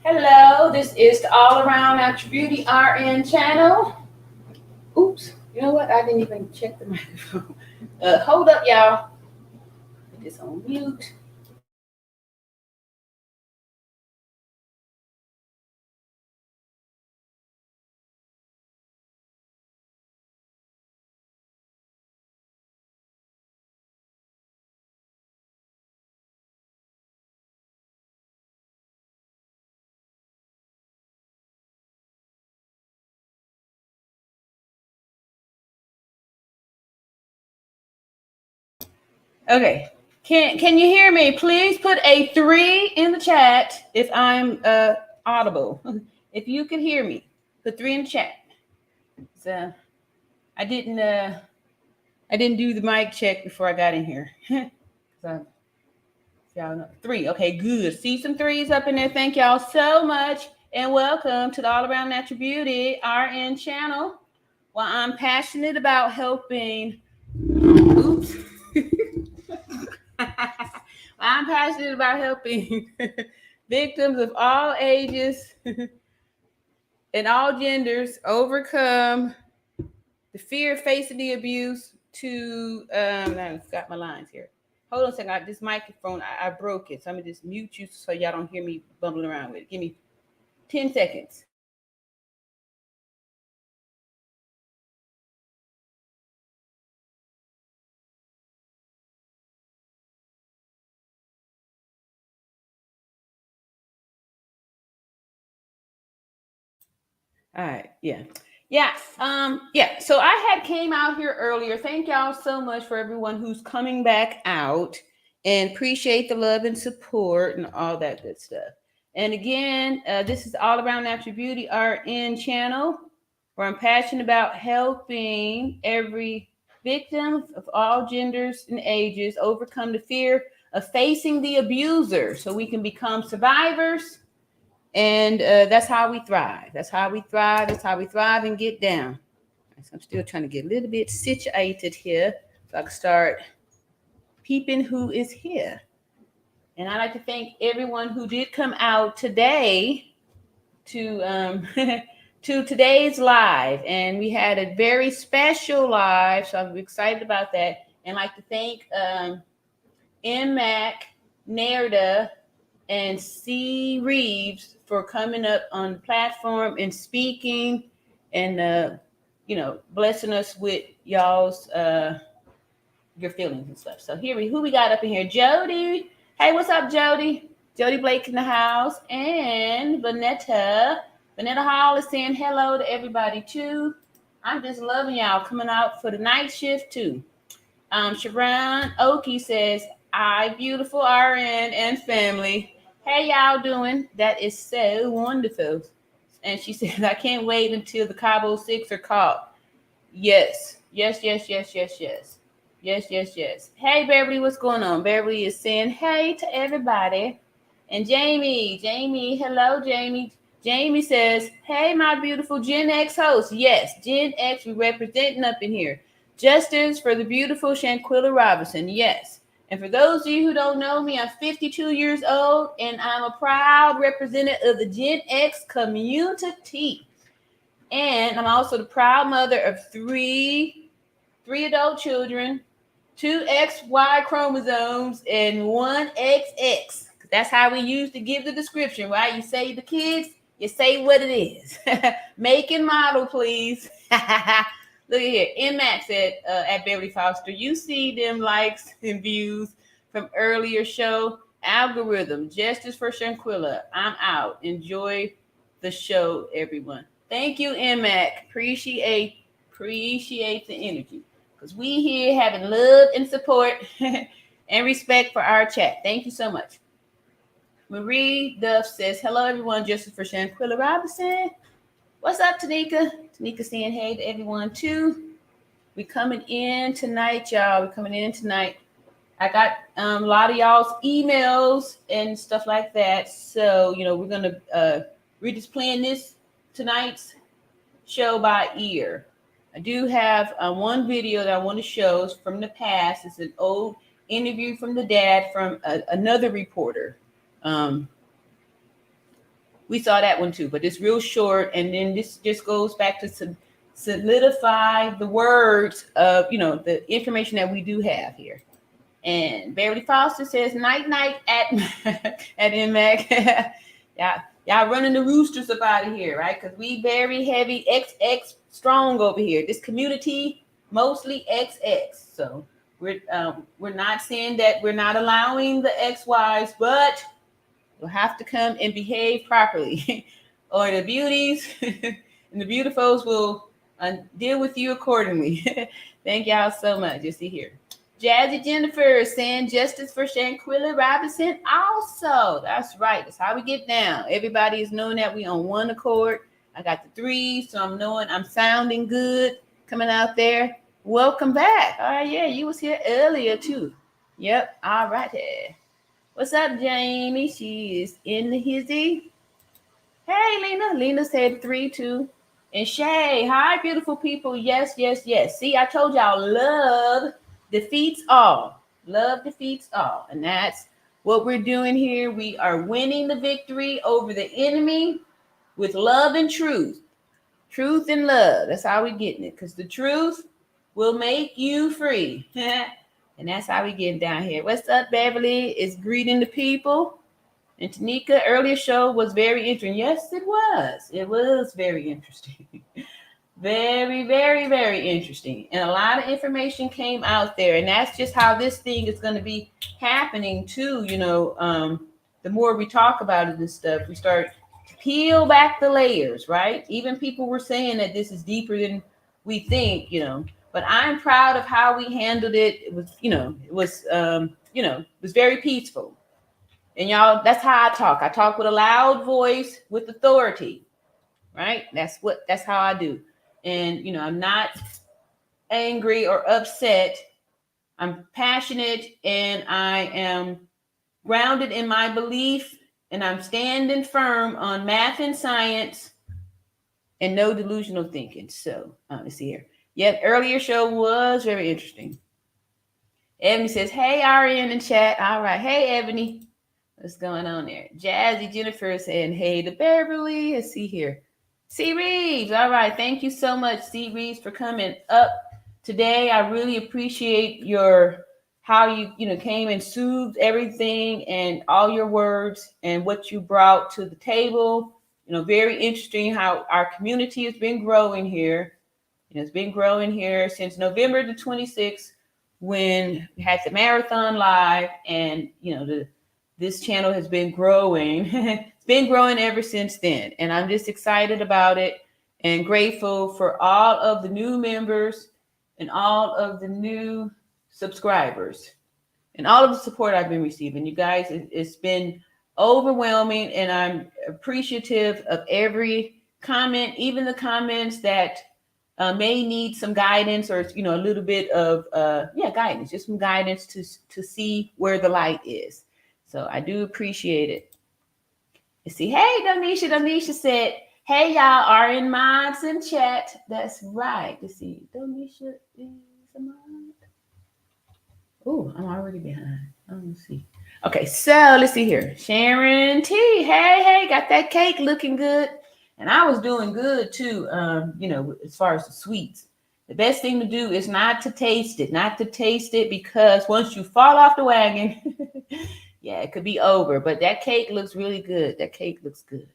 Hello, this is the All Around Natural Beauty RN channel. Oops, you know what? I didn't even check the microphone. Hold up, y'all. Put this on mute. Okay. Can you hear me? Please put a 3 in the chat if I'm audible. If you can hear me, put 3 in the chat. So I didn't do the mic check before I got in here. So y'all know 3. Okay, good. See some 3s up in there. Thank y'all so much. And welcome to the All Around Natural Beauty RN channel. While I'm passionate about helping, oops. I'm passionate about helping victims of all ages and all genders overcome the fear of facing the abuse to, I've got my lines here. Hold on a second. This microphone, I broke it. So I'm going to just mute you so y'all don't hear me bumbling around with it. Give me 10 seconds. All right. Yeah. Yeah. Yeah. So I had came out here earlier. Thank y'all so much for everyone who's coming back out, and appreciate the love and support and all that good stuff. And again, this is All Around Natural Beauty RN channel, where I'm passionate about helping every victim of all genders and ages overcome the fear of facing the abuser so we can become survivors. And that's how we thrive. That's how we thrive. That's how we thrive and get down. So I'm still trying to get a little bit situated here so I can start peeping who is here. And I'd like to thank everyone who did come out today to to today's live. And we had a very special live, so I'm excited about that. And I'd like to thank MMAC, Nerda, and C. Reeves for coming up on the platform and speaking and blessing us with y'all's your feelings and stuff. So who we got up in here? Jody. Hey, what's up, Jody? Jody Blake in the house. And Vanetta. Vanetta Hall is saying hello to everybody too. I'm just loving y'all coming out for the night shift too. Sharon Oki says, "I beautiful RN and family. Hey, y'all doing? That is so wonderful." And she says, "I can't wait until the Cabo 6 are caught." Yes, yes, yes, yes, yes, yes. Yes, yes, yes. Hey, Beverly, what's going on? Beverly is saying hey to everybody. And Jamie, hello, Jamie. Jamie says, "Hey, my beautiful Gen X host." Yes, Gen X, we representing up in here. Justice for the beautiful Shanquila Robinson. Yes. And for those of you who don't know me, I'm 52 years old, and I'm a proud representative of the Gen X community. And I'm also the proud mother of three adult children, 2 XY chromosomes, and 1 XX. That's how we used to give the description, right? You say the kids, you say what it is. Make and model, please. Look at here. M-Max at Beverly Foster. You see them likes and views from earlier show. Algorithm. Justice for Shanquella. I'm out. Enjoy the show, everyone. Thank you, M-Mac. Appreciate the energy. Because we here having love and support and respect for our chat. Thank you so much. Marie Duff says, "Hello, everyone. Justice for Shanquilla Robinson." What's up, Tanika? Tanika saying hey to everyone, too. We coming in tonight, y'all. We coming in tonight. I got a lot of y'all's emails and stuff like that. So, we're going to we're just playing this tonight's show by ear. I do have one video that I want to show. It's from the past. It's an old interview from the dad from another reporter. We saw that one too, but it's real short. And then this just goes back to solidify the words of, the information that we do have here. And Beverly Foster says, night, night at, at MAC. Yeah. Y'all running the roosters up out of here, right? Because we very heavy XX strong over here. This community, mostly XX. So we're not saying that we're not allowing the XYs, but you'll have to come and behave properly. Or the beauties and the beautifuls will deal with you accordingly. Thank y'all so much. You see here. Jazzy Jennifer saying justice for ShanquellaRobinson. Also, that's right. That's how we get down. Everybody is knowing that we on one accord. I got the 3, so I'm knowing I'm sounding good coming out there. Welcome back. All right, yeah, you was here earlier too. Yep. All right. What's up, Jamie? She is in the hizzy. Hey, Lena. Lena said 3, 2. And Shay, hi, beautiful people. Yes, yes, yes. See, I told y'all love defeats all. Love defeats all. And that's what we're doing here. We are winning the victory over the enemy with love and truth. Truth and love. That's how we're getting it. Because the truth will make you free. And that's how we get down here. What's up, Beverly? Is greeting the people. And Tanika, earlier show was very interesting. Yes, it was. It was very interesting. Very, very, very interesting. And a lot of information came out there. And that's just how this thing is going to be happening too. The more we talk about it and stuff, we start to peel back the layers, right? Even people were saying that this is deeper than we think, But I'm proud of how we handled it. It was, it was very peaceful. And y'all, that's how I talk. I talk with a loud voice with authority, right? That's how I do. And, I'm not angry or upset. I'm passionate and I am grounded in my belief and I'm standing firm on math and science and no delusional thinking. So let's see here. Yep, earlier show was very interesting. Ebony says, hey, RN in chat. All right. Hey, Ebony. What's going on there? Jazzy Jennifer saying, hey to Beverly. Let's see here. C. Reeves. All right. Thank you so much, C. Reeves, for coming up today. I really appreciate how you came and soothed everything and all your words and what you brought to the table. Very interesting how our community has been growing here. It's been growing here since November the 26th when we had the marathon live, and this channel has been growing. It's been growing ever since then. And I'm just excited about it and grateful for all of the new members and all of the new subscribers and all of the support I've been receiving. You guys, it's been overwhelming, and I'm appreciative of every comment, even the comments that may need some guidance or, a little bit of, guidance, just some guidance to see where the light is. So I do appreciate it. Let's see. Hey, Donisha. Donisha said, hey, y'all are in mods in chat. That's right. Let's see. Donisha is a mod. Oh, I'm already behind. Let's see. Okay, so let's see here. Sharon T. Hey, got that cake looking good. And I was doing good too, as far as the sweets. The best thing to do is not to taste it because once you fall off the wagon, yeah, it could be over. But that cake looks really good. That cake looks good.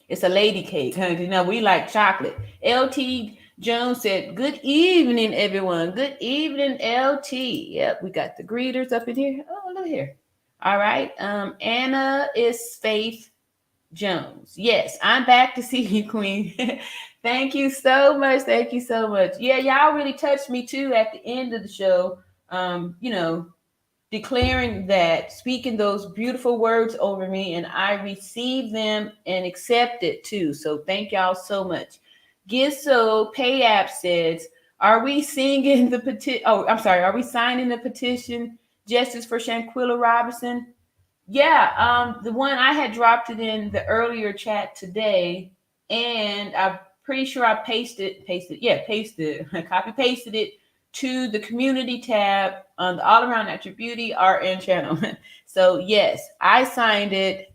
It's a lady cake. We like chocolate. LT Jones said, good evening, everyone. Good evening, LT. Yep, we got the greeters up in here. Oh, look here. All right. Anna is Faith Jones. Yes, I'm back to see you, Queen. Thank you so much. Thank you so much. Yeah, y'all really touched me too at the end of the show. Declaring that, speaking those beautiful words over me, and I receive them and accept it too. So thank y'all so much. Gisso Payap says, are we singing the petition? Oh, I'm sorry. Are we signing the petition, Justice for ShanquellaRobinson? Yeah, the one I had dropped it in the earlier chat today, and I'm pretty sure I copy pasted it to the community tab on the All Around Natural Beauty RN channel. So yes, I signed it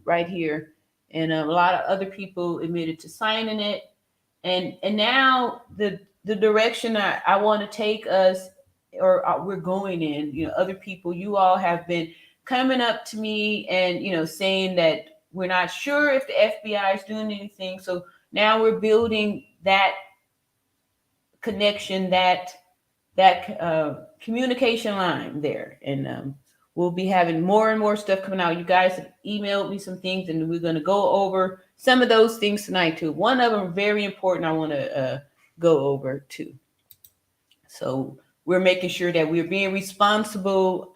right here, and a lot of other people admitted to signing it. And now the direction I want to take us, or we're going in, other people, you all have been coming up to me and saying that we're not sure if the FBI is doing anything. So now we're building that connection, that communication line there, and we'll be having more and more stuff coming out. You guys have emailed me some things, and we're going to go over some of those things tonight too. One of them very important I want to go over too. So we're making sure that we're being responsible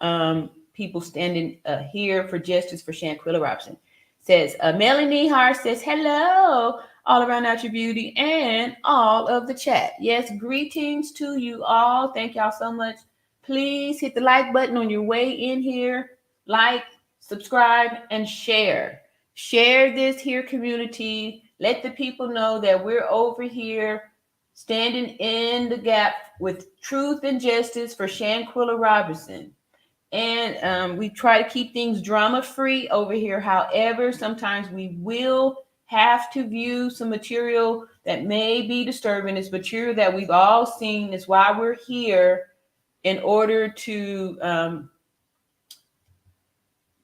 people standing here for justice for Shanquila Robinson. Says Melanie Hart says hello, All Around Natural Beauty, and all of the chat. Yes, greetings to you all. Thank y'all so much. Please hit the like button on your way in here. Like, subscribe, and share. Share this here community. Let the people know that we're over here standing in the gap with truth and justice for Shanquila Robinson. And we try to keep things drama-free over here. However, sometimes we will have to view some material that may be disturbing. It's material that we've all seen. It's why we're here, in order to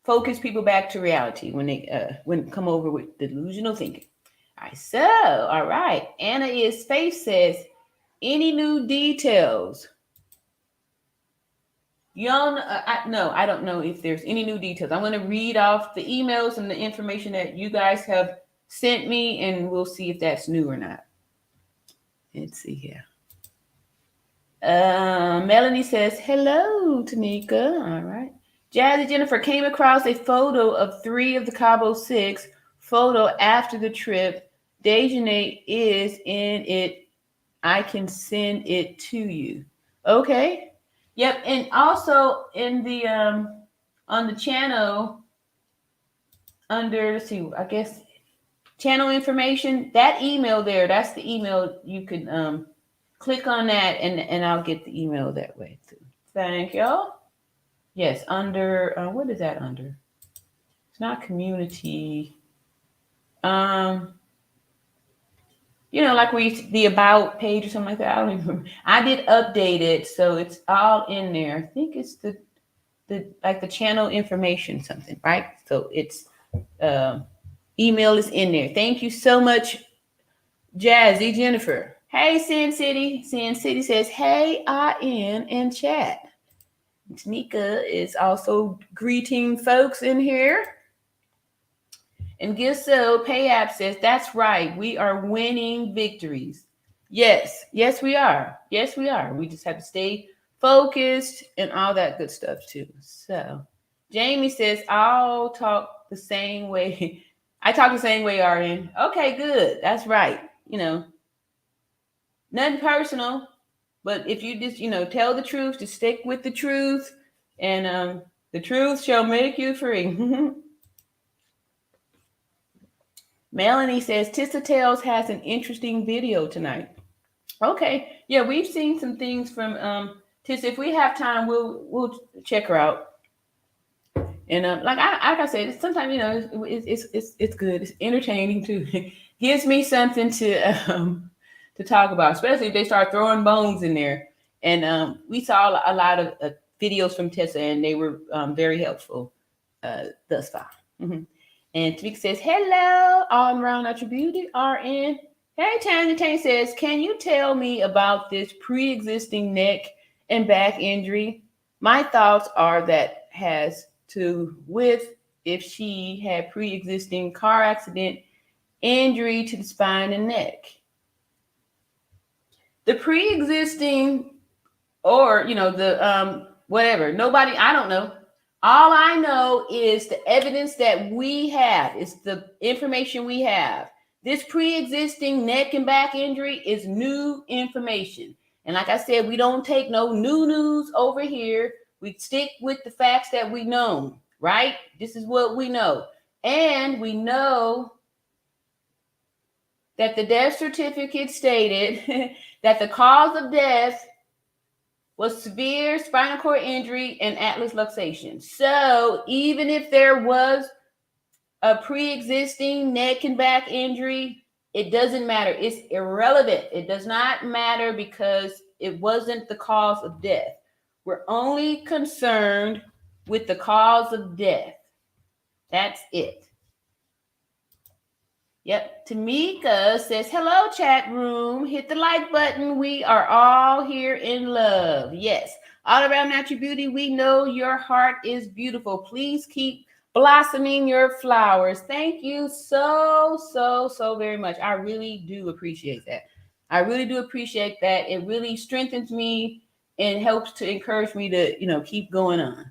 focus people back to reality when they come over with delusional thinking. All right, so, all right. Anna is Space says, any new details? You don't, no, I don't know if there's any new details. I'm going to read off the emails and the information that you guys have sent me, and we'll see if that's new or not. Let's see here. Melanie says, hello, Tanika. All right. Jazzy Jennifer came across a photo of 3 of the Cabo 6 photo after the trip. Dejanay is in it. I can send it to you. Okay. Yep, and also in the on the channel under, let's see, I guess channel information, that email there, that's the email. You can click on that and I'll get the email that way too. Thank y'all. Yes, under what is that under? It's not community. Like the about page or something like that. I don't even remember. I did update it, so it's all in there. I think it's the like the channel information something, right? So it's email is in there. Thank you so much, Jazzy Jennifer. Hey, Sin City. Sin City says, hey, I am in chat. Tanika is also greeting folks in here. And Giselle Payap says, that's right. We are winning victories. Yes, we are. Yes, we are. We just have to stay focused and all that good stuff too. So Jamie says, I'll talk the same way. I talk the same way, RN. Okay, good. That's right. Nothing personal, but if you just, tell the truth, just stick with the truth, and the truth shall make you free. Melanie says, Tissa Tales has an interesting video tonight. Okay. Yeah, we've seen some things from Tissa. If we have time, we'll check her out. And like I said, sometimes, it's good. It's entertaining too. Gives me something to talk about, especially if they start throwing bones in there. And we saw a lot of videos from Tissa, and they were very helpful thus far. Mm-hmm. And Tamika says, hello, All Around Natural Beauty, RN. Hey, Tanya says, can you tell me about this pre-existing neck and back injury? My thoughts are that has to with if she had pre-existing car accident injury to the spine and neck. The pre-existing or, the whatever, nobody, I don't know. All I know is the evidence that we have, is the information we have. This pre-existing neck and back injury is new information. And like I said, we don't take no new news over here. We stick with the facts that we know, right? This is what we know. And we know that the death certificate stated that the cause of death was severe spinal cord injury and atlas luxation. So even if there was a pre-existing neck and back injury, it doesn't matter. It's irrelevant. It does not matter because it wasn't the cause of death. We're only concerned with the cause of death. That's it. Yep. Tamika says, hello, chat room. Hit the like button. We are all here in love. Yes. All around natural beauty, we know your heart is beautiful. Please keep blossoming your flowers. Thank you so very much. I really do appreciate that. I really do appreciate that. It really strengthens me and helps to encourage me to, keep going on.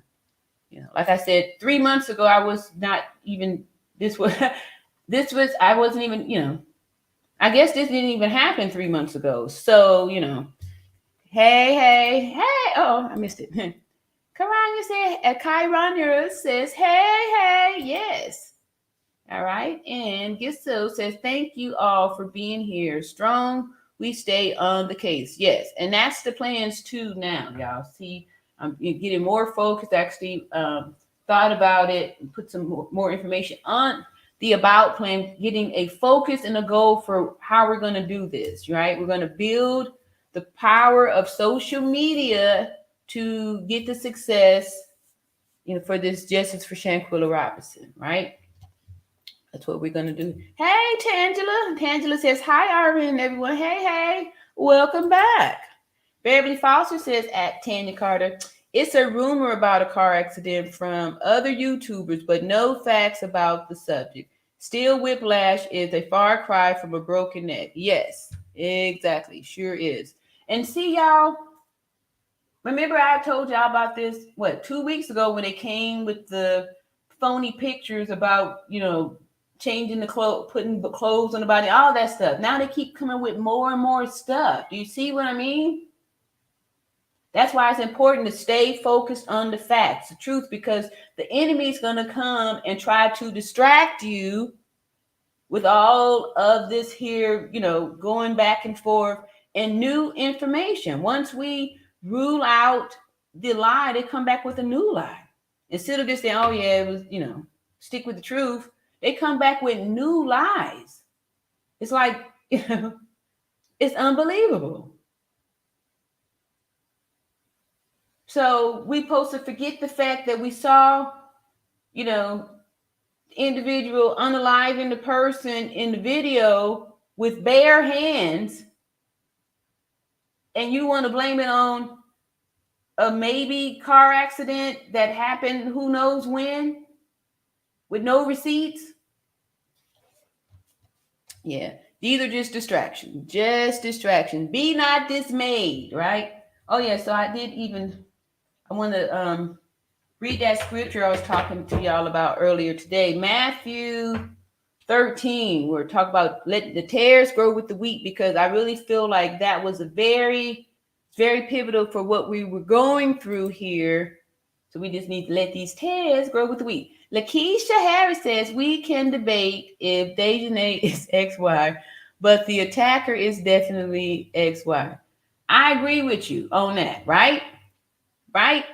Like I said, 3 months ago, I was not even, I wasn't even, I guess this didn't even happen 3 months ago. So, hey. Oh, I missed it. Karanya said, Kyrania says, hey, yes. All right. And Gisso says, thank you all for being here. Strong, we stay on the case. Yes. And that's the plans too now, y'all. See, I'm getting more focused, actually thought about it and put some more information on the about plan, getting a focus and a goal for how we're going to do this, right? We're going to build the power of social media to get the success, for this Justice for Shanquilla Robinson, right? That's what we're going to do. Hey, Tangela. Tangela says, hi, Arvin, everyone. Hey, welcome back. Beverly Foster says, at Tanya Carter, it's a rumor about a car accident from other YouTubers, but no facts about the subject. Still, whiplash is a far cry from a broken neck. Yes, exactly. Sure is. And see, y'all, remember I told y'all about this, 2 weeks ago when they came with the phony pictures about, changing the clothes, putting the clothes on the body, all that stuff. Now they keep coming with more and more stuff. Do you see what I mean? That's why it's important to stay focused on the facts, the truth, because the enemy is going to come and try to distract you with all of this here, going back and forth and new information. Once we rule out the lie, they come back with a new lie. Instead of just saying, oh yeah, it was, stick with the truth. They come back with new lies. It's like, it's unbelievable. So we supposed to forget the fact that we saw, individual unaliving the person in the video with bare hands, and you want to blame it on a maybe car accident that happened who knows when with no receipts. Yeah, these are just distractions. Be not dismayed, right? Oh yeah, so I want to read that scripture I was talking to y'all about earlier today. Matthew 13. We're talking about let the tares grow with the wheat, because I really feel like that was a very, very pivotal for what we were going through here. So we just need to let these tares grow with the wheat. Lakeisha Harris says, we can debate if Dejanay is XY, but the attacker is definitely XY. I agree with you on that, right? Right?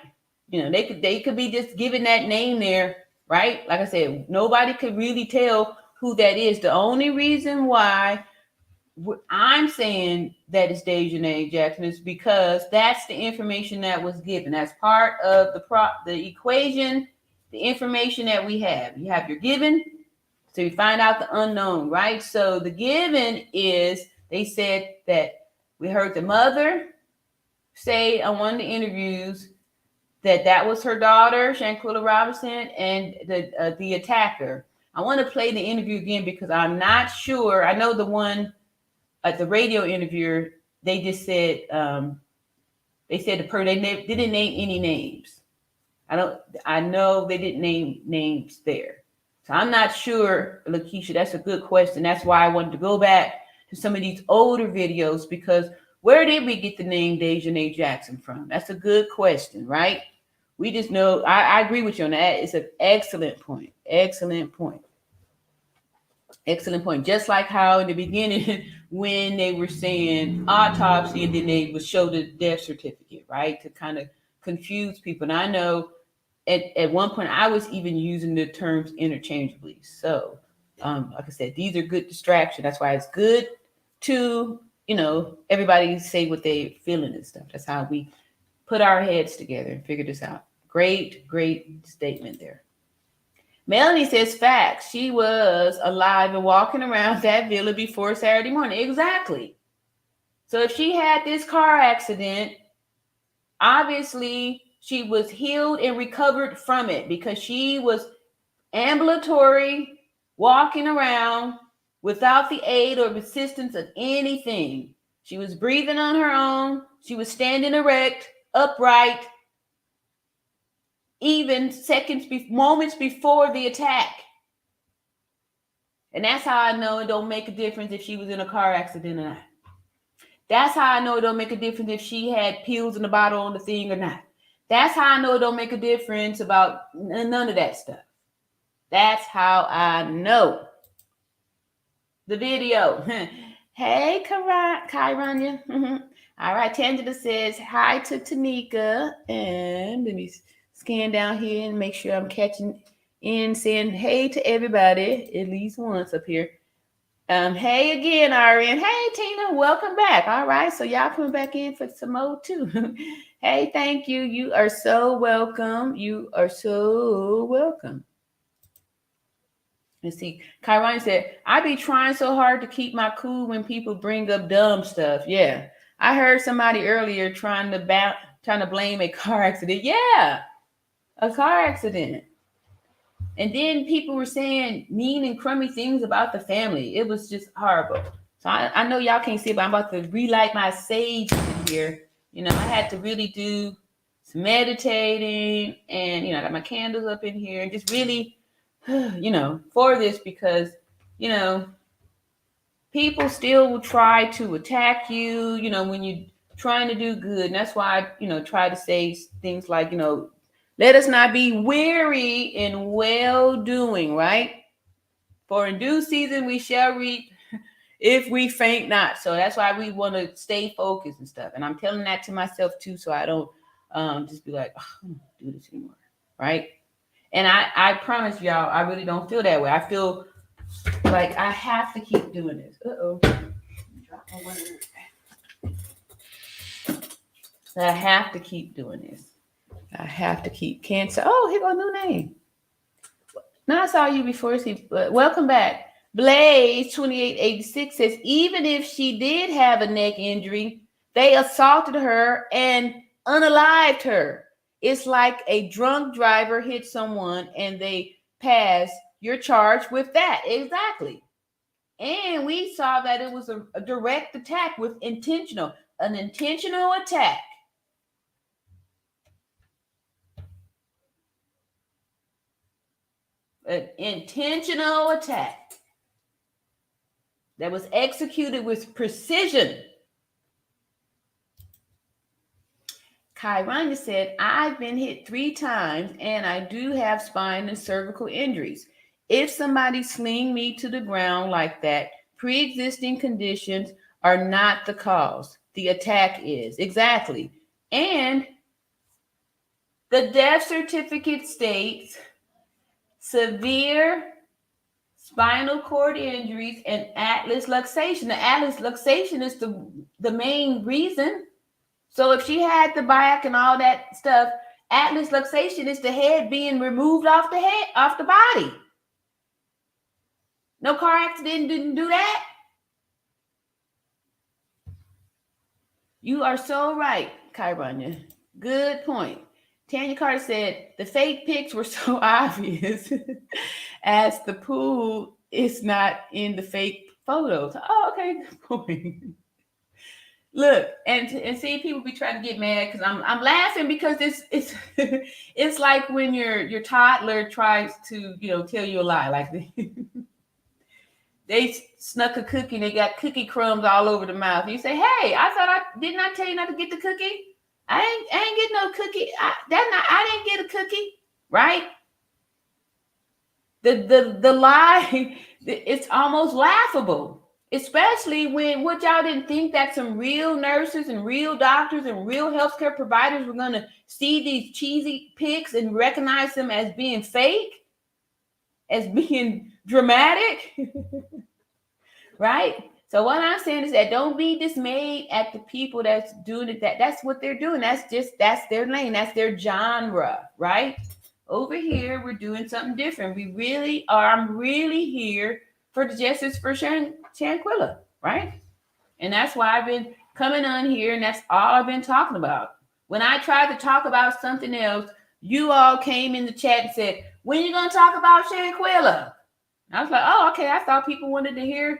They could be just giving that name there, right? Like I said, nobody could really tell who that is. The only reason why I'm saying that it's Dejanay Jackson is because that's the information that was given. That's part of the equation, the information that we have. You have your given, so you find out the unknown, right? So the given is, they said that we heard the mother say on one of the interviews that was her daughter, Shanquila Robinson, and the attacker. I want to play the interview again because I'm not sure. I know the one at the radio interviewer, they just said, they didn't name any names. I know they didn't name names there. So I'm not sure, Lakeisha, that's a good question. That's why I wanted to go back to some of these older videos, because where did we get the name Dejanay Jackson from? That's a good question, right? We just know, I agree with you on that. It's an excellent point. Excellent point. Excellent point. Just like how in the beginning, when they were saying autopsy and then they would show the death certificate, right? To kind of confuse people. And I know at one point I was even using the terms interchangeably. So, like I said, these are good distractions. That's why it's good to, everybody say what they feeling and stuff. That's how we put our heads together and figure this out. Great, great statement there. Melanie says facts. She was alive and walking around that villa before Saturday morning. Exactly. So if she had this car accident, obviously she was healed and recovered from it because she was ambulatory, walking around without the aid or assistance of anything. She was breathing on her own. She was standing erect, upright, even moments before the attack. And that's how I know it don't make a difference if she was in a car accident or not. That's how I know it don't make a difference if she had pills in the bottle on the thing or not. That's how I know it don't make a difference about none of that stuff. That's how I know. The video. Hey, Kyranya. All right, Tangela says hi to Tanika. And let me scan down here and make sure I'm catching in, saying hey to everybody at least once up here. Hey again, Ariane. Hey, Tina, welcome back. All right, so y'all coming back in for some more too. Hey, thank you. You are so welcome. You are so welcome. Let's see. Kyrani said, I be trying so hard to keep my cool when people bring up dumb stuff. Yeah. I heard somebody earlier trying to blame a car accident. Yeah. A car accident. And then people were saying mean and crummy things about the family. It was just horrible. So I know y'all can't see it, but I'm about to relight my sage in here. I had to really do some meditating and, I got my candles up in here and just really, for this because, people still will try to attack you, when you're trying to do good. And that's why I, try to say things like, let us not be weary in well-doing, right? For in due season we shall reap if we faint not. So that's why we want to stay focused and stuff. And I'm telling that to myself too, so I don't just be like, oh, I don't do this anymore, right? And I promise y'all, I really don't feel that way. I feel like I have to keep doing this. I have to keep doing this. I have to keep cancer. Oh, here goes a new name. No, I saw you before. Welcome back. Blaze 2886 says, even if she did have a neck injury, they assaulted her and unalived her. It's like a drunk driver hit someone and they pass. You're charged with that. Exactly. And we saw that it was a direct attack with an intentional attack. An intentional attack that was executed with precision. Kyrania said, I've been hit 3 times and I do have spine and cervical injuries. If somebody sling me to the ground like that, pre-existing conditions are not the cause. The attack is. Exactly. And the death certificate states severe spinal cord injuries and atlas luxation. The atlas luxation is the main reason. So if she had the back and all that stuff, atlas luxation is the head being removed off the body. No car accident didn't do that. You are so right, Kyrania. Good point. Tanya Carter said the fake pics were so obvious as the pool is not in the fake photos. Oh, okay, good point. Look, and see, people be trying to get mad because I'm laughing because it's it's like when your toddler tries to tell you a lie, like they snuck a cookie and they got cookie crumbs all over the mouth. You say, hey, didn't I tell you not to get the cookie? I ain't get no cookie. I didn't get a cookie, right? The lie It's almost laughable, especially when what y'all didn't think that some real nurses and real doctors and real healthcare providers were going to see these cheesy pics and recognize them as being fake, as being dramatic, right? So what I'm saying is that don't be dismayed at the people that's doing it. That's what they're doing. That's their lane. That's their genre, right? Over here, we're doing something different. We really are. I'm really here for the Justice for Shanquilla, right? And that's why I've been coming on here, and that's all I've been talking about. When I tried to talk about something else, you all came in the chat and said, "When are you gonna talk about Shanquilla?" I was like, "Oh, okay." I thought people wanted to hear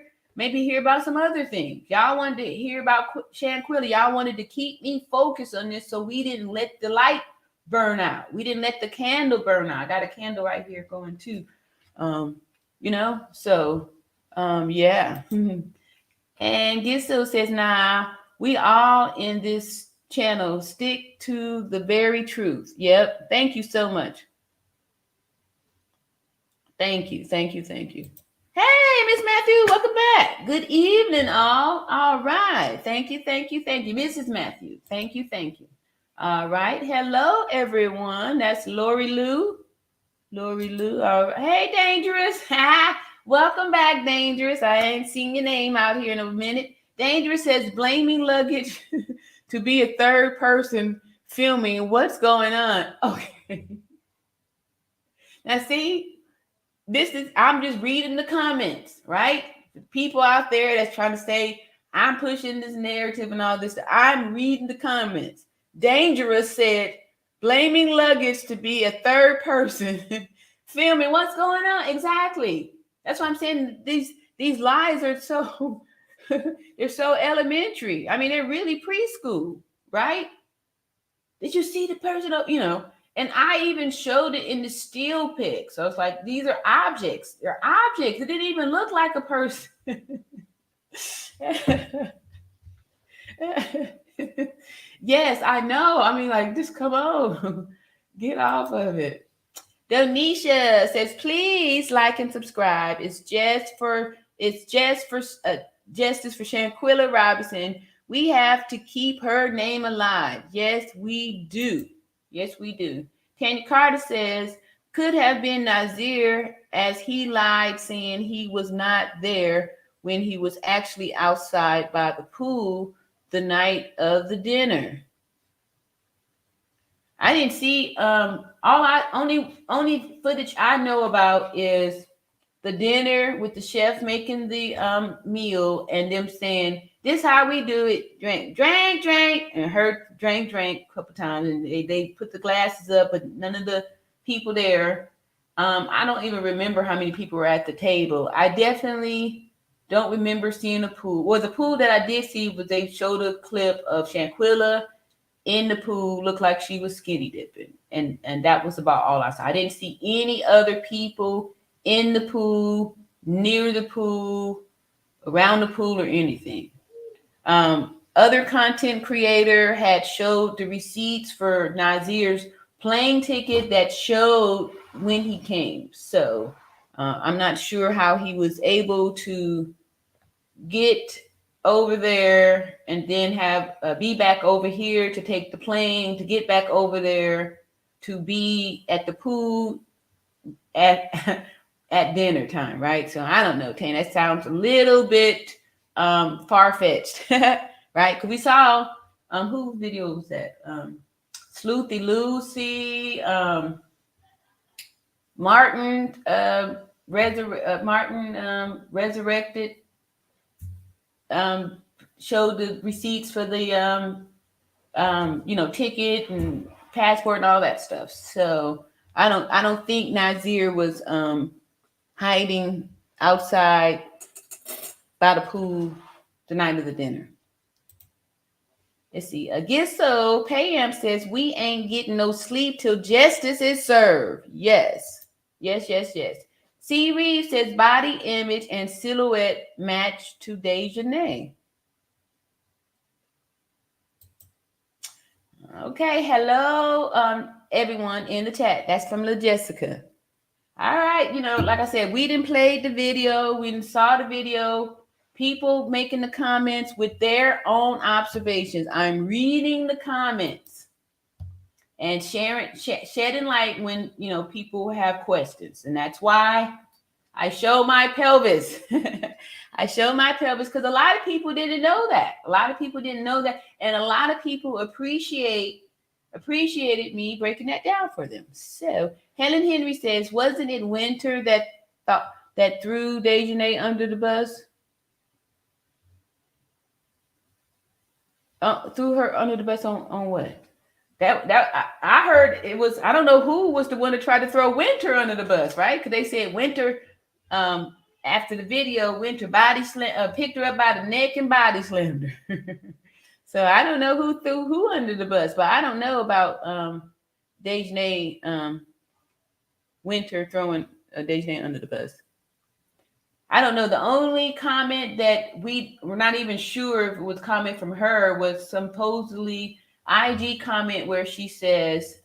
about some other things. Y'all wanted to hear about Shanquilla. Y'all wanted to keep me focused on this, so we didn't let the light burn out. We didn't let the candle burn out. I got a candle right here going too. So yeah. And Gisso says, nah, we all in this channel stick to the very truth. Yep. Thank you so much. Thank you. Hey, Miss Matthew, welcome back. Good evening, all. All right. Thank you, Mrs. Matthew. Thank you. All right. Hello, everyone. That's Lori Lou. All right. Hey, Dangerous. Welcome back, Dangerous. I ain't seen your name out here in a minute. Dangerous says blaming luggage to be a third person filming. What's going on? Okay. Now, see, I'm just reading the comments, right? The people out there that's trying to say I'm pushing this narrative and all this. I'm reading the comments. Dangerous said blaming luggage to be a third person filming. What's going on? Exactly. That's why I'm saying these lies are so they're so elementary. I mean, they're really preschool, right? Did you see the person? And I even showed it in the still pic. So it's like, these are objects. They're objects. It didn't even look like a person. Yes, I know. I mean, like, just come on. Get off of it. Donisha says, please like and subscribe. It's just for Justice for Shanquilla Robinson. We have to keep her name alive. Yes, we do. Tanya Carter says, could have been Nazir, as he lied saying he was not there when he was actually outside by the pool the night of the dinner. I didn't see only footage I know about is the dinner with the chef making the meal and them saying, this how we do it, drink, and her drank a couple times, and they put the glasses up, but none of the people there. I don't even remember how many people were at the table. I definitely don't remember seeing a pool. Well, the pool that I did see was they showed a clip of Shanquilla in the pool, looked like she was skinny dipping, and that was about all I saw. I didn't see any other people in the pool, near the pool, around the pool, or anything. Other content creator had showed the receipts for Nazir's plane ticket that showed when he came. So I'm not sure how he was able to get over there and then have be back over here to take the plane to get back over there to be at the pool at at dinner time, right? So I don't know, Tane. That sounds a little bit far-fetched, right? Because we saw whose video was that? Sleuthy Lucy, Martin resurrected. Showed the receipts for the ticket and passport and all that stuff. So I don't think Nazir was hiding outside by the pool the night of the dinner. Let's see. I guess so. Pam says we ain't getting no sleep till justice is served. Yes. C. Reeves says body image and silhouette match to Dejanay. Okay, hello, everyone in the chat. That's from La Jessica. All right, like I said, we didn't play the video, we didn't saw the video. People making the comments with their own observations. I'm reading the comments and shedding light when people have questions, and that's why I show my pelvis. I show my pelvis because a lot of people didn't know that. A lot of people didn't know that, and a lot of people appreciated me breaking that down for them. So Helen Henry says, "Wasn't it Winter that threw Dejanay under the bus? Threw her under the bus on what? I heard it was. I don't know who was the one to try to throw Winter under the bus, right? Because they said Winter." After the video, Winter picked her up by the neck and body slammed her. So I don't know who threw who under the bus, but I don't know about Dejanay Winter throwing Dejanay under the bus. I don't know. The only comment that we're not even sure if it was comment from her was supposedly IG comment where she says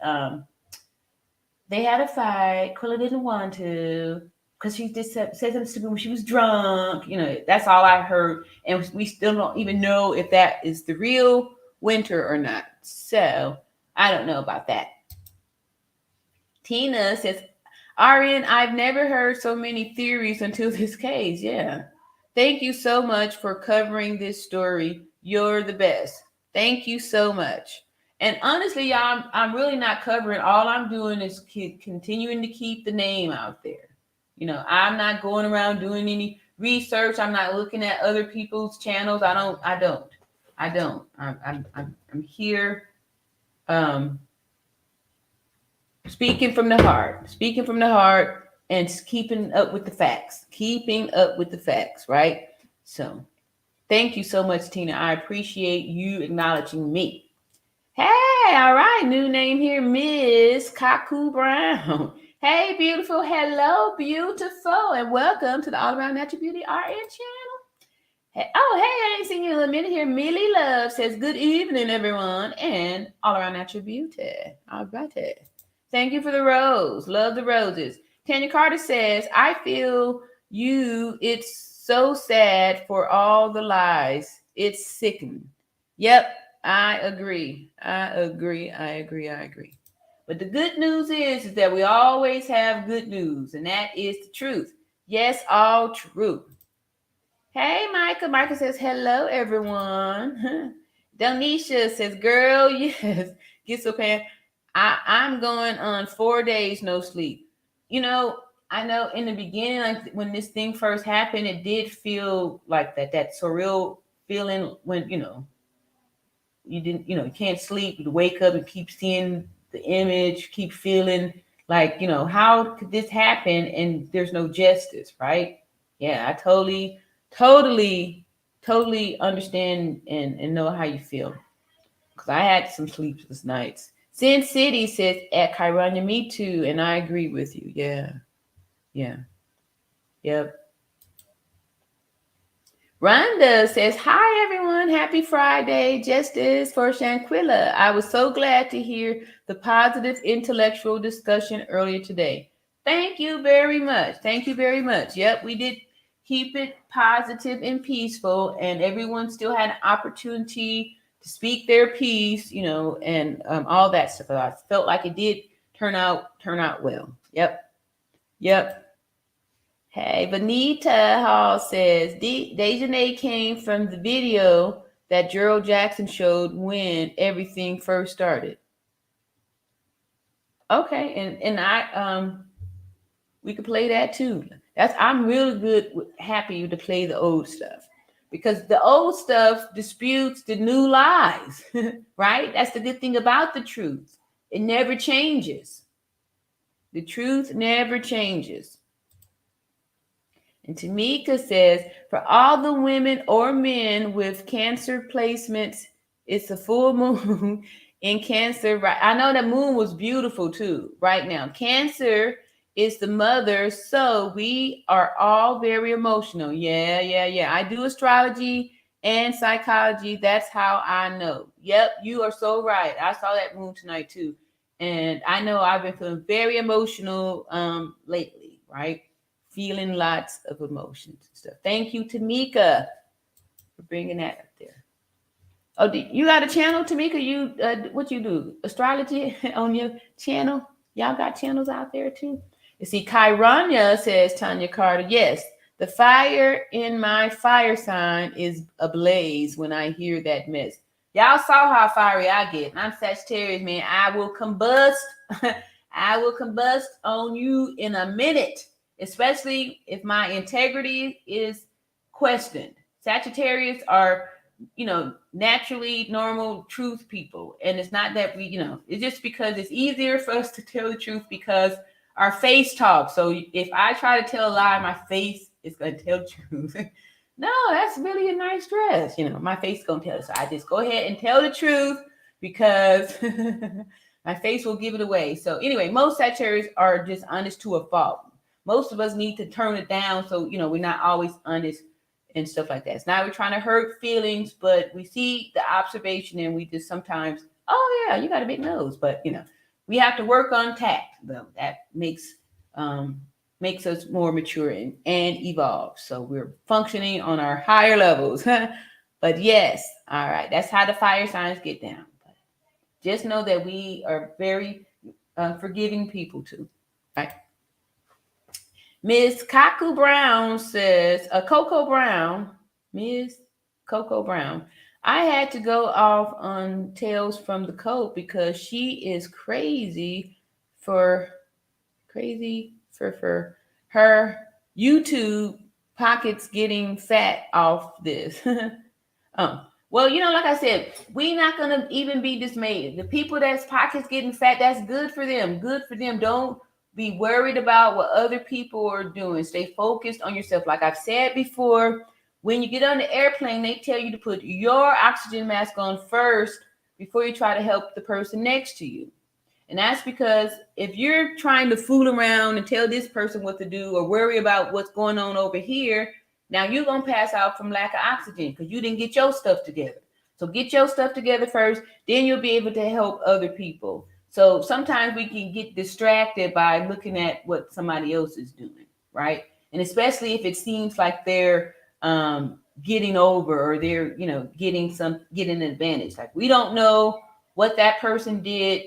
they had a fight. Quilla didn't want to. Because she just said something stupid when she was drunk. That's all I heard. And we still don't even know if that is the real Winter or not. So I don't know about that. Tina says, RN, I've never heard so many theories until this case. Yeah. Thank you so much for covering this story. You're the best. Thank you so much. And honestly, y'all, I'm really not covering. All I'm doing is continuing to keep the name out there. I'm not going around doing any research. I'm not looking at other people's channels. I don't. I'm here speaking from the heart and keeping up with the facts, right? So thank you so much, Tina. I appreciate you acknowledging me. Hey, all right, new name here, Miss Kaku Brown. Hey, beautiful. Hello, beautiful. And welcome to the All Around Natural Beauty RN channel. Hey, I ain't seen you in a minute here. Millie Love says, good evening, everyone. And All Around Natural Beauty. All right. Thank you for the rose. Love the roses. Tanya Carter says, I feel you. It's so sad for all the lies. It's sickening. Yep, I agree. But the good news is that we always have good news, and that is the truth. Yes, all true. Hey, Micah. Micah says, hello, everyone. Donisha says, girl, yes. Get so pan. I'm going on 4 days, no sleep. I know in the beginning, like when this thing first happened, it did feel like that surreal feeling when, you didn't, you can't sleep, you wake up and keep seeing the image, keep feeling like, how could this happen and there's no justice, right? Yeah, I totally understand and know how you feel. Because I had some sleepless nights. Sin City says, at Kyrania, me too, and I agree with you. Yeah. Yep. Rhonda says, hi, everyone. Happy Friday. Justice for Shanquila. I was so glad to hear the positive intellectual discussion earlier today. Thank you very much. Yep, we did keep it positive and peaceful, and everyone still had an opportunity to speak their piece, and all that stuff. I felt like it did turn out well. Yep. Hey, Vanita Hall says, Dejanay came from the video that Gerald Jackson showed when everything first started. Okay, and I we could play that too. I'm really happy to play the old stuff, because the old stuff disputes the new lies, right? That's the good thing about the truth. It never changes. The truth never changes. And Tamika says, for all the women or men with Cancer placements, it's a full moon in Cancer. Right? I know that moon was beautiful too right now. Cancer is the mother, so we are all very emotional. Yeah. I do astrology and psychology. That's how I know. Yep, you are so right. I saw that moon tonight too. And I know I've been feeling very emotional lately, right? Feeling lots of emotions and stuff. Thank you, Tamika, for bringing that up there. Oh, you got a channel, Tamika? You what you do? Astrology on your channel? Y'all got channels out there too? You see, Kyrania says, Tanya Carter, yes, the fire in my fire sign is ablaze when I hear that mess. Y'all saw how fiery I get. I'm Sagittarius, man. I will combust. I will combust on you in a minute, especially if my integrity is questioned. Sagittarius are, naturally normal truth people. And it's not that it's just because it's easier for us to tell the truth because our face talks. So if I try to tell a lie, my face is going to tell the truth. No, that's really a nice dress. My face is going to tell it. So I just go ahead and tell the truth because my face will give it away. So anyway, most Sagittarius are just honest to a fault. Most of us need to turn it down so, we're not always honest and stuff like that. It's not we're trying to hurt feelings, but we see the observation and we just sometimes, oh yeah, you got a big nose. But we have to work on tact though. That makes us more mature and evolve. So we're functioning on our higher levels. But yes, all right, that's how the fire signs get down. But just know that we are very forgiving people too. Right? Miss Kaku Brown says, Coco Brown, Miss Coco Brown, I had to go off on Tales from the Coat because she is crazy for her YouTube pockets getting fat off this. Well, like I said, we're not going to even be dismayed. The people that's pockets getting fat, that's good for them. Good for them. Don't be worried about what other people are doing. Stay focused on yourself. Like I've said before, when you get on the airplane, they tell you to put your oxygen mask on first before you try to help the person next to you. And that's because if you're trying to fool around and tell this person what to do or worry about what's going on over here, now you're going to pass out from lack of oxygen because you didn't get your stuff together. So get your stuff together first, then you'll be able to help other people. So sometimes we can get distracted by looking at what somebody else is doing, right? And especially if it seems like they're getting over or they're, getting an advantage. Like we don't know what that person did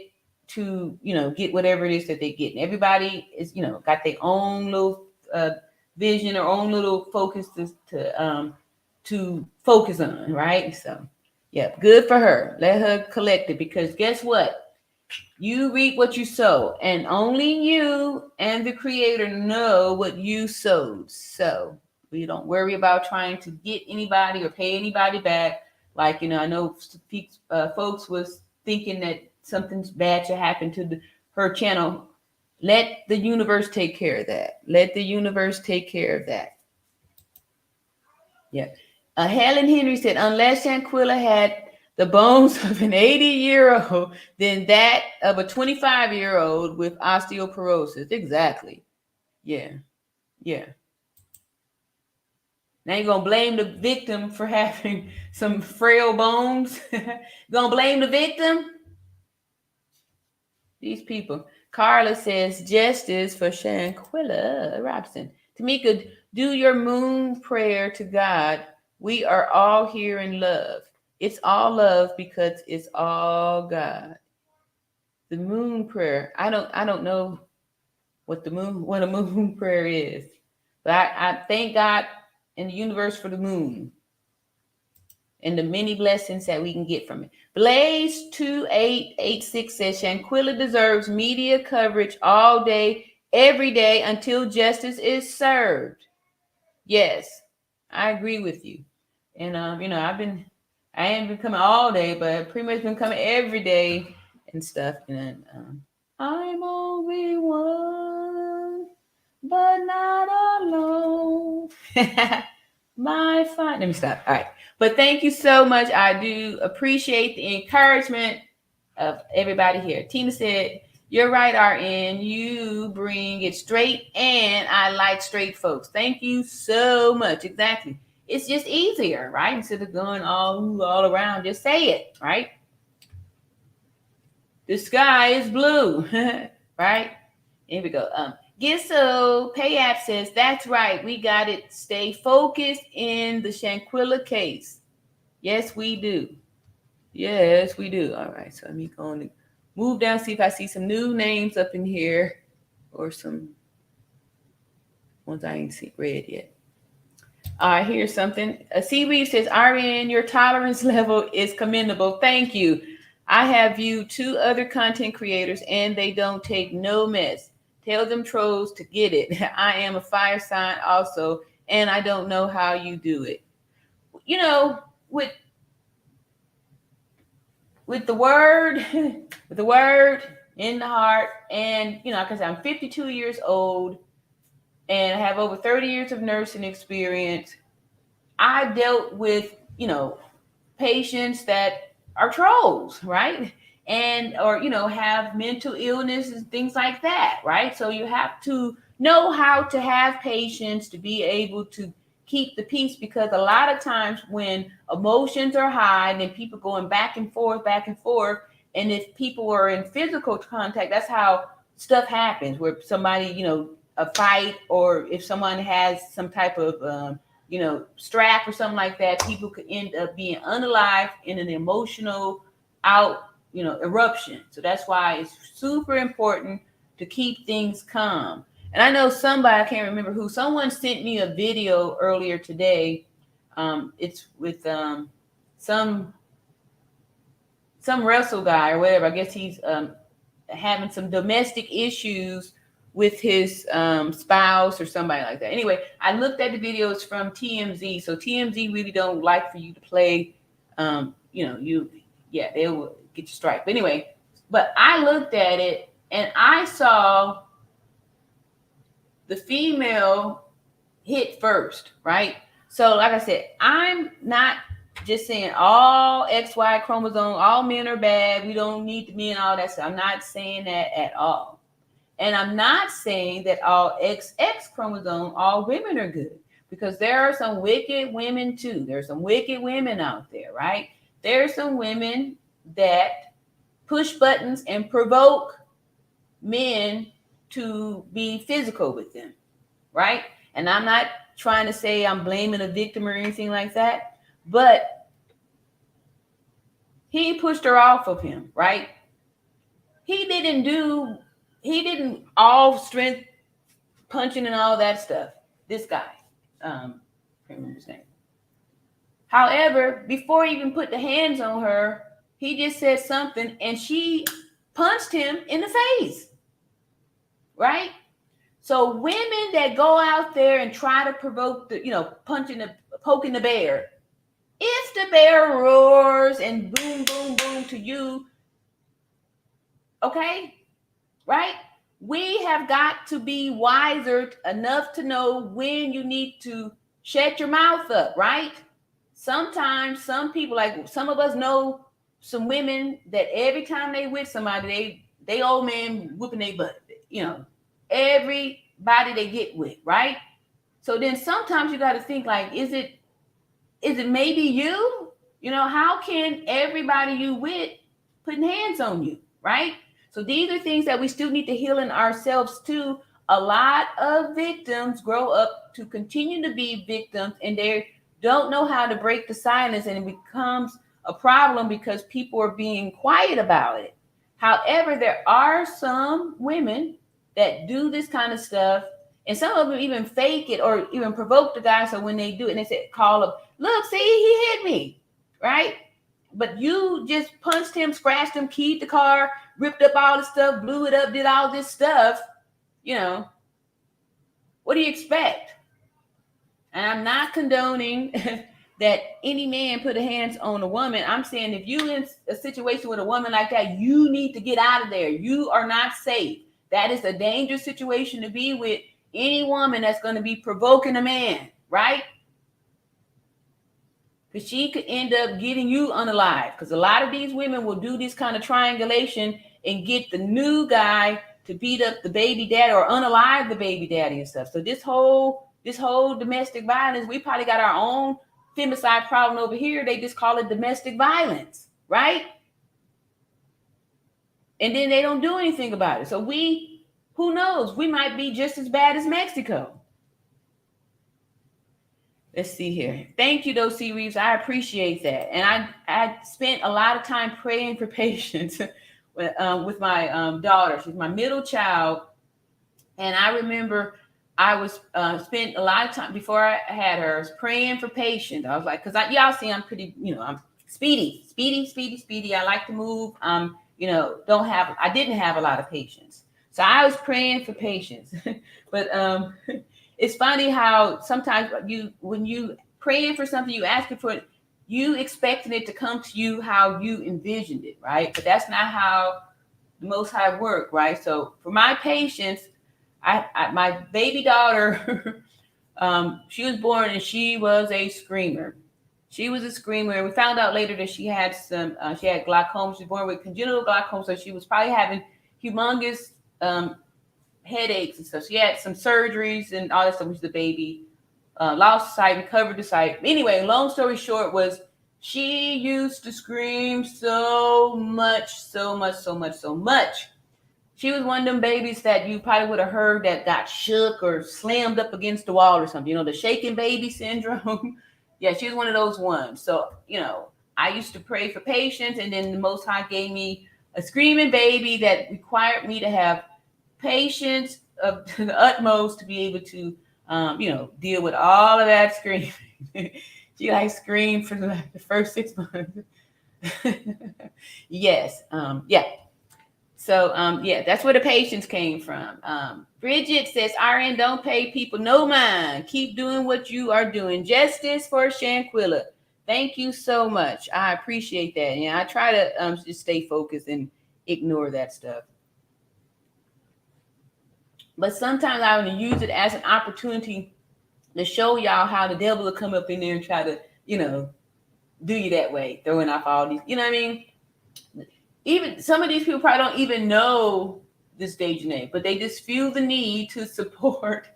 to, get whatever it is that they get. And everybody is, got their own little vision or own little focus to focus on, right? So, yeah, good for her. Let her collect it because guess what? You reap what you sow, and only you and the Creator know what you sowed. So we don't worry about trying to get anybody or pay anybody back. Like, I know folks was thinking that something's bad should happen to her channel. Let the universe take care of that. Let the universe take care of that. Yeah. Helen Henry said, unless Shanquila had the bones of an 80-year-old, then that of a 25-year-old with osteoporosis. Exactly. Yeah. Yeah. Now you're going to blame the victim for having some frail bones? Going to blame the victim? These people. Carla says, justice for ShanquellaRobinson. Tamika, do your moon prayer to God. We are all here in love. It's all love because it's all God. The moon prayer. I don't know what a moon prayer is. But I thank God and the universe for the moon and the many blessings that we can get from it. Blaze 2886 says Shanquila deserves media coverage all day, every day until justice is served. Yes, I agree with you. And I ain't been coming all day, but I've pretty much been coming every day and stuff. And I'm only one, but not alone. My fun. Let me stop. All right. But thank you so much. I do appreciate the encouragement of everybody here. Tina said, you're right, RN. You bring it straight, and I like straight folks. Thank you so much. Exactly. It's just easier, right? Instead of going all around, just say it, right? The sky is blue, right? Here we go. Gisso Payap says, that's right. We got it. Stay focused in the Shanquila case. Yes, we do. Yes, we do. All right. So let me go on and move down, see if I see some new names up in here or some ones I ain't read yet. All right, here's something. Seaweed says, RN, your tolerance level is commendable. Thank you. I have viewed 2 other content creators and they don't take no mess. Tell them trolls to get it. I am a fire sign also, and I don't know how you do it. You know, with the word, with the word in the heart, and you know, because I'm 52 years old and I have over 30 years of nursing experience. I dealt with, you know, patients that are trolls, right? And, or, you know, have mental illness and things like that, right? So you have to know how to have patience to be able to keep the peace, because a lot of times when emotions are high and then people going back and forth, and if people are in physical contact, that's how stuff happens, where somebody, you know, a fight, or if someone has some type of, you know, strap or something like that, people could end up being unalived in an emotional you know, eruption. So that's why it's super important to keep things calm. And I know somebody, I can't remember who, someone sent me a video earlier today. It's with some wrestle guy or whatever. I guess he's having some domestic issues with his spouse or somebody like that. Anyway, I looked at the videos from TMZ. So TMZ really don't like for you to play, you know, they will get you strike. But anyway, but I looked at it and I saw the female hit first, right? So like I said, I'm not just saying all XY chromosome, all men are bad, we don't need the men, all that stuff. I'm not saying that at all. And I'm not saying that all XX chromosome, all women are good, because there are some wicked women too. There's some wicked women out there, right? There's some women that push buttons and provoke men to be physical with them, right? And I'm not trying to say I'm blaming a victim or anything like that, but he pushed her off of him, right? He didn't all strength punching and all that stuff. This guy, I can't remember his name. However, before he even put the hands on her, he just said something and she punched him in the face, right? So women that go out there and try to provoke the, you know, poking the bear, if the bear roars and boom, boom, boom to you, okay, right? We have got to be wiser enough to know when you need to shut your mouth up, right? Sometimes some people, like some of us know some women that every time they with somebody, they old man whooping their butt, you know, everybody they get with, right? So then sometimes you got to think like, is it maybe you? You know, how can everybody you with putting hands on you, right? So these are things that we still need to heal in ourselves too. A lot of victims grow up to continue to be victims, and they don't know how to break the silence, and it becomes a problem because people are being quiet about it. However, there are some women that do this kind of stuff, and some of them even fake it or even provoke the guy. So when they do it, and they say, call up, look, see, he hit me, right? But you just punched him, scratched him, keyed the car, ripped up all the stuff, blew it up, did all this stuff, you know, what do you expect? And I'm not condoning that any man put a hands on a woman. I'm saying if you're in a situation with a woman like that, you need to get out of there. You are not safe. That is a dangerous situation to be with any woman that's going to be provoking a man, right? Because she could end up getting you unalive. Because a lot of these women will do this kind of triangulation and get the new guy to beat up the baby daddy or unalive the baby daddy and stuff. So this whole domestic violence, we probably got our own femicide problem over here. They just call it domestic violence, right? and then they don't do anything about it. So who knows? We might be just as bad as Mexico. Let's see here. Thank you, though, C. Reeves. I appreciate that. And I spent a lot of time praying for patience with my daughter. She's my middle child. And I remember I was spent a lot of time before I had her, I was praying for patience. I was like, because y'all see I'm pretty, I'm speedy. I like to move. I didn't have a lot of patience. So I was praying for patience. But it's funny how sometimes when you praying for something, you asking for it, you expecting it to come to you how you envisioned it, right? But that's not how the Most High work, right? So for my patience, my baby daughter, she was born and she was a screamer. She was a screamer, and we found out later that she had glaucoma. She was born with congenital glaucoma, so she was probably having humongous headaches and stuff. She had some surgeries and all that stuff. With the baby, lost sight, recovered the sight. Anyway, long story short was she used to scream so much. She was one of them babies that you probably would have heard that got shook or slammed up against the wall or something. The shaking baby syndrome. Yeah, she was one of those ones. So, I used to pray for patience, and then the Most High gave me a screaming baby that required me to have patience to the utmost to be able to, deal with all of that screaming. She screamed for the first 6 months. Yes. Yeah. So, that's where the patience came from. Bridget says, RN, don't pay people no mind. Keep doing what you are doing. Justice for Shanquila. Thank you so much. I appreciate that. Yeah, I try to just stay focused and ignore that stuff. But sometimes I want to use it as an opportunity to show y'all how the devil will come up in there and try to, do you that way, throwing off all these, you know what I mean? Even some of these people probably don't even know this stage name, but they just feel the need to support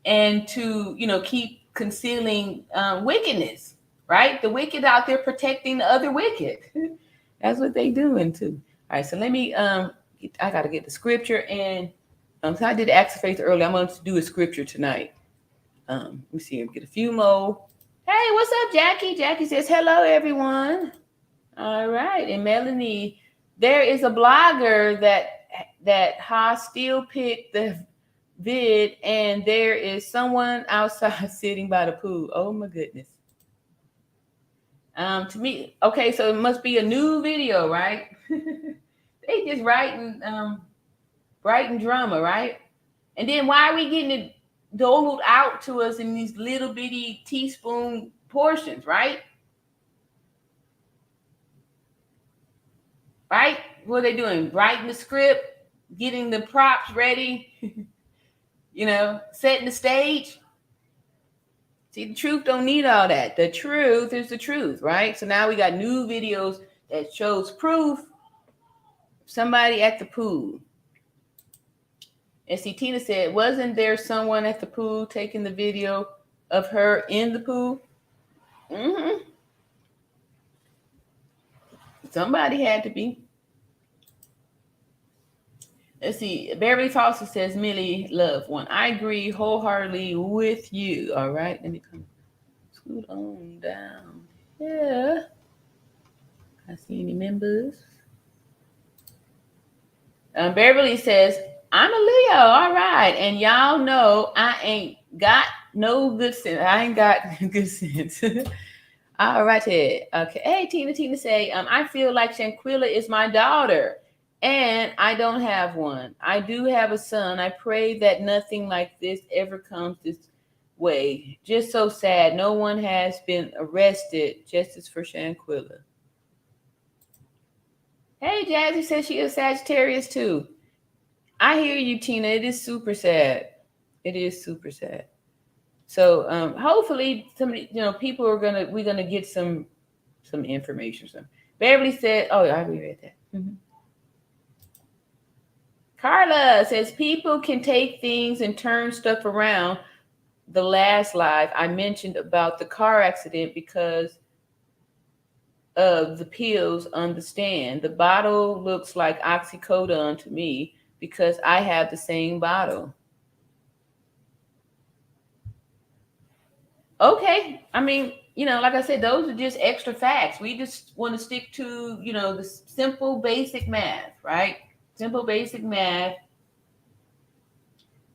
and to, keep concealing wickedness, right? The wicked out there protecting the other wicked. That's what they doing too. All right, so let me, I got to get the scripture, and so I did the acts of faith earlier. I'm going to do a scripture tonight. Let me see, get a few more. Hey, what's up, Jackie? Jackie says, hello, everyone. All right, and Melanie, there is a blogger that has still picked the vid, and there is someone outside sitting by the pool. Oh my goodness. To me, okay, so it must be a new video, right? They just writing drama, right? And then why are we getting it doled out to us in these little bitty teaspoon portions, right? Right? What are they doing? Writing the script, getting the props ready, setting the stage. See, the truth don't need all that. The truth is the truth, right? So now we got new videos that shows proof. Somebody at the pool. And see, Tina said, wasn't there someone at the pool taking the video of her in the pool? Mm-hmm. Somebody had to be. Let's see. Beverly Foster says, Millie, loved one. I agree wholeheartedly with you. All right. Let me come scoot on down. Yeah. I see any members. Beverly says, I'm a Leo. All right. And y'all know I ain't got no good sense. I ain't got good sense. All right. Okay. Hey, Tina say, I feel like Shanquila is my daughter. And I don't have one. I do have a son. I pray that nothing like this ever comes this way. Just so sad. No one has been arrested. Justice for Shanquila. Hey, Jazzy says she is Sagittarius too. I hear you, Tina. It is super sad. It is super sad. So hopefully somebody, people we're gonna get some information. Beverly said, oh, I already read that. Mm-hmm. Carla says people can take things and turn stuff around. The last live I mentioned about the car accident because of the pills understand. The bottle looks like oxycodone to me because I have the same bottle. Okay, I mean, like I said, those are just extra facts. We just want to stick to, the simple basic math, right? Simple basic math,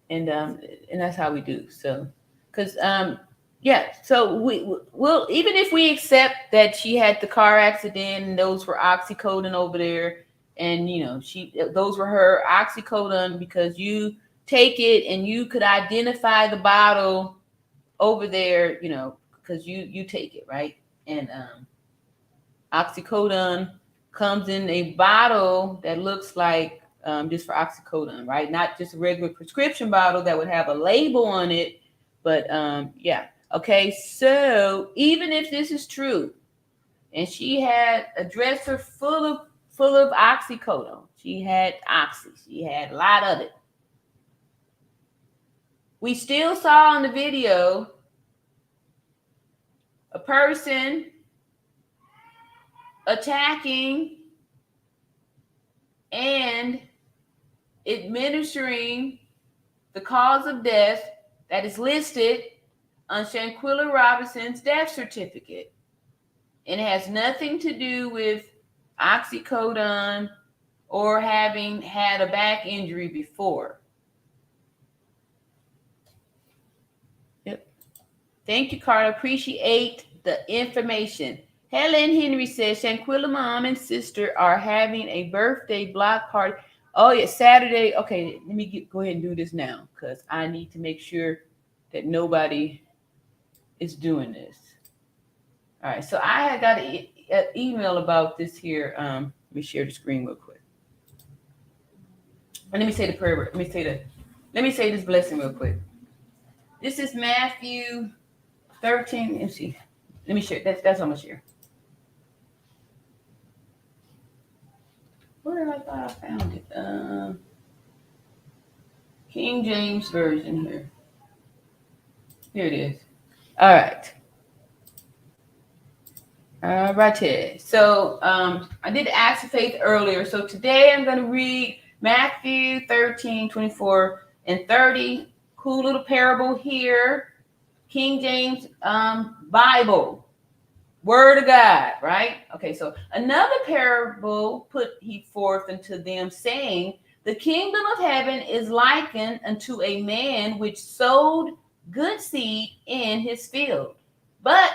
and that's how we do. So, because yeah, so we'll, even if we accept that she had the car accident and those were oxycodone over there, and those were her oxycodone because you take it and you could identify the bottle over there, because you take it, right? And oxycodone comes in a bottle that looks like, just for oxycodone, right? Not just a regular prescription bottle that would have a label on it, but yeah. Okay, so even if this is true, and she had a dresser full of oxycodone, she had oxy, she had a lot of it. We still saw on the video a person attacking and administering the cause of death that is listed on Shanquila Robinson's death certificate. And it has nothing to do with oxycodone or having had a back injury before. Yep. Thank you, Carla. Appreciate the information. Helen Henry says Shanquila mom and sister are having a birthday block party. Oh, yeah, Saturday. Okay, let me go ahead and do this now because I need to make sure that nobody is doing this. All right, so I had got an email about this here. Let me share the screen real quick. And let me say the prayer. Let me say this blessing real quick. This is Matthew 13. Let me see. Let me share. That's how I'm gonna share. Where did I thought I found it? King James Version here. Here it is. All right. All right. So I did Acts of Faith earlier. So today I'm going to read Matthew 13, 24, and 30. Cool little parable here. King James Bible. Word of God, right? Okay, so another parable put he forth unto them, saying, the kingdom of heaven is likened unto a man which sowed good seed in his field. But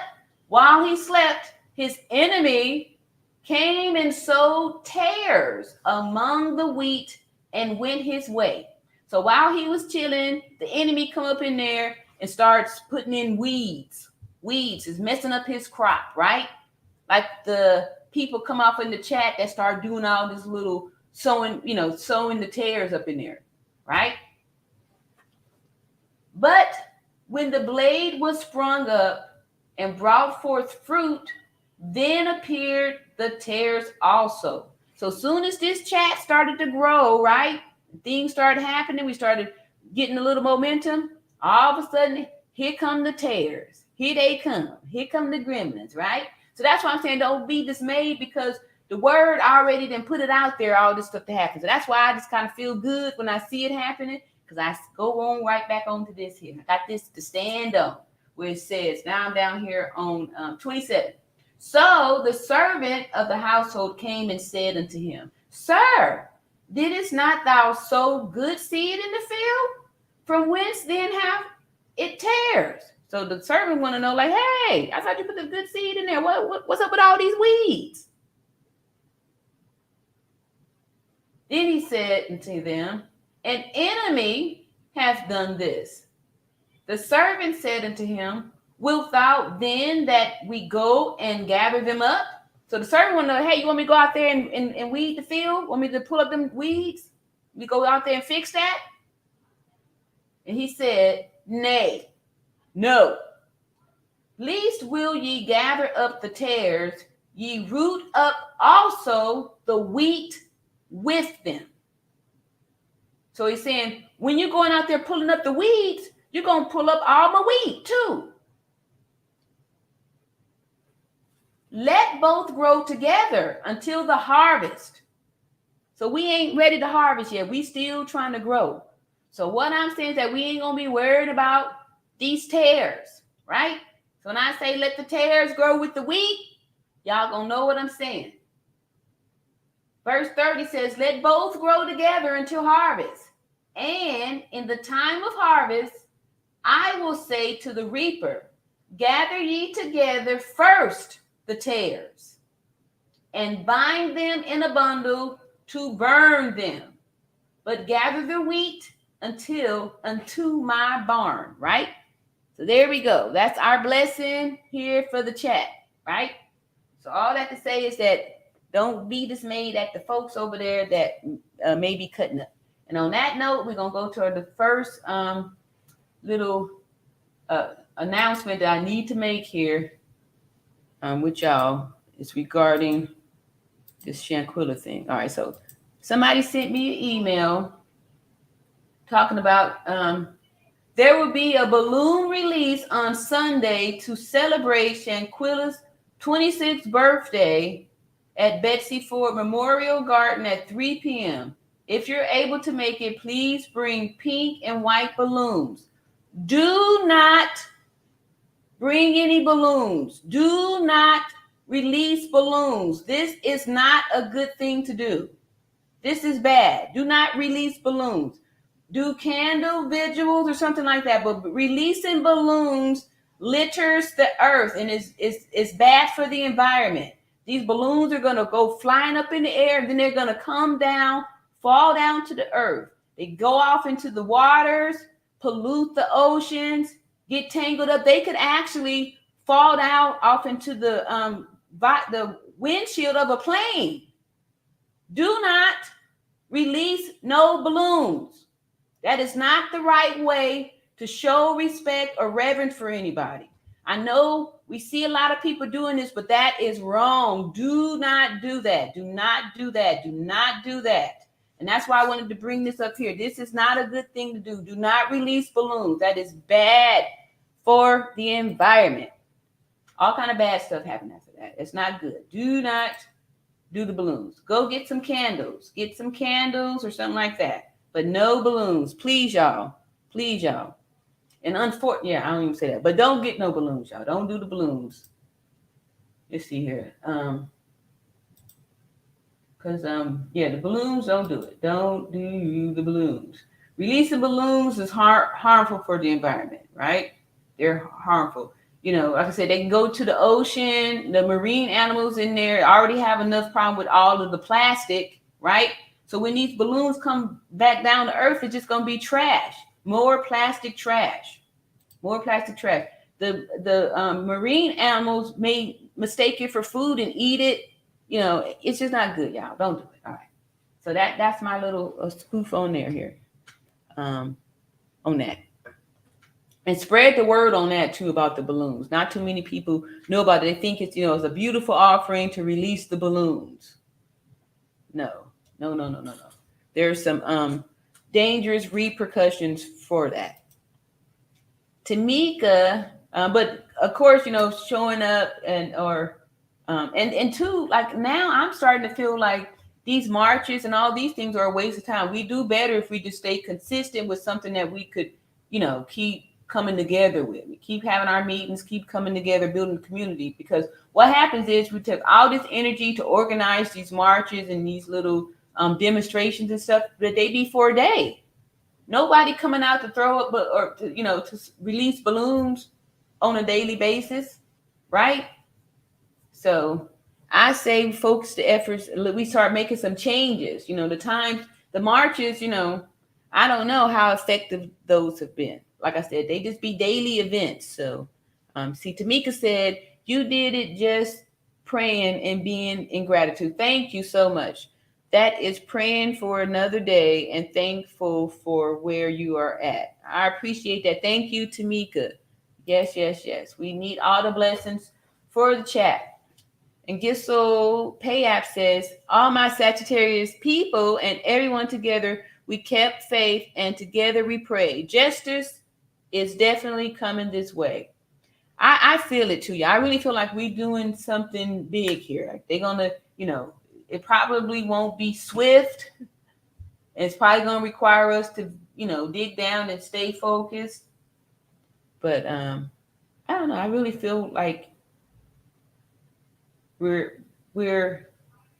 while he slept, his enemy came and sowed tares among the wheat and went his way. So while he was chilling, the enemy come up in there and starts putting in weeds. Weeds is messing up his crop, right? Like the people come off in the chat that start doing all this little sowing the tares up in there, right? But when the blade was sprung up and brought forth fruit, then appeared the tares also. So soon as this chat started to grow, right? Things started happening. We started getting a little momentum. All of a sudden, here come the tares. Here they come. Here come the gremlins, right? So that's why I'm saying don't be dismayed, because the word already then put it out there, all this stuff to happen. So that's why I just kind of feel good when I see it happening, because I go on right back onto this here. I got this to stand on where it says, now I'm down here on 27. So the servant of the household came and said unto him, Sir, didst not thou sow good seed in the field? From whence then have it tares? So the servant want to know, like, hey, I thought you put the good seed in there. What's up with all these weeds? Then he said unto them, an enemy hath done this. The servant said unto him, wilt thou then that we go and gather them up? So the servant want to know, hey, you want me to go out there and weed the field? Want me to pull up them weeds? We go out there and fix that? And he said, nay, no. Least will ye gather up the tares, ye root up also the wheat with them. So he's saying, when you're going out there pulling up the weeds, you're going to pull up all my wheat too. let both grow together until the harvest. So we ain't ready to harvest yet. We still trying to grow. So what I'm saying is that we ain't going to be worried about these tares, right? So when I say let the tares grow with the wheat, y'all going to know what I'm saying. Verse 30 says, let both grow together until harvest. And in the time of harvest, I will say to the reaper, gather ye together first the tares, and bind them in a bundle to burn them, but gather the wheat unto my barn, right? So there we go. That's our blessing here for the chat, right? So all that to say is that don't be dismayed at the folks over there that may be cutting up. And on that note, we're going to go to the first little announcement that I need to make here with y'all. It's regarding this Shanquila thing. All right, so somebody sent me an email talking about there will be a balloon release on Sunday to celebrate Shanquila's 26th birthday at Betsy Ford Memorial Garden at 3 p.m. If you're able to make it, please bring pink and white balloons. Do not bring any balloons. Do not release balloons. This is not a good thing to do. This is bad. Do not release balloons. Do candle vigils or something like that. But releasing balloons litters the earth and is bad for the environment. These balloons are going to go flying up in the air, and then they're going to come down, fall down to the earth. They go off into the waters, pollute the oceans, get tangled up. They could actually fall down off into the windshield of a plane. Do not release no balloons. That is not the right way to show respect or reverence for anybody. I know we see a lot of people doing this, but that is wrong. Do not do that. Do not do that. Do not do that. And that's why I wanted to bring this up here. This is not a good thing to do. Do not release balloons. That is bad for the environment. All kind of bad stuff happened after that. It's not good. Do not do the balloons. Go get some candles. Get some candles or something like that. But no balloons. Please, y'all. Please, y'all. And unfortunately, I don't even say that. But don't get no balloons, y'all. Don't do the balloons. Let's see here. Because, the balloons, don't do it. Don't do the balloons. Releasing balloons is harmful for the environment, right? They're harmful. You know, like I said, they can go to the ocean. The marine animals in there already have enough problem with all of the plastic, right? So when these balloons come back down to earth, it's just going to be trash. More plastic trash. More plastic trash. The marine animals may mistake it for food and eat it. You know, it's just not good, y'all. Don't do it. All right. So that's my little spoof on there here. On that. And spread the word on that too about the balloons. Not too many people know about it. They think it's, it's a beautiful offering to release the balloons. No. There's some dangerous repercussions for that. Tamika, but of course, showing up and two, like now I'm starting to feel like these marches and all these things are a waste of time. We do better if we just stay consistent with something that we could, keep coming together with. We keep having our meetings, keep coming together, building community. Because what happens is we took all this energy to organize these marches and these little demonstrations and stuff, but they be for a day. Nobody coming out to throw up or to release balloons on a daily basis, right? So I say focus the efforts. We start making some changes. The marches, I don't know how effective those have been. Like I said, they just be daily events. So Tamika said, you did it just praying and being in gratitude. Thank you so much. That is praying for another day and thankful for where you are at. I appreciate that. Thank you, Tamika. Yes. We need all the blessings for the chat. And Gissel Payap says, all my Sagittarius people and everyone together, we kept faith and together we pray. Justice is definitely coming this way. I feel it too. Yeah, I really feel like we're doing something big here. Like they're gonna, it probably won't be swift. It's probably gonna require us to, dig down and stay focused. But I don't know. I really feel like we're we're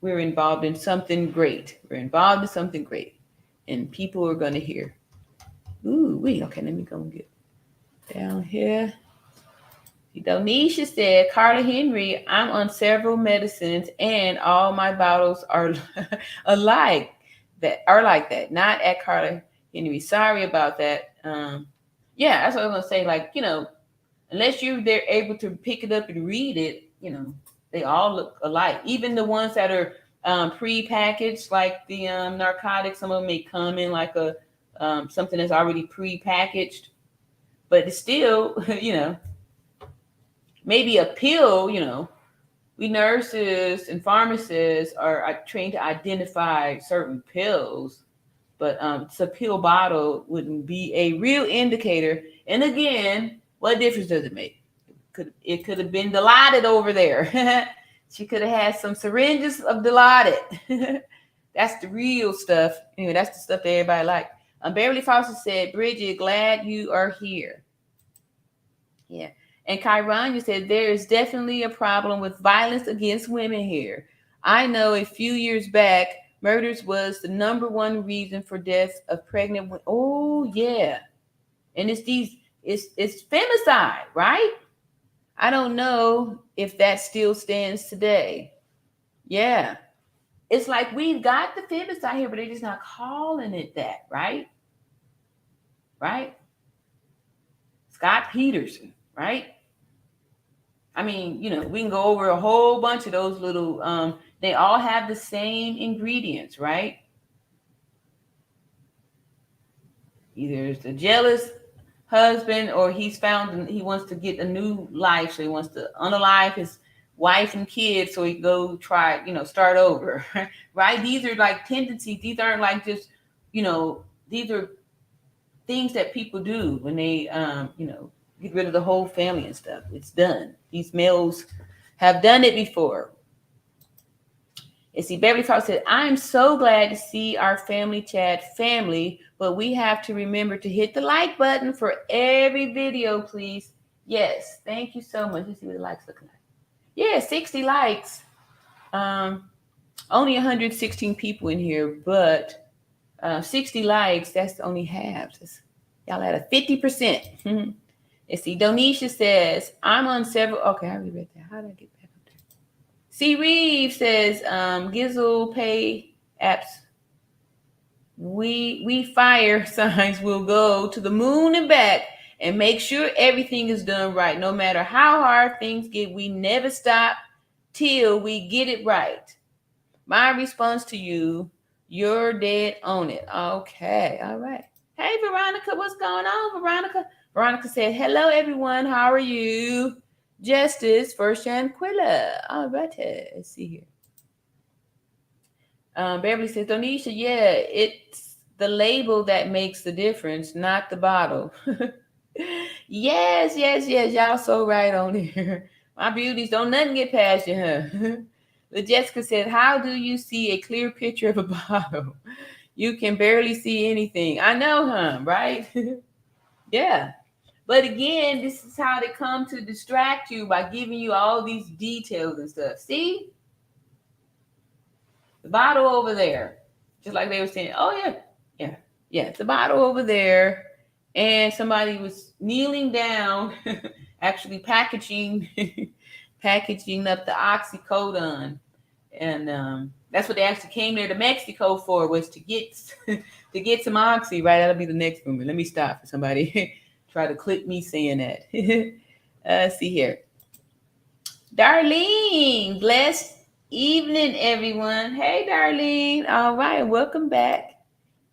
we're involved in something great. We're involved in something great, and people are gonna hear. Ooh, wait. Okay, let me go and get down here. Donisha said, Carla Henry, I'm on several medicines and all my bottles are alike. That are like that. Not at Carla Henry. Sorry about that. Yeah, that's what I was gonna say. Like, unless they're able to pick it up and read it, they all look alike. Even the ones that are pre-packaged, like the narcotics, some of them may come in like a something that's already pre-packaged, but it's still, maybe a pill, we nurses and pharmacists are trained to identify certain pills, but it's a pill bottle wouldn't be a real indicator. And again, what difference does it make? It could have been Dilaudid over there. She could have had some syringes of Dilaudid. That's the real stuff. Anyway, that's the stuff that everybody like. Beverly Foster said, Bridget, glad you are here. Yeah. And Chiron, you said there is definitely a problem with violence against women here. I know a few years back, murders was the number one reason for deaths of pregnant women. Oh yeah, and it's femicide, right? I don't know if that still stands today. Yeah, it's like we've got the femicide here, but they're just not calling it that, right? Right? Scott Peterson, right? I mean, we can go over a whole bunch of those little, they all have the same ingredients, right? Either it's a jealous husband or he's found and he wants to get a new life. So he wants to unalive his wife and kids so he go try, start over, right? These are like tendencies. These aren't like just, these are things that people do when they, get rid of the whole family and stuff. It's done. These males have done it before. And see, Beverly Fox said, I'm so glad to see our family chat family, but we have to remember to hit the like button for every video, please. Yes, thank you so much. Let's see what the likes look like. Yeah, 60 likes. Only 116 people in here, but 60 likes, that's only half. Y'all at a 50%. Let's see, Donisha says, I'm on several. Okay, I already read that. How did I get back up there? C. Reeves says, Gizzle Pay apps. We fire signs will go to the moon and back and make sure everything is done right. No matter how hard things get, we never stop till we get it right. My response to you, you're dead on it. Okay, all right. Hey, Veronica, what's going on, Veronica? Veronica said, hello, everyone. How are you? Justice for Shanquella. All right, let's see here. Beverly says, Donisha, yeah, it's the label that makes the difference, not the bottle. Yes. Y'all so right on here. My beauties, don't nothing get past you, huh? But Jessica said, how do you see a clear picture of a bottle? You can barely see anything. I know, huh? Right? Yeah. But again, this is how they come to distract you by giving you all these details and stuff. See? The bottle over there. Just like they were saying, oh, yeah. It's the bottle over there. And somebody was kneeling down, actually packaging up the oxycodone. And that's what they actually came there to Mexico for, was to get some oxy, right? That'll be the next one. Let me stop for somebody try to clip me saying that. Let's see here. Darlene, blessed evening, everyone. Hey, Darlene. All right, welcome back.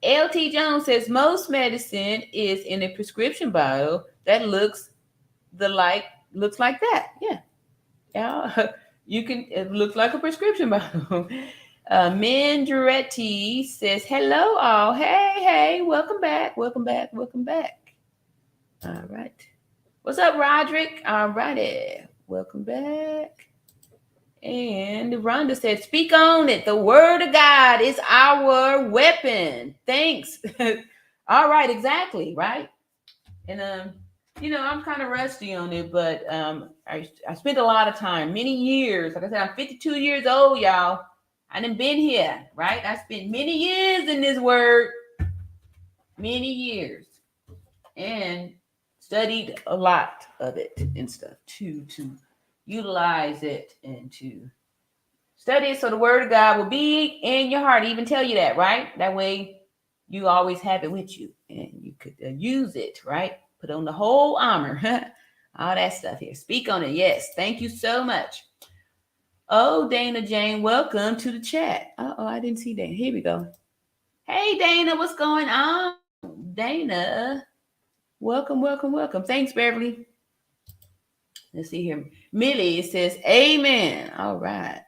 LT Jones says most medicine is in a prescription bottle that looks like that. Yeah. It looks like a prescription bottle. Mendiretti says, hello all. Hey, welcome back. All right. What's up, Roderick? All righty. Welcome back. And Rhonda said, speak on it. The word of God is our weapon. Thanks. All right, exactly, right? And I'm kind of rusty on it, but I spent a lot of time, many years. Like I said, I'm 52 years old, y'all. I done been here, right? I spent many years in this word, many years, and studied a lot of it and stuff to utilize it and to study it so the word of God will be in your heart. I even tell you that, right? That way you always have it with you and you could use it, right? Put on the whole armor, all that stuff here. Speak on it. Yes. Thank you so much. Oh, Dana Jane, welcome to the chat. Oh, I didn't see that. Here we go. Hey, Dana, what's going on? Dana, welcome, welcome, welcome. Thanks, Beverly. Let's see here. Millie says, amen. All right.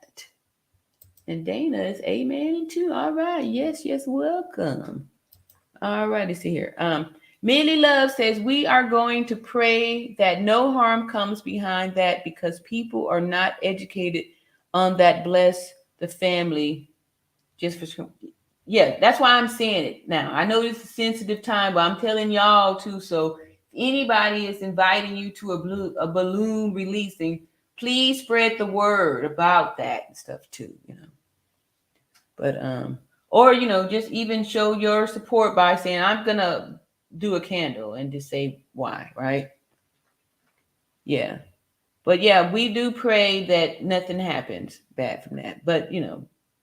And Dana is amen too. All right. Yes, yes, welcome. All right, let's see here. Millie Love says, we are going to pray that no harm comes behind that because people are not educated on that. Bless the family. Just for yeah, that's why I'm saying it now. I know it's a sensitive time, but I'm telling y'all too. So if anybody is inviting you to a balloon releasing, please spread the word about that and stuff too, But or just even show your support by saying, I'm gonna do a candle and just say why, right? Yeah. But yeah, we do pray that nothing happens bad from that. But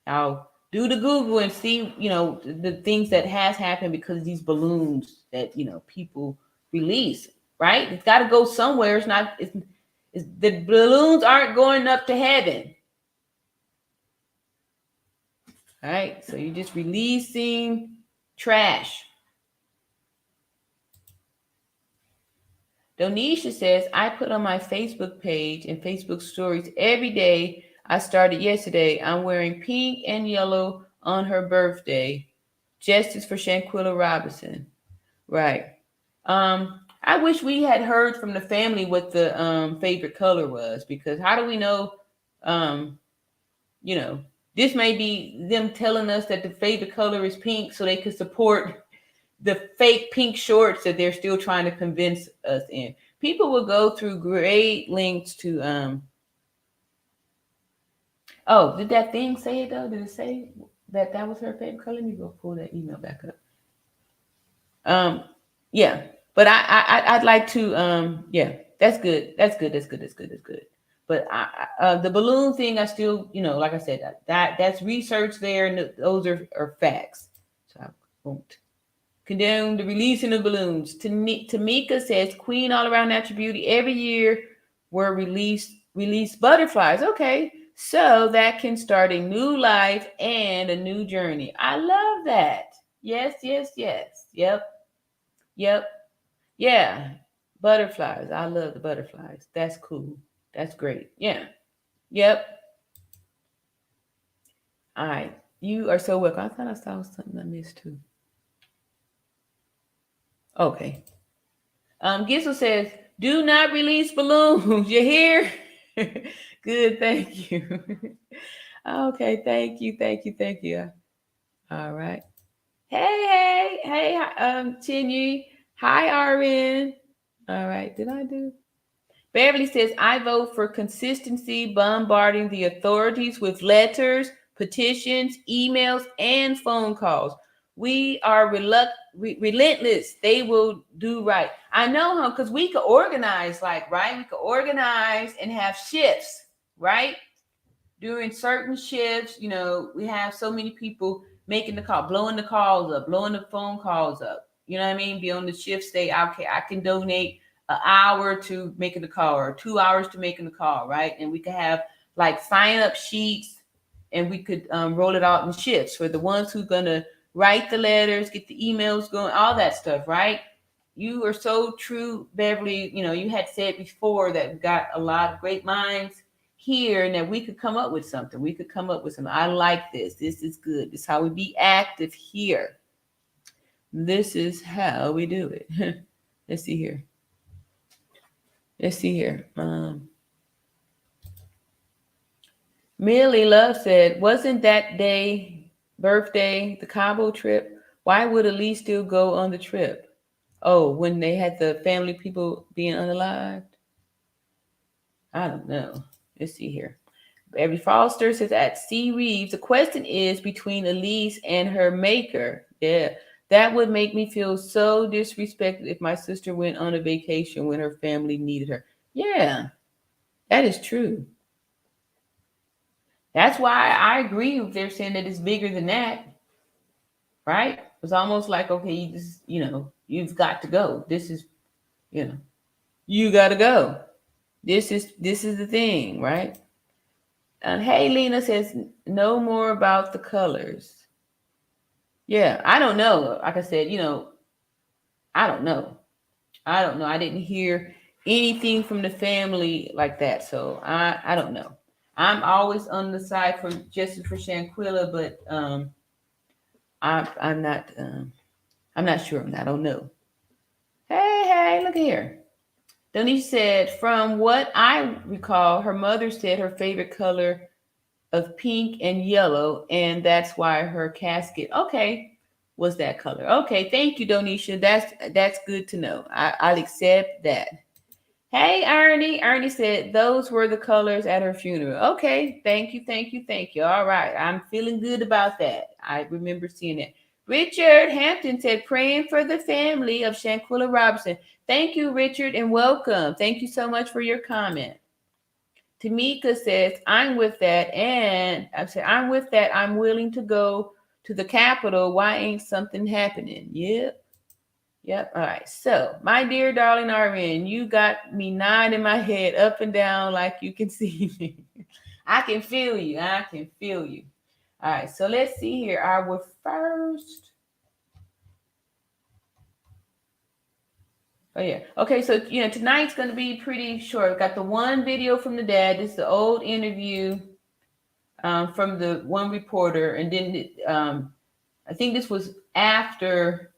I'll do the Google and see, the things that has happened because of these balloons that people release, right? It's got to go somewhere. It's the balloons aren't going up to heaven. All right, so you're just releasing trash. Donisha says, I put on my Facebook page and Facebook stories every day. I started yesterday. I'm wearing pink and yellow on her birthday. Justice for Shanquila Robinson. Right. I wish we had heard from the family what the favorite color was, because how do we know? This may be them telling us that the favorite color is pink so they could support the fake pink shorts that they're still trying to convince us in. People will go through great lengths to oh, did that thing say it though? Did it say that was her favorite color? Let me go pull that email back up. Yeah, but I'd like to yeah, that's good. That's good. That's good. That's good. That's good. But the balloon thing, I still, like I said, that's research there, and those are facts. So I won't condone the releasing of balloons. Tamika says, Queen all around natural beauty. Every year we're release butterflies. Okay, so that can start a new life and a new journey. I love that. Yes, yes, yes. Yep, yep, yeah. Butterflies. I love the butterflies. That's cool. That's great. Yeah. Yep. All right. You are so welcome. I thought I saw something I missed too. Okay. Gisel says, do not release balloons. You hear? Good, thank you. Okay, thank you, thank you, thank you. All right. Hey, Chingy. Hi, RN. All right, did I do? Beverly says, I vote for consistency, bombarding the authorities with letters, petitions, emails, and phone calls. We are relentless. They will do right. I know, huh? Because we could organize, right? We could organize and have shifts, right? During certain shifts, we have so many people making the call, blowing the calls up, blowing the phone calls up. You know what I mean? Be on the shift, say, okay, I can donate an hour to making the call or 2 hours to making the call, right? And we could have sign up sheets, and we could roll it out in shifts for the ones who are gonna write the letters, get the emails going, all that stuff, right? You are so true, Beverly. You had said before that we got a lot of great minds here and that we could come up with something. We could come up with something. I like this. This is good. This is how we be active here. This is how we do it. Let's see here. Let's see here. Millie Love said, wasn't that day birthday the Cabo trip? Why would Elise still go on the trip? Oh, when they had the family people being unalived? I don't know. Let's see here. Abby Foster says at C. Reeves, the question is between Elise and her maker. Yeah, that would make me feel so disrespected if my sister went on a vacation when her family needed her. Yeah, that is true. That's why I agree if they're saying that it's bigger than that, right? It's almost like, okay, you just, you've got to go. This is, you know, you got to go. This is the thing, right? And hey, Lena says no more about the colors. Yeah, I don't know. Like I said, I don't know. I don't know. I didn't hear anything from the family like that, so I don't know. I'm always on the side for Justice for Shanquilla, but I'm not I'm not sure. I don't know. Hey, look here. Denise said, from what I recall, her mother said her favorite color of pink and yellow, and that's why her casket, okay, was that color. Okay, thank you, Donisha. That's good to know. I'll accept that. Hey, Ernie. Ernie said those were the colors at her funeral. Okay, thank you. All right, I'm feeling good about that. I remember seeing it. Richard Hampton said, praying for the family of Shanquila Robinson. Thank you, Richard, and welcome. Thank you so much for your comment. Tamika says, I'm with that. And I said, I'm with that. I'm willing to go to the Capitol. Why ain't something happening? Yep. All right. So, my dear darling RN, you got me nodding my head up and down like you can see me. I can feel you. All right. So, let's see here. Our first. Oh, yeah. Okay. So, tonight's going to be pretty short. We've got the one video from the dad. This is the old interview from the one reporter. And then I think this was after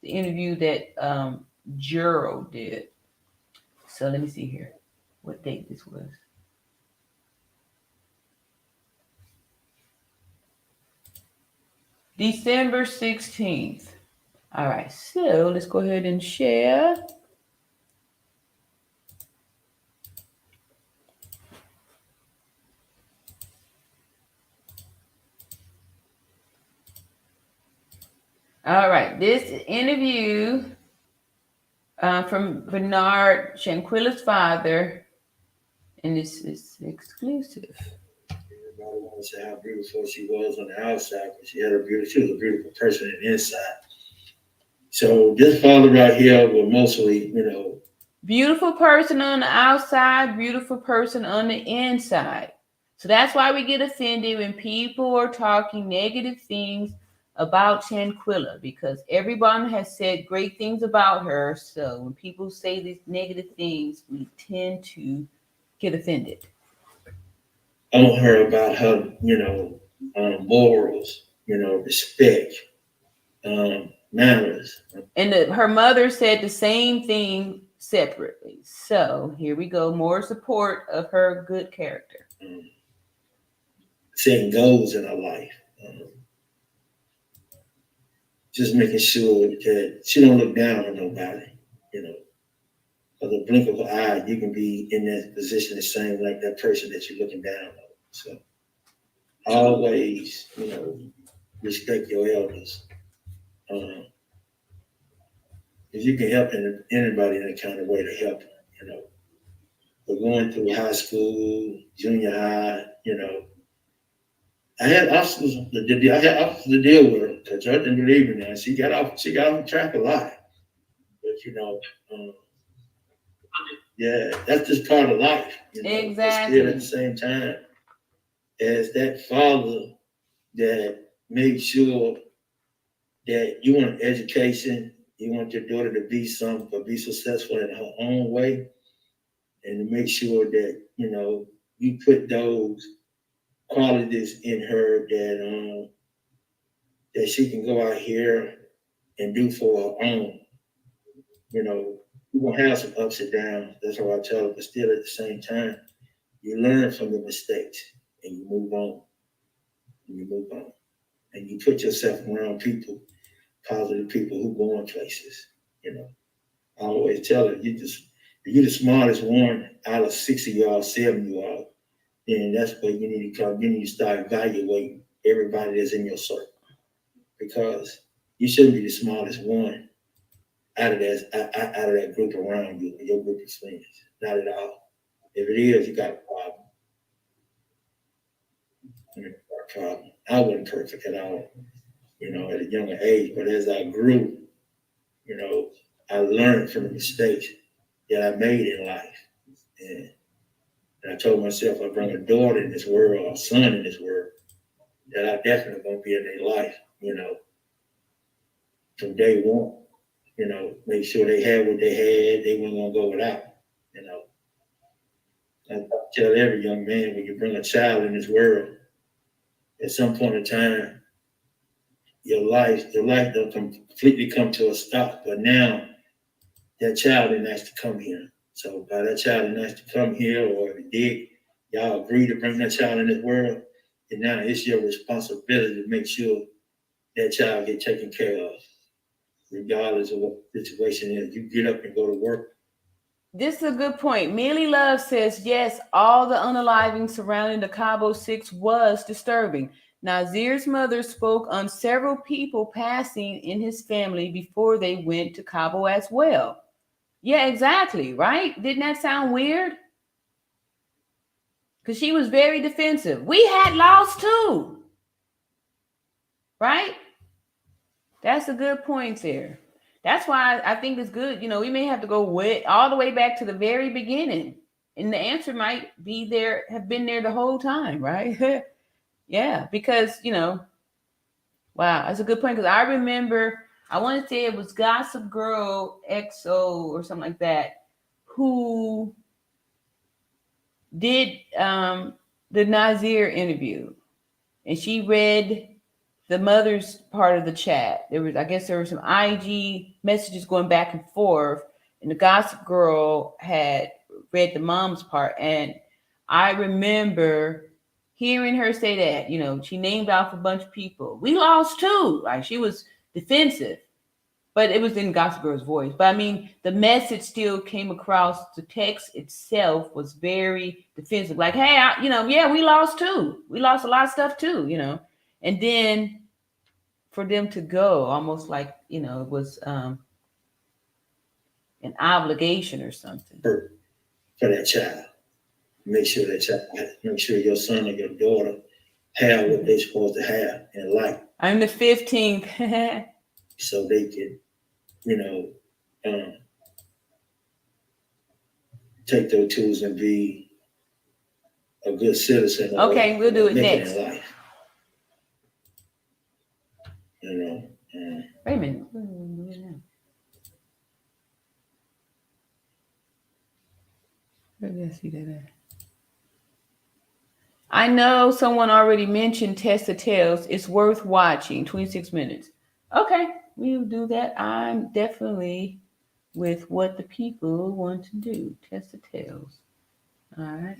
the interview that Juro did. So let me see here what date this was. December 16th. All right, so let's go ahead and share. All right, this interview from Bernard Shanquilla's father, and this is exclusive. Everybody wants to say how beautiful she was on the outside, but she was a beautiful person on the inside. So this father right here will mostly, Beautiful person on the outside, beautiful person on the inside. So that's why we get offended when people are talking negative things about Shanquilla, because everyone has said great things about her. So when people say these negative things, we tend to get offended. on her about her, morals, respect, manners. And her mother said the same thing separately. So here we go. More support of her good character. Setting goals in her life. Just making sure that she don't look down on nobody, For the blink of an eye, you can be in that position the same like that person that you're looking down on. So always, respect your elders. If you can help anybody in that kind of way to help them, But going through high school, junior high, I had obstacles. I had obstacles to deal with her because I didn't believe in that. She got off track a lot, but um, yeah, that's just part of life. Exactly. But still, at the same time, as that father that made sure that you want education, you want your daughter to be be successful in her own way, and to make sure that you put those qualities in her that she can go out here and do for her own. You're gonna have some ups and downs. That's what I tell them. But still, at the same time, you learn from the mistakes and you move on. And you move on, and you put yourself around people, positive people who go in places. You know, I always tell them, you're the smartest one out of 60 y'all, 7 you all. Then that's where you need to come. You need to start evaluating everybody that's in your circle, because you shouldn't be the smartest one out of that group around you, your group of friends. Not at all. If it is, you got a problem. You got a problem. I wasn't perfect at all, at a younger age, but as I grew, I learned from the mistakes that I made in life. And I told myself I bring a daughter in this world, or a son in this world, that I definitely gonna be in their life, from day one. Make sure they had what they had, they weren't gonna go without, I tell every young man, when you bring a child in this world, at some point in time, your life don't completely come to a stop. But now that child didn't ask to come here. So by that child didn't ask to come here, or if it did, y'all agree to bring that child in this world, and now it's your responsibility to make sure that child get taken care of, regardless of what the situation is. You get up and go to work. This is a good point. Millie Love says, yes, all the unaliving surrounding the Cabo 6 was disturbing. Nazir's mother spoke on several people passing in his family before they went to Cabo as well. Yeah, exactly, right? Didn't that sound weird? Because she was very defensive. We had lost too, right? That's a good point there. That's why I think it's good. We may have to go all the way back to the very beginning. And the answer might be there, have been there the whole time, right? Yeah, because, wow, that's a good point. Because I remember, I want to say it was Gossip Girl XO or something like that, who did the Nazir interview. And she read the mother's part of the chat. There were some IG messages going back and forth, and the Gossip Girl had read the mom's part. And I remember hearing her say that, she named off a bunch of people. We lost too. Like, she was defensive, but it was in Gossip Girl's voice. But I mean, the message still came across. The text itself was very defensive. Like, hey, yeah, we lost too. We lost a lot of stuff too, And then for them to go, almost like, it was an obligation or something. For that child. Make sure your son or your daughter have what they're supposed to have in life. I'm the 15th. So they can, take those tools and be a good citizen. Okay, we'll do it next. In life. Wait a minute. Where did I see that at? I know someone already mentioned Test of Tales. It's worth watching. 26 minutes. Okay, we'll do that. I'm definitely with what the people want to do. Test of Tales. All right.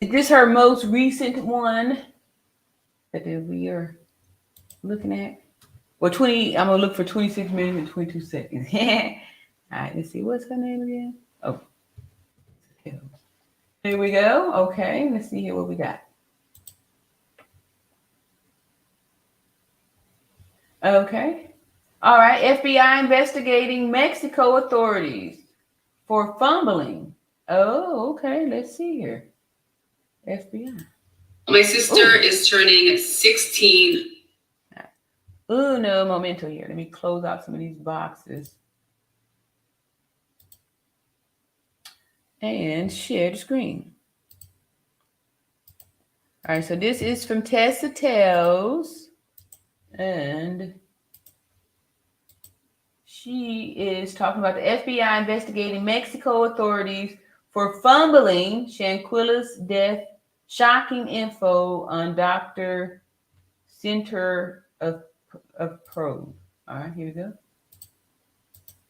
Is this her most recent one that we are looking at? Well, I'm going to look for 26 minutes and 22 seconds. All right, let's see. What's her name again? Oh. Here we go. Okay, let's see here what we got. Okay. All right, FBI investigating Mexico authorities for fumbling. Oh, okay. Let's see here. FBI. My sister is turning 16. Uno momento here. Let me close out some of these boxes. And share the screen. All right, so this is from Test of Tales. And she is talking about the FBI investigating Mexico authorities for fumbling Shanquila's death. Shocking info on Dr. center of probe. All right, here we go.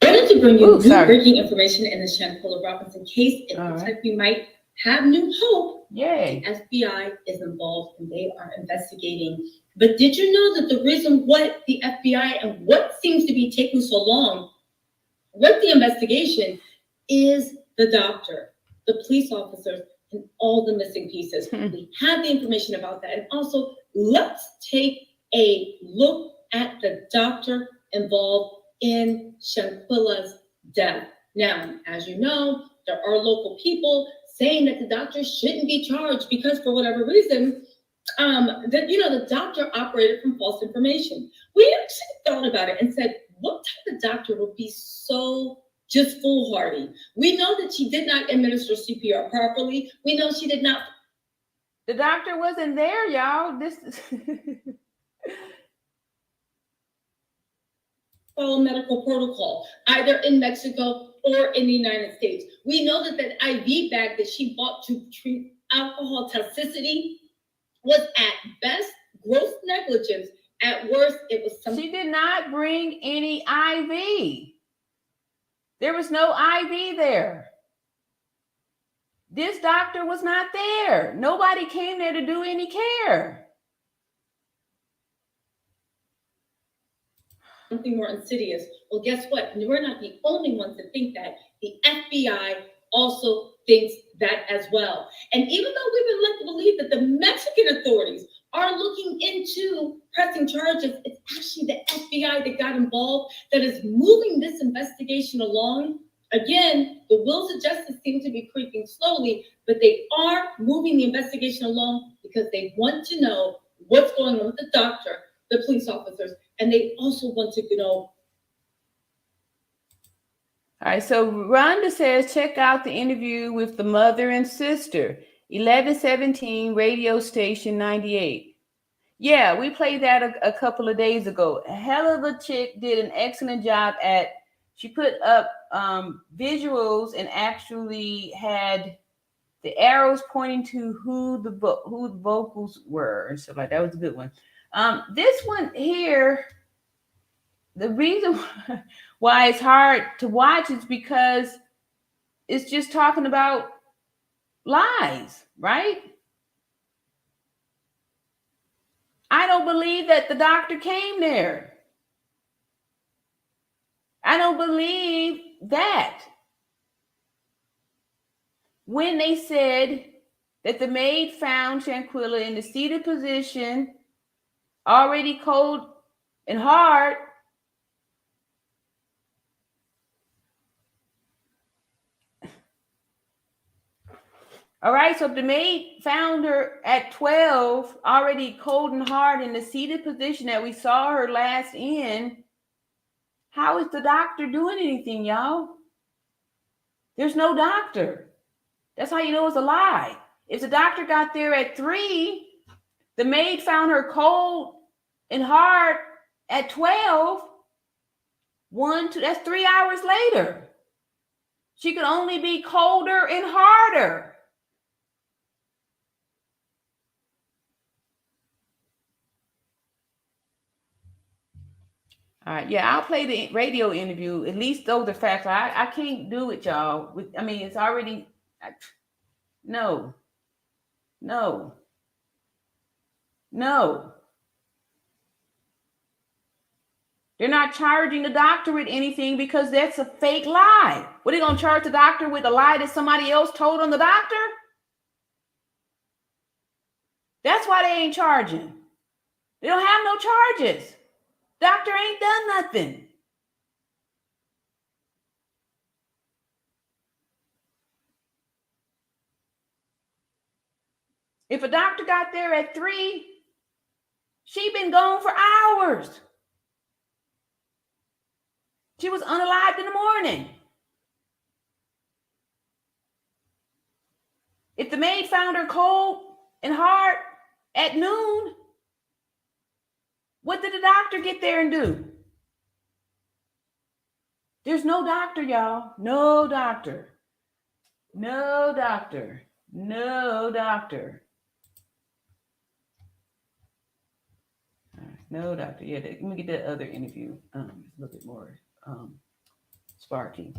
I wanted to bring you Ooh, sorry. breaking information in the Shanquila-Robinson case. It All looks right. like we might have new hope. Yay. The FBI is involved and they are investigating. But did you know that the reason what the FBI and what seems to be taking so long with the investigation is the doctor, the police officers, and all the missing pieces? We have the information about that. And also, let's take a look at the doctor involved in Shanquila's death. Now, as you know, there are local people saying that the doctor shouldn't be charged because for whatever reason, the doctor operated from false information. We actually thought about it and said, what type of doctor would be so just foolhardy? We know that she did not administer CPR properly. We know she did not. The doctor wasn't there, y'all. This follow medical protocol, either in Mexico or in the United States. We know that that IV bag that she bought to treat alcohol toxicity was at best gross negligence. At worst, it was something. She did not bring any IV. There was no IV there. This doctor was not there. Nobody came there to do any care. Something more insidious. Well, guess what? We're not the only ones that think that. The FBI also thinks that as well. And even though we've been led to believe that the Mexican authorities are looking into pressing charges, it's actually the FBI that got involved that is moving this investigation along. Again, the wheels of justice seem to be creeping slowly, but they are moving the investigation along because they want to know what's going on with the doctor, the police officers, and they also want to know. All right, so Rhonda says, check out the interview with the mother and sister, 1117 radio station 98. Yeah, we played that a couple of days ago. A hell of a chick, did an excellent job she put up visuals and actually had the arrows pointing to who the vocals were and stuff like that. Was a good one. This one here, the reason why it's hard to watch is because it's just talking about lies, right? I don't believe that the doctor came there. I don't believe that. When they said that the maid found Shanquila in the seated position, already cold and hard, all right, so if the maid found her at 12, already cold and hard in the seated position that we saw her last in, how is the doctor doing anything, y'all? There's no doctor. That's how you know it's a lie. If the doctor got there at 3, the maid found her cold and hard at 12, 1, 2, that's 3 hours later. She could only be colder and harder. All right, yeah, I'll play the radio interview. At least those are facts. I can't do it, y'all. It's already, no. They're not charging the doctor with anything because that's a fake lie. What are they going to charge the doctor with? A lie that somebody else told on the doctor? That's why they ain't charging. They don't have no charges. Doctor ain't done nothing. If a doctor got there at 3, she been gone for hours. She was unalived in the morning. If the maid found her cold and hard at noon, what did the doctor get there and do? There's no doctor, y'all. No doctor. No doctor. No doctor. No, doctor. Yeah, let me get that other interview. It's a little bit more sparky.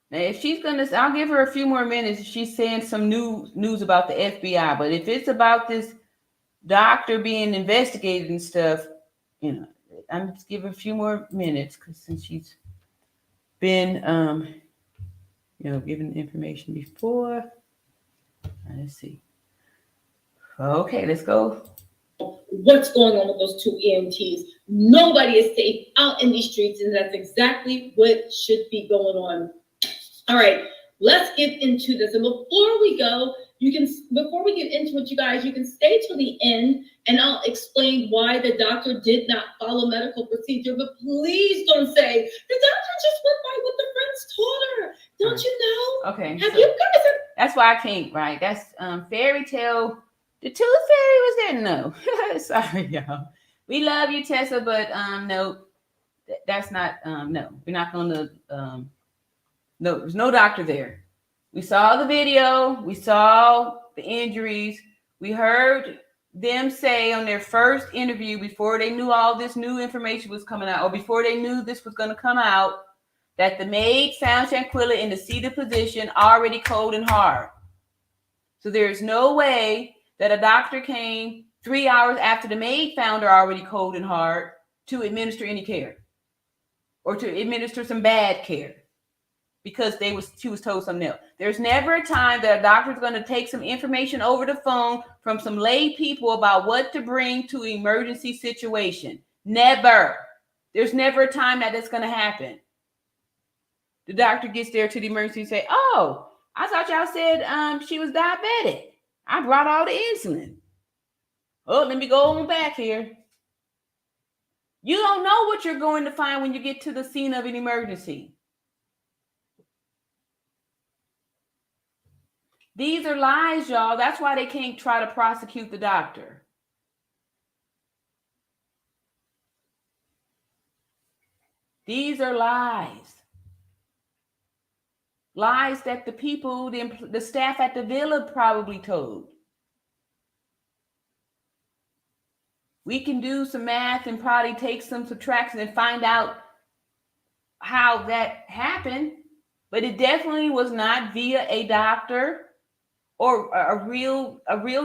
Now, if she's gonna, I'll give her a few more minutes. If she's saying some news about the FBI, but if it's about this doctor being investigated and stuff, I'm just give her a few more minutes because since she's been, given information before. Let's see. Okay, let's go. What's going on with those 2 EMTs? Nobody is safe out in these streets, and that's exactly what should be going on. All right, let's get into this. And before we go, before we get into it, you guys, you can stay till the end, and I'll explain why the doctor did not follow medical procedure. But please don't say the doctor just went by what the friends told her. Don't you know? Okay. Have you guys? That's why I can't. Right. That's fairy tale. The tooth fairy was there. No, sorry, y'all. We love you, Tessa, but no, that's not. No, we're not gonna. No, there's no doctor there. We saw the video. We saw the injuries. We heard them say on their first interview before they knew all this new information was coming out, or before they knew this was going to come out, that the maid found Shanquila in the seated position, already cold and hard. So there's no way that a doctor came 3 hours after the maid found her already cold and hard to administer any care or to administer some bad care because she was told something else. There's never a time that a doctor is going to take some information over the phone from some lay people about what to bring to an emergency situation. Never. There's never a time that that's going to happen. The doctor gets there to the emergency and say, "Oh, I thought y'all said she was diabetic. I brought all the insulin. Oh, let me go on back here." You don't know what you're going to find when you get to the scene of an emergency. These are lies, y'all. That's why they can't try to prosecute the doctor. These are lies. Lies that the people, the staff at the villa probably told. We can do some math and probably take some subtraction and find out how that happened, but it definitely was not via a doctor or a real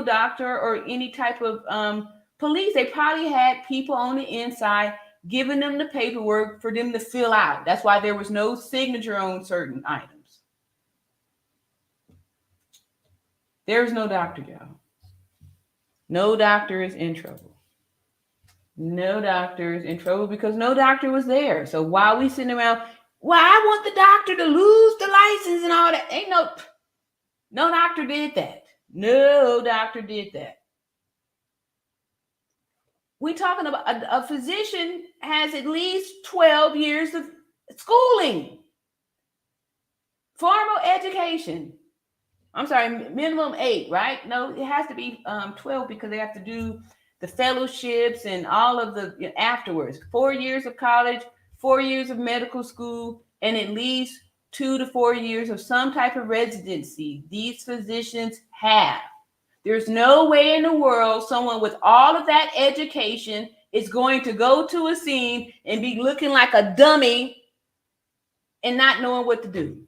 doctor or any type of police. They probably had people on the inside giving them the paperwork for them to fill out. That's why there was no signature on certain items. There's no doctor, y'all. No doctor is in trouble. No doctor is in trouble because no doctor was there. So while we sitting around, well, I want the doctor to lose the license and all that. Ain't no doctor did that. No doctor did that. We're talking about a physician has at least 12 years of schooling, formal education. I'm sorry, minimum 8, right? No, it has to be 12 because they have to do the fellowships and all of the afterwards. 4 years of college, 4 years of medical school, and at least 2 to 4 years of some type of residency. These physicians have. There's no way in the world someone with all of that education is going to go to a scene and be looking like a dummy and not knowing what to do.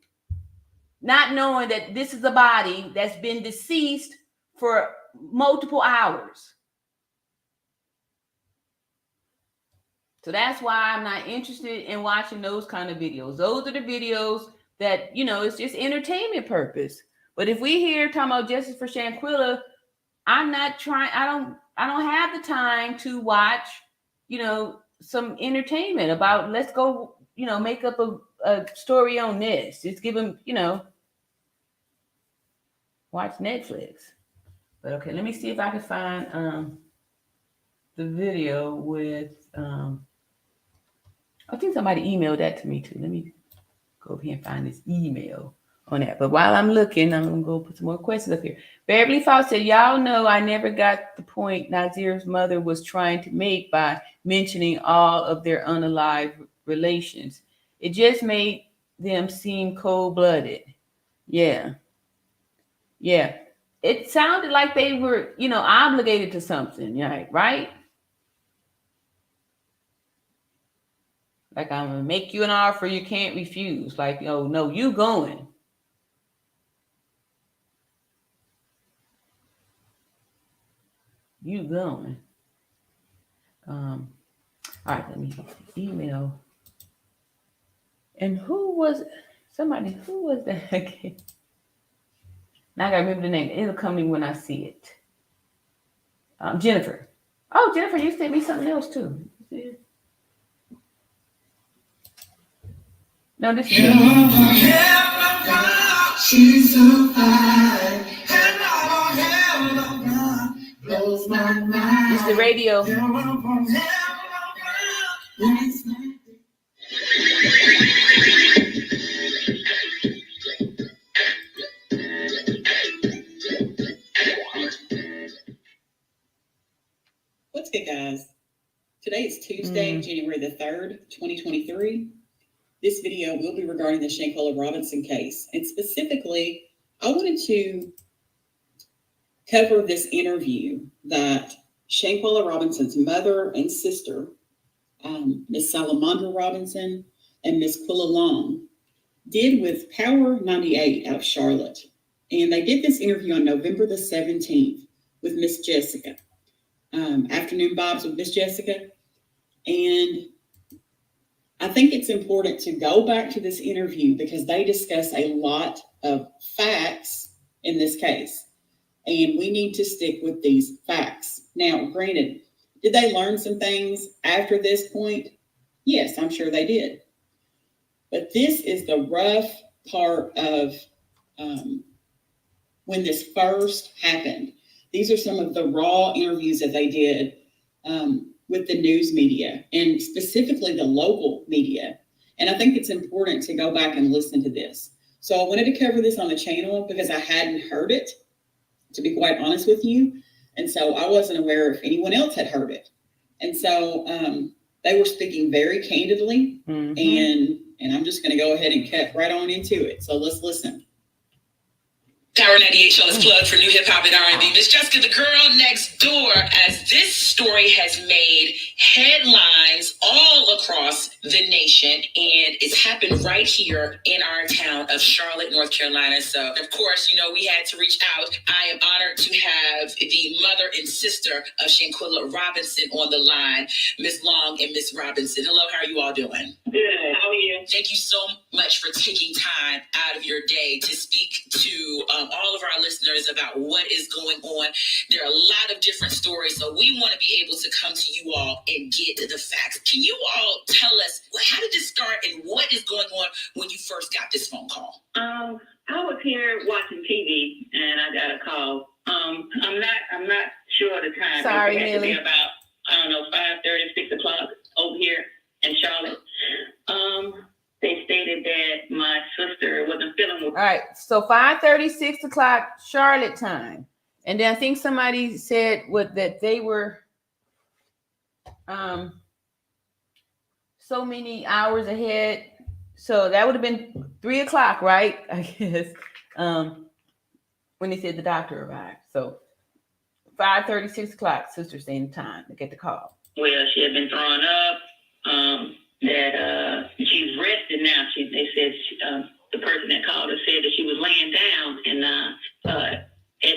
Not knowing that this is a body that's been deceased for multiple hours. So that's why I'm not interested in watching those kind of videos. Those are the videos that, it's just entertainment purpose. But if we hear talking about justice for Shanquila, I'm not trying, I don't have the time to watch, some entertainment about, let's go, make up a story on this. Just give them, watch Netflix. But okay, let me see if I can find the video with I think somebody emailed that to me too. Let me go over here and find this email on that. But while I'm looking, I'm gonna go put some more questions up here. Beverly Fox said, "Y'all know I never got the point Nazir's mother was trying to make by mentioning all of their unalive relations. It just made them seem cold-blooded." Yeah. it sounded like they were, obligated to something, right? Like, I'm gonna make you an offer you can't refuse. Like, no, you going. You going. All right, let me email. And who was that again? Now I gotta remember the name. It'll come to me when I see it. Jennifer. Oh, Jennifer, you sent me something else too. No, this is she's so fine. Blows my mind. It's the radio. What's good, guys? Today is Tuesday, January the 3rd, 2023. This video will be regarding the Shanquila-Robinson case. And specifically, I wanted to cover this interview that Shanquila-Robinson's mother and sister, Miss Salamandra Robinson and Miss Quilla Long, did with Power 98 out of Charlotte. And they did this interview on November the 17th with Miss Jessica. Afternoon Vibes with Miss Jessica. And I think it's important to go back to this interview because they discuss a lot of facts in this case. And we need to stick with these facts. Now, granted, did they learn some things after this point? Yes, I'm sure they did. But this is the rough part of when this first happened. These are some of the raw interviews that they did with the news media and specifically the local media. And I think it's important to go back and listen to this. So I wanted to cover this on the channel because I hadn't heard it, to be quite honest with you. And so I wasn't aware if anyone else had heard it. And so they were speaking very candidly. And I'm just going to go ahead and cut right on into it. So let's listen. Power 98 Charlotte's plug for new hip hop and R&B. Miss Jessica, the girl next door, as this story has made headlines all across the nation, and it's happened right here in our town of Charlotte, North Carolina. So, of course, we had to reach out. I am honored to have the mother and sister of Shanquila Robinson on the line, Miss Long and Miss Robinson. Hello, how are you all doing? Good. How are you? Thank you so much for taking time out of your day to speak to all of our listeners about what is going on. There are a lot of different stories, so we want to be able to come to you all and get the facts. Can you all tell us how did this start and what is going on when you first got this phone call? I was here watching TV and I got a call. I'm not sure the time. Sorry, it had to be Millie. about 5:30, 6 o'clock over here in Charlotte. They stated that my sister wasn't feeling well. All right, so 5:30, 6 o'clock Charlotte time. And then I think somebody said that they were so many hours ahead. So that would have been 3 o'clock, right? I guess. When they said the doctor arrived. So 5:30, 6 o'clock, sister staying time to get the call. Well, she had been throwing up. That she's rested now. They said the person that called her said that she was laying down, and at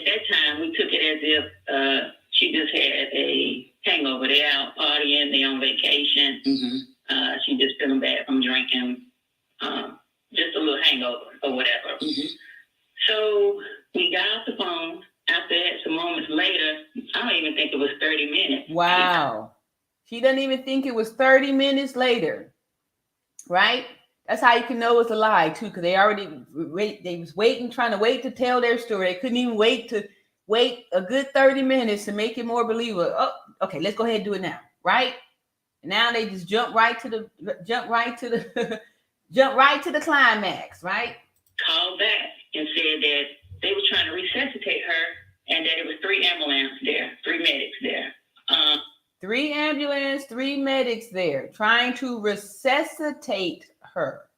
that time we took it as if she just had a hangover. They out partying, they on vacation. She just feeling bad from drinking, just a little hangover or whatever. So we got off the phone. After that, some moments later, I don't even think it was 30 minutes. Wow. She doesn't even think it was 30 minutes later, right? That's how you can know it's a lie too, because they was trying to wait to tell their story. They couldn't even wait a good 30 minutes to make it more believable. Oh, okay, let's go ahead and do it now, right? Now they just jump right to the climax, right? Called back and said that they were trying to resuscitate her and that it was 3 medics there. 3 ambulance, 3 medics there trying to resuscitate her.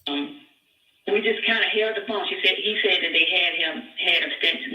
We we just kind of held the phone. He said that they had him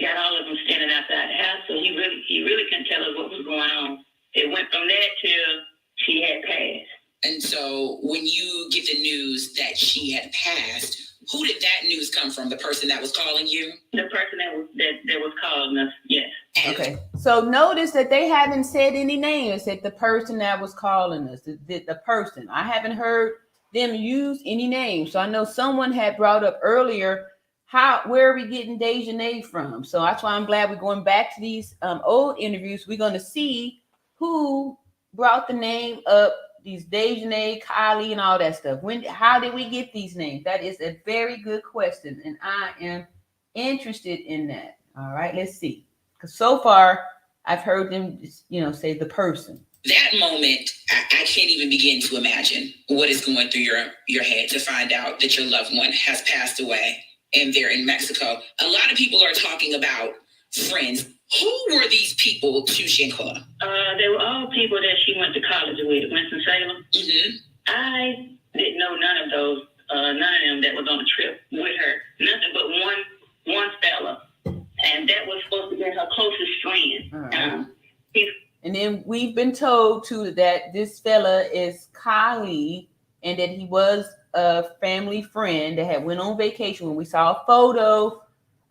got all of them standing outside the house, so he really couldn't tell us what was going on. It went from there till she had passed. And so when you get the news that she had passed, who did that news come from? The person that was calling you? The person that was calling us, yes. Okay. So notice that they haven't said any names. That the person that was calling us, the person. I haven't heard them use any names. So I know someone had brought up earlier, where are we getting Dejanay from? So that's why I'm glad we're going back to these old interviews. We're going to see who brought the name up. These Dejanay, Kylie, and all that stuff. How did we get these names? That is a very good question, and I am interested in that. All right, let's see. Because so far, I've heard them, say the person. That moment, I can't even begin to imagine what is going through your head to find out that your loved one has passed away and they're in Mexico. A lot of people are talking about friends. Who were these people to Shanquila? They were all people that she went to college with, Winston-Salem. Mm-hmm. I didn't know none of them that was on the trip with her. Nothing but one fella, and that was supposed to be her closest friend. Right. And then we've been told too that this fella is Kylie, and that he was a family friend that had went on vacation. When we saw a photo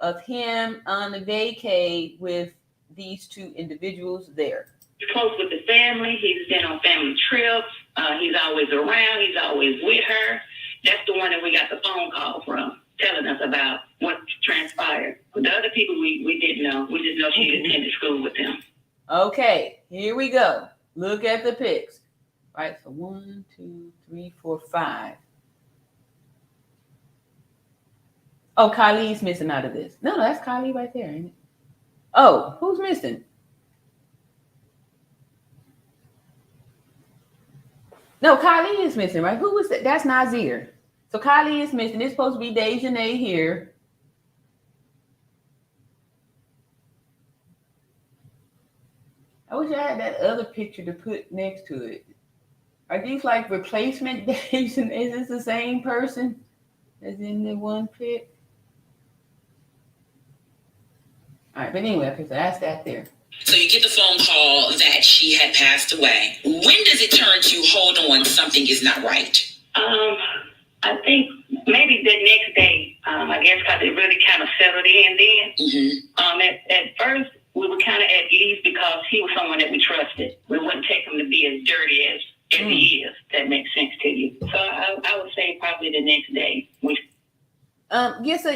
of him on the vacay with these two individuals there. He's close with the family. He's been on family trips. He's always around. He's always with her. That's the one that we got the phone call from, telling us about what transpired. But the other people we didn't know. We just know she attended school with them. Okay, here we go. Look at the pics. Right, so 1, 2, 3, 4, 5. Oh, Kylie's missing out of this. No, that's Kylie right there, ain't it? Oh, who's missing? No, Kylie is missing, right? Who was that? That's Nazir. So Kylie is missing. It's supposed to be Dejanay here. I wish I had that other picture to put next to it. Are these like replacement Dejanay? Is this the same person as in the one pic? All right, but anyway, okay, so that's that there. So you get the phone call that she had passed away. When does it turn to, hold on, something is not right? I think maybe the next day, I guess because it really kind of settled in then. Mm-hmm. At first, we were kind of at ease because he was someone that we trusted. We wouldn't take him to be as dirty as he is. That makes sense to you. So I would say probably the next day. Yes,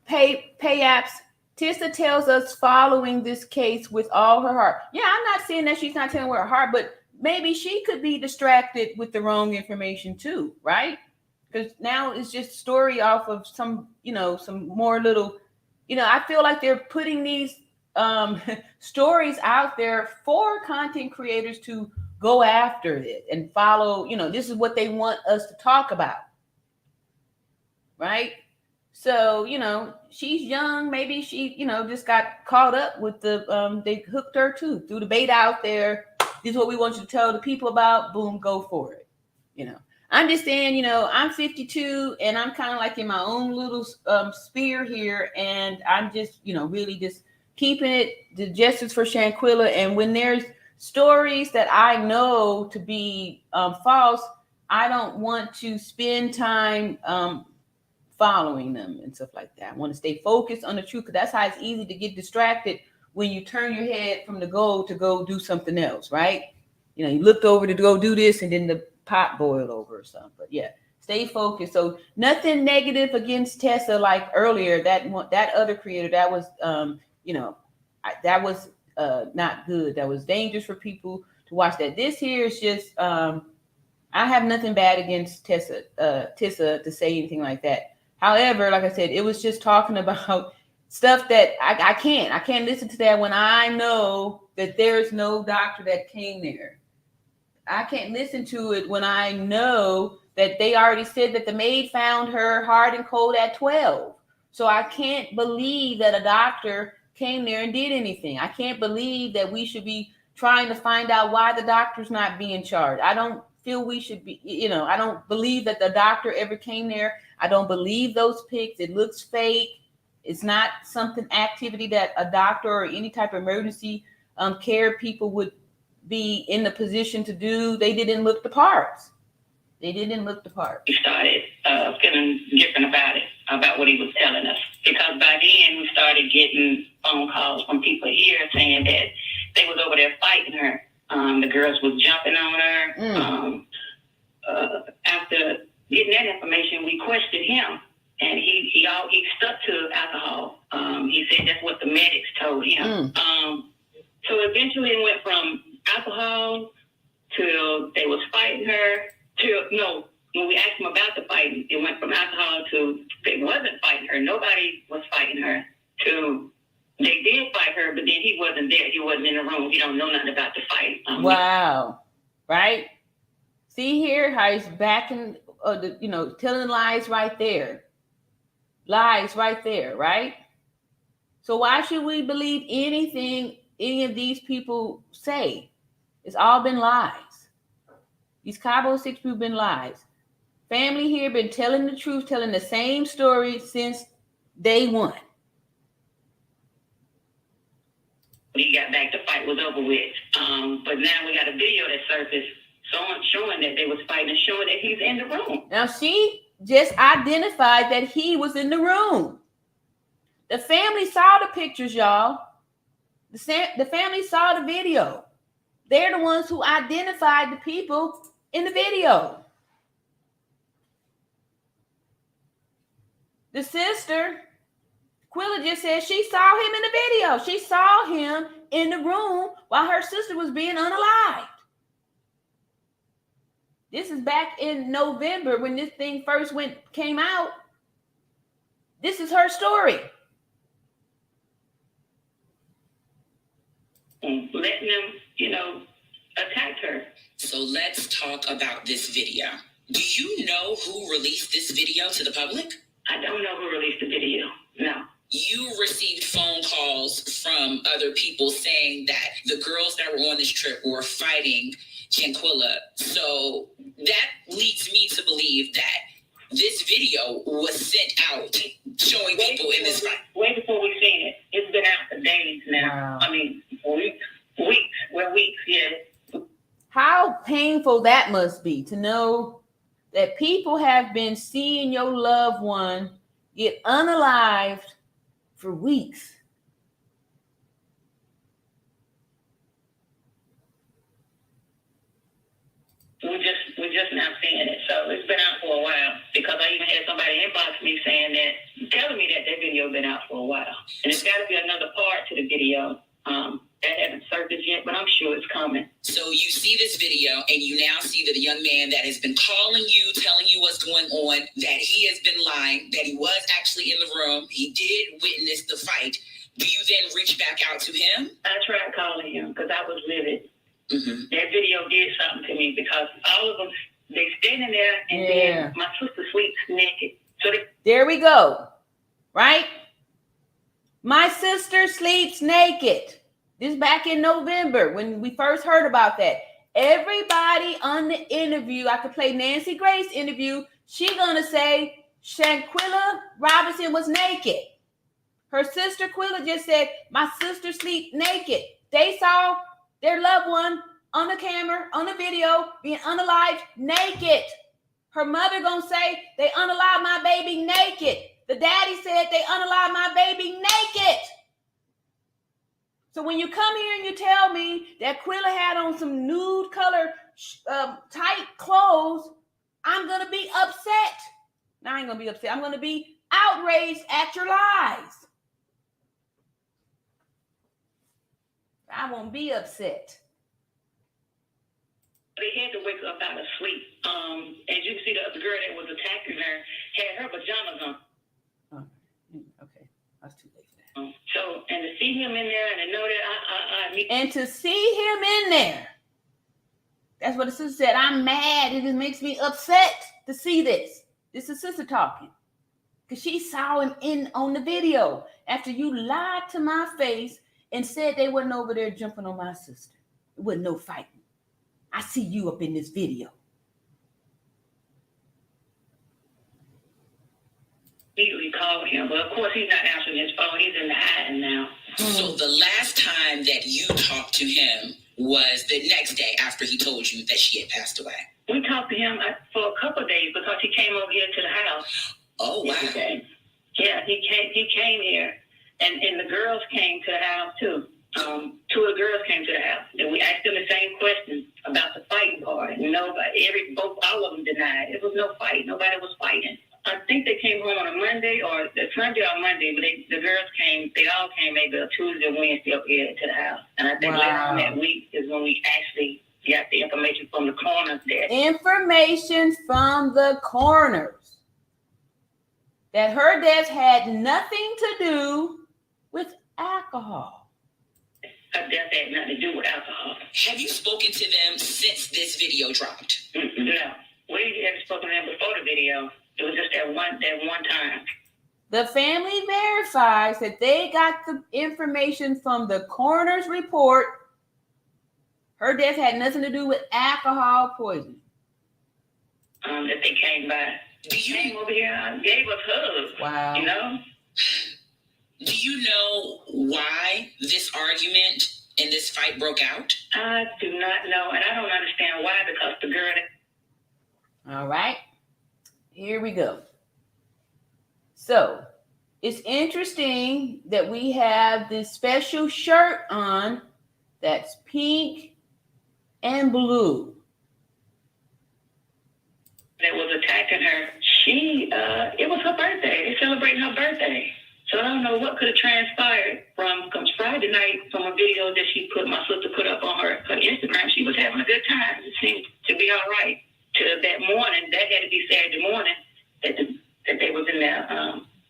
pay apps. Tissa tells us following this case with all her heart. Yeah, I'm not saying that she's not telling with her heart, but maybe she could be distracted with the wrong information too, right? Because now it's just story off of some more little, I feel like they're putting these stories out there for content creators to go after it and follow, this is what they want us to talk about, right? So, she's young. Maybe she, just got caught up with they hooked her too, threw the bait out there. This is what we want you to tell the people about. Boom, go for it. I'm just saying, I'm 52 and I'm kind of like in my own little sphere here. And I'm just, really just keeping it the justice for Shanquila. And when there's stories that I know to be false, I don't want to spend time following them and stuff like that. I want to stay focused on the truth, because that's how it's easy to get distracted when you turn your head from the goal to go do something else, right? You looked over to go do this and then the pot boiled over or something. But yeah, stay focused. So nothing negative against Tessa like earlier. That other creator, that was that was not good. That was dangerous for people to watch that. This here is just I have nothing bad against Tessa to say anything like that. However, like I said, it was just talking about stuff that I can't listen to that when I know that there's no doctor that came there. I can't listen to it when I know that they already said that the maid found her hard and cold at 12. So I can't believe that a doctor came there and did anything. I can't believe that we should be trying to find out why the doctor's not being charged. I don't feel we should be, I don't believe that the doctor ever came there. I don't believe those pics. It looks fake. It's not something activity that a doctor or any type of emergency care people would be in the position to do. They didn't look the parts. They didn't look the part. We started feeling different about what he was telling us. Because by then we started getting phone calls from people here saying that they was over there fighting her. The girls was jumping on her. After getting that information, we questioned him. And he stuck to alcohol. He said that's what the medics told him. So eventually it went from alcohol to they was fighting her to when we asked him about the fighting, it went from alcohol to they wasn't fighting her. Nobody was fighting her to they did fight her, but then he wasn't there. He wasn't in the room. He don't know nothing about the fight. Wow. Right? See here how he's backing, telling lies right there. Lies right there, right? So why should we believe anything any of these people say? It's all been lies. These Cabo 6 people been lies. Family here been telling the truth, telling the same story since day one. He got back, the fight was over with. But now we got a video that surfaced showing that they was fighting and showing that he's in the room. Now she just identified that he was in the room. The family saw the pictures, y'all. The family saw the video. They're the ones who identified the people in the video. The sister, Quilla, just said she saw him in the video. She saw him in the room while her sister was being unalived. This is back in November when this thing first came out. This is her story. Letting them, attack her. So let's talk about this video. Do you know who released this video to the public? I don't know who released the video. No. You received phone calls from other people saying that the girls that were on this trip were fighting Shanquila. So that leads me to believe that this video was sent out showing people in this fight. Way before we seen it. It's been out for days now. Wow. I mean, weeks, yeah. How painful that must be to know that people have been seeing your loved one get unalived for weeks. We're just not seeing it. So it's been out for a while because I even had somebody inbox me saying that, telling me that video been out for a while. And it's got to be another part to the video that hasn't surfaced yet, but I'm sure it's coming. So you see this video and you now see that the young man that has been calling you, telling you what's going on, that he has been lying, that he was actually in the room, he did witness the fight. Do you then reach back out to him? I tried calling him because I was livid. Mm-hmm. That video did something to me because all of them, they standing there and then my sister sleeps naked. So there we go. Right? My sister sleeps naked. This back in November when we first heard about that. Everybody on the interview, I could play Nancy Grace interview. She gonna say Shanquila Robinson was naked. Her sister Quilla just said, my sister sleep naked. They saw their loved one on the camera, on the video, being unalived naked. Her mother gonna say, they unalived my baby naked. The daddy said they unalived my baby naked. So when you come here and you tell me that Quilla had on some nude color tight clothes, I'm going to be upset. No, I ain't going to be upset. I'm going to be outraged at your lies. I won't be upset. they had to wake up out of sleep. As you can see, the girl that was attacking her had her pajamas on. Okay, I was too late for that. So, and to see him in there and to know that And to see him in there, that's what the sister said. I'm mad. It just makes me upset to see this. This is sister talking. Because she saw him on the video after you lied to my face and said they wasn't over there jumping on my sister. It wasn't no fighting. I see you up in this video. immediately called him. But of course, he's not answering his phone. He's in the hiding now. So the last time that you talked to him was the next day after he told you that she had passed away. We talked to him for a couple of days because he came over here to the house. Oh, wow. Yesterday. Yeah, he came here, and the girls came to the house too. Two of the girls came to the house, and we asked them the same question about the fighting part. All of them denied it was no fight. Nobody was fighting. I think they came home on a Monday or the Sunday or Monday, but the girls came. They all came maybe a Tuesday or Wednesday up here to the house, and I think later on that week is when we actually got the information from the coroners that Information from the coroners that her death had nothing to do with alcohol. her death had nothing to do with alcohol. Have you spoken to them since this video dropped? No, we haven't spoken to them before the video. It was just that one time. The family verifies that they got the information from the coroner's report. Her death had nothing to do with alcohol poisoning. That they came by. They came over here and gave us hugs. Wow. You know? Do you know why this argument and this fight broke out? I do not know, and I don't understand why, because the girl... All right. Here we go. So, it's interesting that we have this special shirt on that's pink and blue. That was attacking her. It was her birthday. They're celebrating her birthday. So I don't know what could have transpired from Friday night from a video that my sister put up on her Instagram. She was having a good time. It seemed to be all right. To that morning, that had to be Saturday morning, that they was in there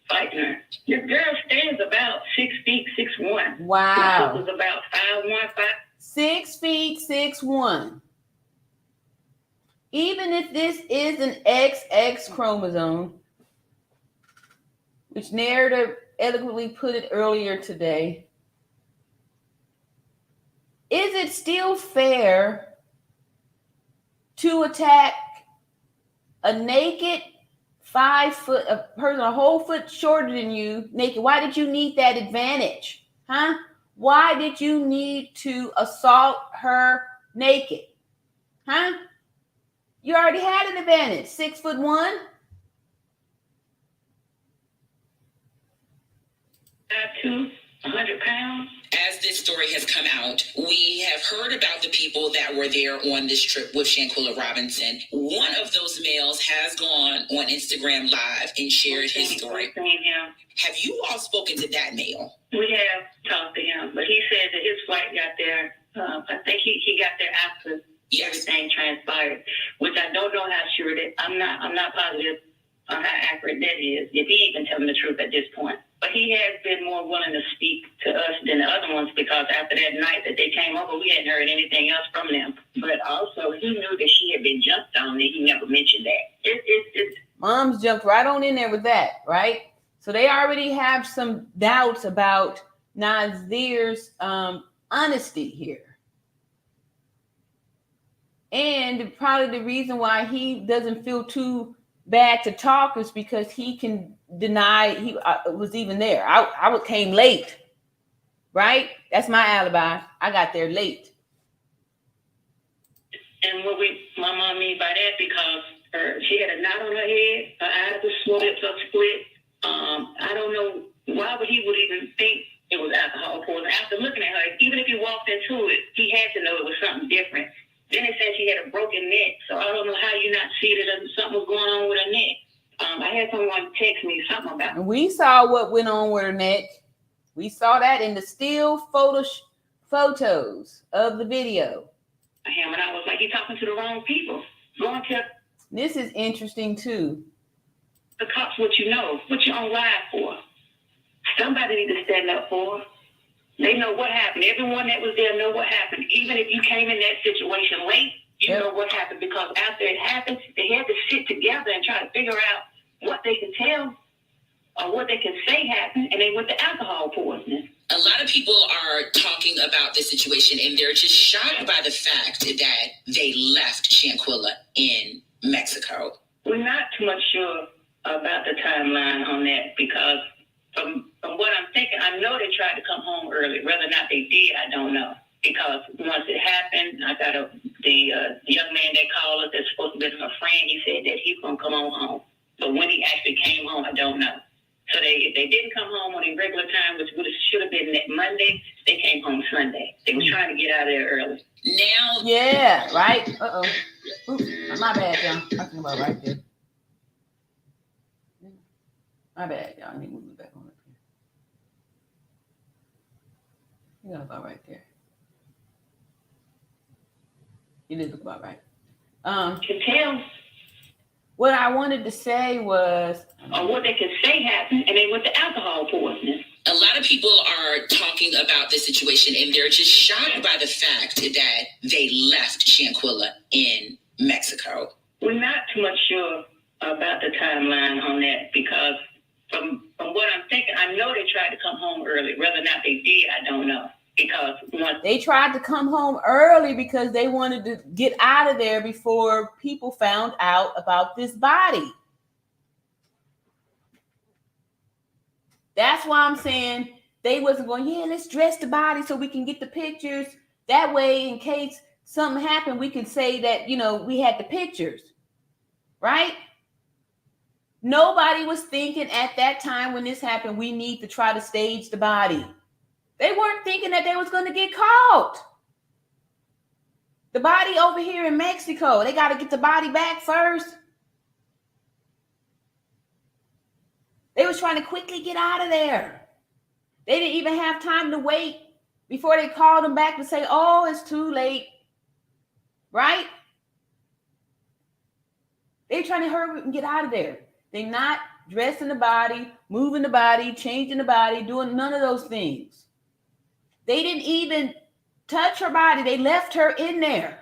fighting her. This girl stands about 6 feet 6'1". Wow. My sister's about 5'1", 6 feet 6'1". Even if this is an XX chromosome, which narrative eloquently put it earlier today, is it still fair to attack a naked 5 foot, a person a whole foot shorter than you naked? Why did you need that advantage? Huh? Why did you need to assault her naked? Huh? You already had an advantage. 6'1". 5'2", 100 pounds. As this story has come out, we have heard about the people that were there on this trip with Shanquila Robinson. One of those males has gone on Instagram Live and shared his story. We've seen him. Have you all spoken to that male? We have talked to him, but he said that his flight got there. I think he got there after everything transpired, which I don't know how sure that I'm not positive on how accurate that is, if he even telling the truth at this point. But he has been more willing to speak to us than the other ones, because after that night that they came over, we hadn't heard anything else from them. But also, he knew that she had been jumped on, and he never mentioned that. Mom's jumped right on in there with that, right? So they already have some doubts about Nazir's honesty here. And probably the reason why he doesn't feel too bad to talk is because he can deny he was even there. I came late, right? That's my alibi. I got there late. And my mom mean by that, because she had a knot on her head, her eyes were split. I don't know why he would even think it was alcohol poisoning. After looking at her, even if he walked into it, he had to know it was something different. Then they said she had a broken neck, so I don't know how you not see that something was going on with her neck. I had someone text me something about it. And we saw what went on with her neck. We saw that in the still photos of the video. And I was like, you're talking to the wrong people. Go and tell This is interesting too. the cops what you know, what you're on live for. Somebody need to stand up for her. They know what happened. Everyone that was there know what happened. Even if you came in that situation late, you know what happened, because after it happened, they had to sit together and try to figure out what they can tell or what they can say happened, and they went to alcohol poisoning. A lot of people are talking about this situation, and they're just shocked by the fact that they left Shanquila in Mexico. We're not too much sure about the timeline on that because from what I'm thinking, I know they tried to come home early. Whether or not they did, I don't know. Because once it happened, I got the young man that called us that's supposed to be her friend. He said that he's gonna come on home. But when he actually came home, I don't know. So if they didn't come home on a regular time, which should have been that Monday, they came home Sunday. They were trying to get out of there early. Now, Yeah, right. Oops, my bad, y'all. Talking about right there. My bad, y'all. I need to move it back on up here. You got about right there. You did look about right. To tell What I wanted to say was, or what they could say happened, and then with the alcohol poisoning. a lot of people are talking about this situation and they're just shocked by the fact that they left Shanquila in Mexico. We're not too much sure about the timeline on that because from what I'm thinking, I know they tried to come home early. Whether or not they did, I don't know. Because they tried to come home early because they wanted to get out of there before people found out about this body. That's why I'm saying they wasn't going, yeah, let's dress the body so we can get the pictures. That way, in case something happened, we can say that, we had the pictures, right? Nobody was thinking at that time when this happened, we need to try to stage the body. They weren't thinking that they was going to get caught. The body over here in Mexico, they got to get the body back first. They was trying to quickly get out of there. They didn't even have time to wait before they called them back to say, oh, it's too late. Right? They're trying to hurry up and get out of there. They're not dressing the body, moving the body, changing the body, doing none of those things. They didn't even touch her body. They left her in there.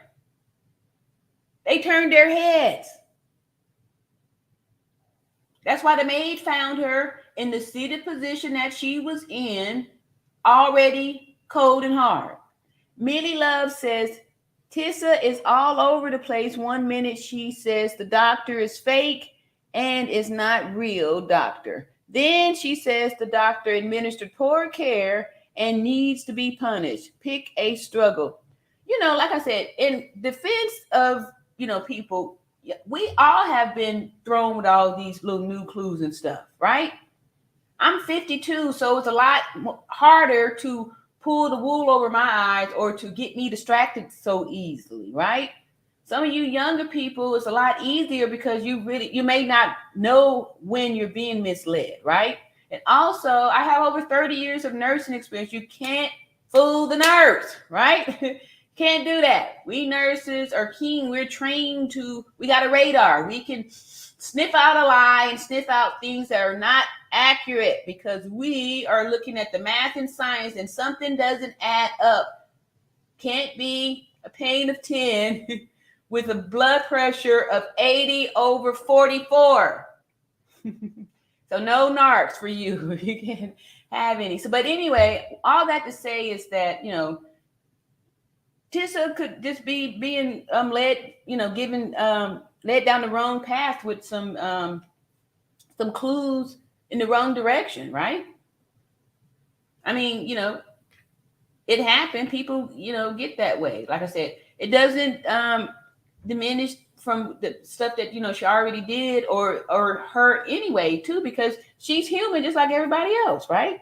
They turned their heads. That's why the maid found her in the seated position that she was in, already cold and hard. Millie Love says, Tissa is all over the place. 1 minute she says the doctor is fake and is not real doctor. Then she says the doctor administered poor care and needs to be punished. Pick a struggle. Like I said, in defense of, people, we all have been thrown with all these little new clues and stuff, right? I'm 52, so it's a lot harder to pull the wool over my eyes or to get me distracted so easily, right? Some of you younger people, it's a lot easier because you may not know when you're being misled, right? And also, I have over 30 years of nursing experience. You can't fool the nurse, right? Can't do that. We nurses are keen. We're trained we got a radar. We can sniff out a lie and sniff out things that are not accurate because we are looking at the math and science and something doesn't add up. Can't be a pain of 10 with a blood pressure of 80/44. So no narcs for you. You can't have any. So, but anyway, all that to say is that, Tissa could just be being led, led down the wrong path with some clues in the wrong direction, right? I mean, it happened. People, get that way. Like I said, it doesn't diminish from the stuff that she already did or her anyway too, because she's human just like everybody else, right?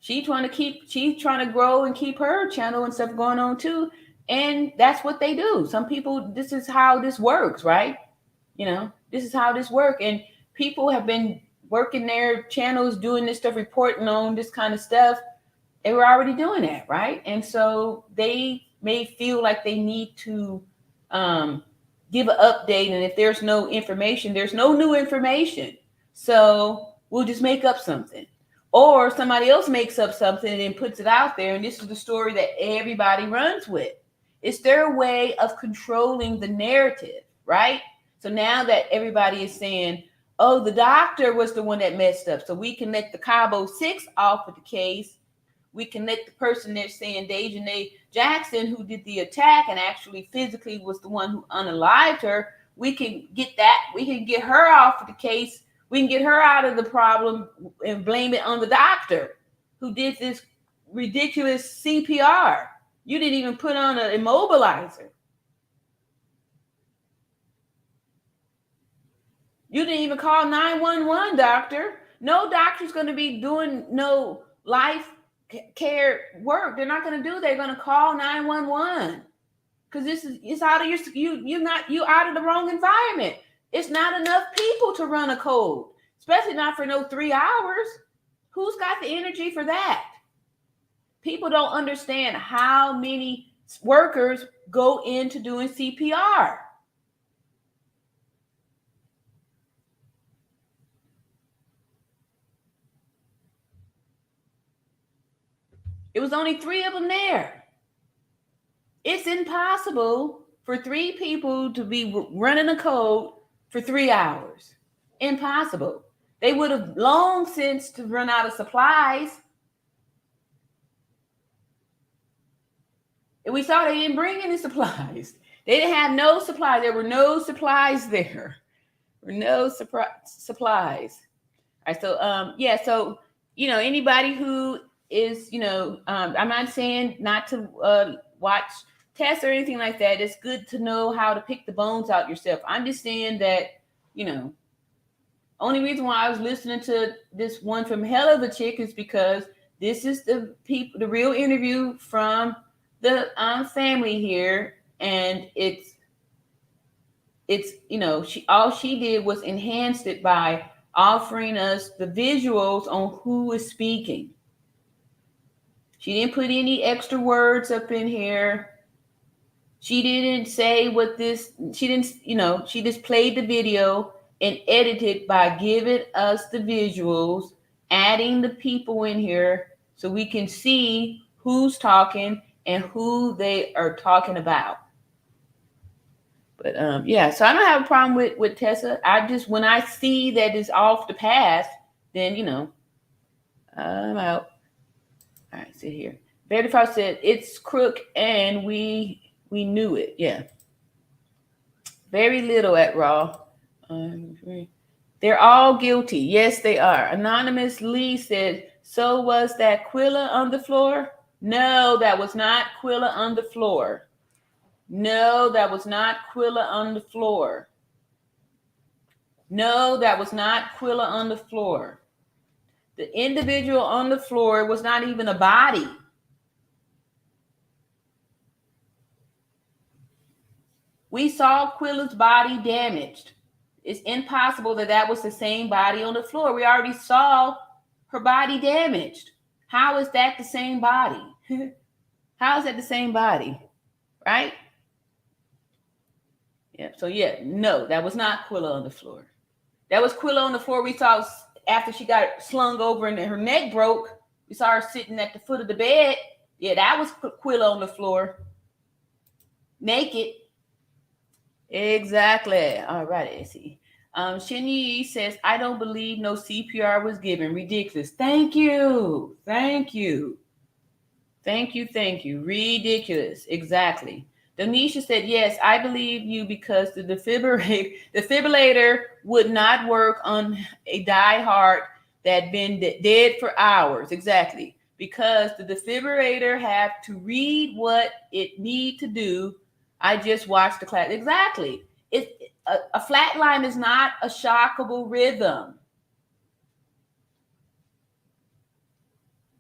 She's trying to grow and keep her channel and stuff going on too. And that's what they do. Some people, this is how this works, right? This is how this works. And people have been working their channels, doing this stuff, reporting on this kind of stuff. They were already doing that, right? And so they may feel like they need to give an update. And if there's no information, there's no new information. So we'll just make up something. Or somebody else makes up something and puts it out there. And this is the story that everybody runs with. It's their way of controlling the narrative, right? So now that everybody is saying, oh, the doctor was the one that messed up, so we can let the Cabo 6 off with the case. We can let the person they're saying, Dejanay Jackson, who did the attack and actually physically was the one who unalived her, we can get her off of the case. We can get her out of the problem and blame it on the doctor who did this ridiculous CPR. You didn't even put on an immobilizer. You didn't even call 911, doctor. No doctor's going to be doing no life care work. They're not going to do. They're going to call 911 because it's out of you out of the wrong environment. It's not enough people to run a code, especially not for no 3 hours. Who's got the energy for that? People don't understand how many workers go into doing CPR. It was only 3 of them there. It's impossible for 3 people to be running a code for 3 hours. Impossible. They would have long since to run out of supplies. And we saw they didn't bring any supplies. They didn't have no supplies. There were no supplies there. There were no supplies. All right, so anybody who is, I'm not saying not to watch tests or anything like that. It's good to know how to pick the bones out yourself. I'm just saying that, only reason why I was listening to this one from Hell of a Chick is because this is the real interview from the family here, and all she did was enhance it by offering us the visuals on who is speaking. She didn't put any extra words up in here. She didn't say she just played the video and edited by giving us the visuals, adding the people in here so we can see who's talking and who they are talking about. But so I don't have a problem with Tessa. When I see that it's off the path, then I'm out. All right, sit here. Betty Frost said it's crook and we knew it. Yeah. Very little at Raw. They're all guilty. Yes, they are. Anonymous Lee said, so was that Quilla on the floor? No, that was not Quilla on the floor. No, that was not Quilla on the floor. No, that was not Quilla on the floor. The individual on the floor was not even a body. We saw Quilla's body damaged. It's impossible that was the same body on the floor. We already saw her body damaged. How is that the same body? How is that the same body? Right? Yeah. So no, that was not Quilla on the floor. That was Quilla on the floor. We saw after she got slung over and her neck broke. We saw her sitting at the foot of the bed. Yeah, that was Quilla on the floor. Naked. Exactly. All right, I see. Shinyi says, I don't believe no CPR was given. Ridiculous. Thank you. Thank you. Thank you. Thank you. Ridiculous. Exactly. Donisha said, yes, I believe you because the defibrillator would not work on a diehard that had been dead for hours. Exactly. Because the defibrillator had to read what it need to do. I just watched the class. Exactly. A flat line is not a shockable rhythm.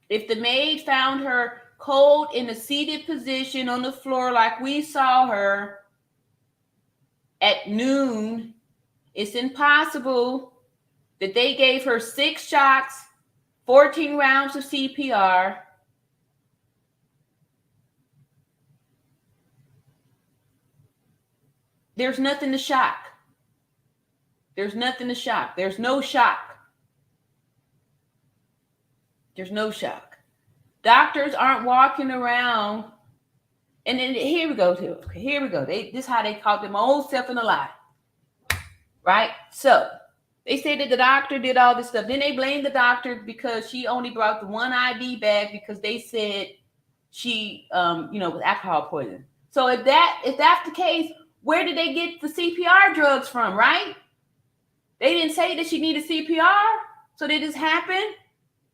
If the maid found her cold in a seated position on the floor like we saw her at noon, it's impossible that they gave her 6 shots, 14 rounds of CPR. There's nothing to shock. There's nothing to shock. There's no shock. There's no shock. Doctors aren't walking around. And then here we go. Here we go. This is how they caught their own self in a lie. Right? So they say that the doctor did all this stuff. Then they blame the doctor because she only brought the one IV bag because they said she was alcohol poisoning. So if that's the case, where did they get the CPR drugs from, right? They didn't say that she needed CPR. So did this happen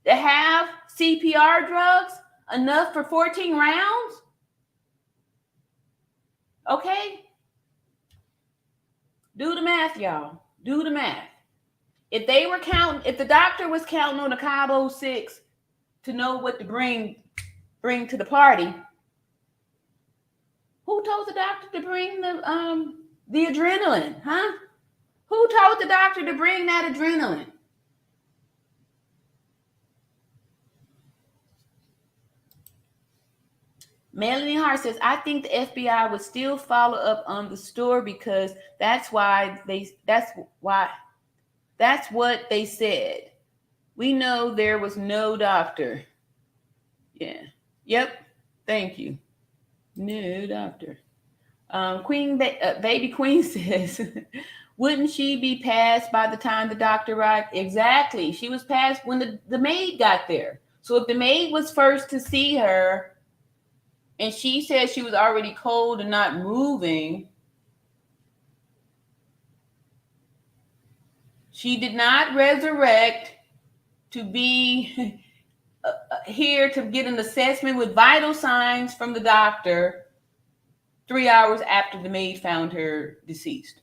to have CPR drugs enough for 14 rounds? Okay. Do the math, y'all. Do the math. If the doctor was counting on the Cabo 6 to know what to bring to the party, who told the doctor to bring the adrenaline, huh? Who told the doctor to bring that adrenaline? Melanie Hart says, I think the FBI would still follow up on the store because that's what they said. We know there was no doctor. Yeah. Yep. Thank you. No doctor. Baby Queen says, wouldn't she be passed by the time the doctor arrived? Exactly. She was passed when the maid got there. So if the maid was first to see her and she said she was already cold and not moving, she did not resurrect to be here to get an assessment with vital signs from the doctor 3 hours after the maid found her deceased.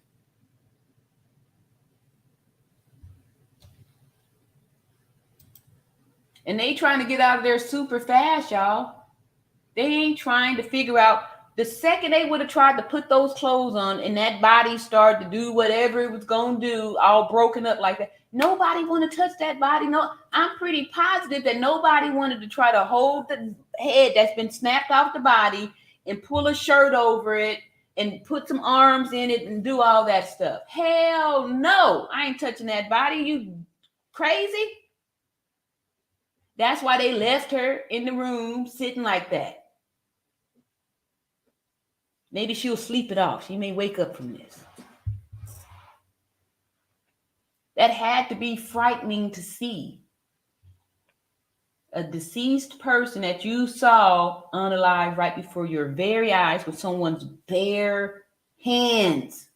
And they trying to get out of there super fast, y'all. They ain't trying to figure out. The second they would have tried to put those clothes on and that body started to do whatever it was going to do, all broken up like that, nobody want to touch that body. No, I'm pretty positive that nobody wanted to try to hold the head that's been snapped off the body and pull a shirt over it and put some arms in it and do all that stuff. Hell no, I ain't touching that body. You crazy? That's why they left her in the room sitting like that. Maybe she'll sleep it off. She may wake up from this. That had to be frightening to see. A deceased person that you saw unalive right before your very eyes with someone's bare hands.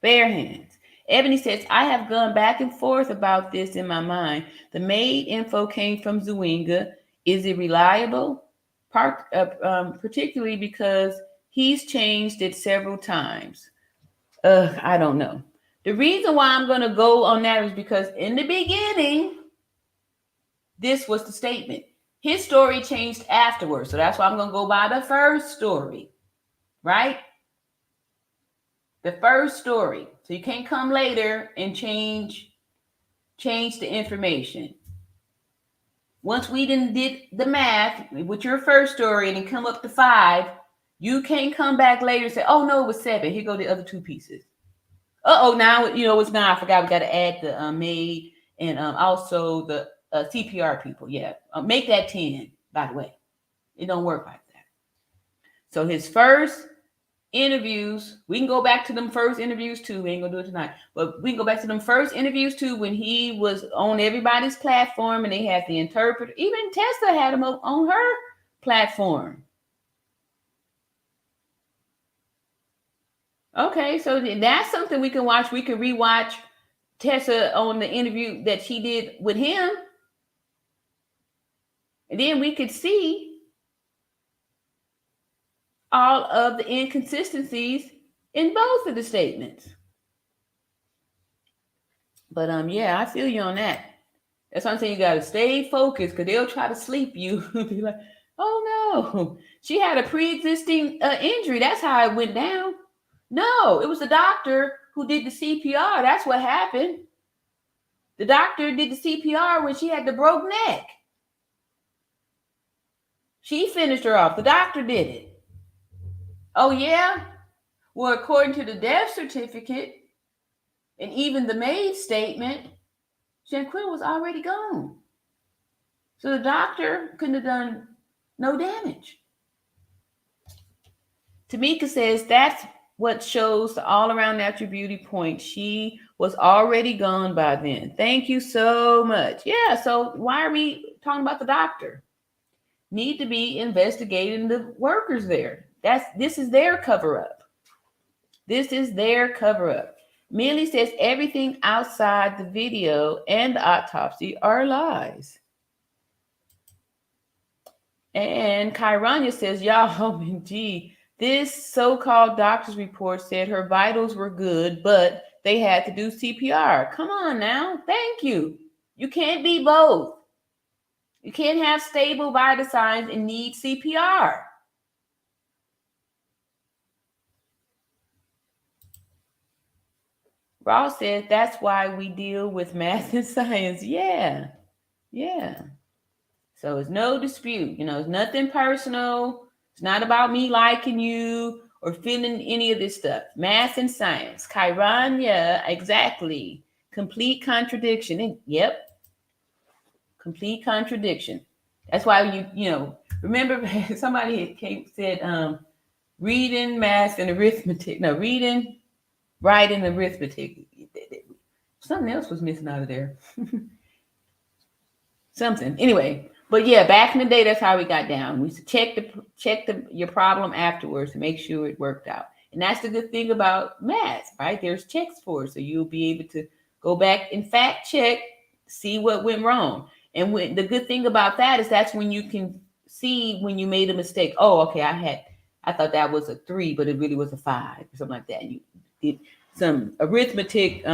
Bare hands. Ebony says, I have gone back and forth about this in my mind. The maid info came from Zwinga. Is it reliable? Particularly because he's changed it several times. I don't know. The reason why I'm going to go on that is because in the beginning, this was the statement. His story changed afterwards. So that's why I'm going to go by the first story, right? The first story. So you can't come later and change the information. Once we did the math with your first story and then come up to 5, you can't come back later and say, oh, no, it was 7. Here go the other 2 pieces. Now, it's 9. I forgot we got to add the maid and also the CPR people. Yeah, make that 10, by the way. It don't work like that. So his first interviews, we can go back to them first interviews too. We ain't gonna do it tonight, but we can go back to them first interviews too when he was on everybody's platform and they had the interpreter. Even Tessa had him up on her platform. Okay, so that's something we can watch. We can rewatch Tessa on the interview that she did with him, and then we could see all of the inconsistencies in both of the statements. But yeah, I feel you on that. That's why I'm saying you got to stay focused because they'll try to sleep you. Be like, oh no, she had a pre-existing injury. That's how it went down. No, it was the doctor who did the CPR. That's what happened. The doctor did the CPR when she had the broke neck. She finished her off. The doctor did it. Oh, yeah? Well, according to the death certificate and even the maid statement, Shanquila was already gone. So the doctor couldn't have done no damage. Tamika says that's what shows the all-around natural beauty point. She was already gone by then. Thank you so much. Yeah, so why are we talking about the doctor? Need to be investigating the workers there. This is their cover-up. This is their cover-up. Millie says everything outside the video and the autopsy are lies. And Kyrania says, y'all, OMG, this so-called doctor's report said her vitals were good, but they had to do CPR. Come on now. Thank you. You can't be both. You can't have stable vital signs and need CPR. Ross said that's why we deal with math and science. Yeah. So it's no dispute. It's nothing personal. It's not about me liking you or feeling any of this stuff. Math and science. Chiron, yeah, exactly. Complete contradiction. Yep. Complete contradiction. That's why remember somebody said reading, math, and arithmetic. No, reading, writing, arithmetic. Something else was missing out of there. Something. Anyway, but yeah, back in the day, that's how we got down. We used to check your problem afterwards to make sure it worked out. And that's the good thing about math, right? There's checks for it. So you'll be able to go back and fact check, see what went wrong. And the good thing about that is that's when you can see when you made a mistake. Oh, okay, I thought that was a 3, but it really was a 5 or something like that. You did some arithmetic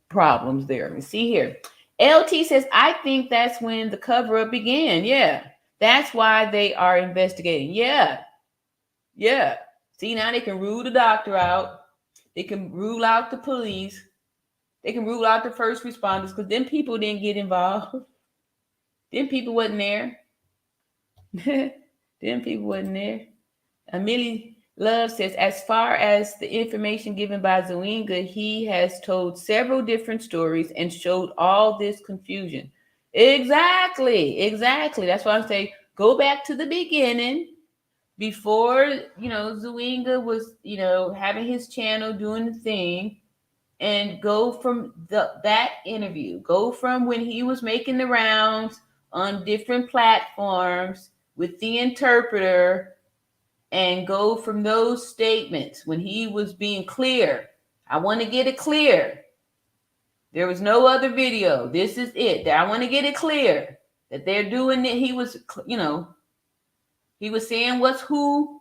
problems there. And see here. LT says, I think that's when the cover-up began. Yeah. That's why they are investigating. Yeah. See, now they can rule the doctor out. They can rule out the police. They can rule out the first responders because them people didn't get involved. Them people wasn't there. Them people wasn't there. Millie Love says, as far as the information given by Zwinga, he has told several different stories and showed all this confusion. Exactly. That's why I'm saying go back to the beginning before, Zwinga was, having his channel doing the thing, and go from that interview. Go from when he was making the rounds on different platforms with the interpreter, and go from those statements when he was being clear. I want to get it clear. There was no other video. This is it. I want to get it clear that they're doing it. He was, he was saying what's who.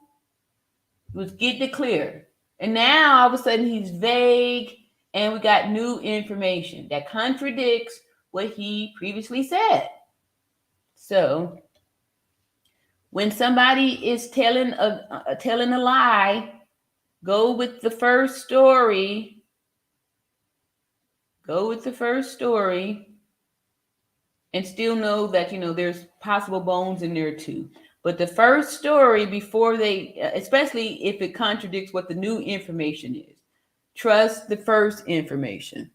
He was getting it clear. And now all of a sudden he's vague and we got new information that contradicts what he previously said. So when somebody is telling a lie, go with the first story. Go with the first story and still know that, there's possible bones in there too. But the first story before especially if it contradicts what the new information is, trust the first information.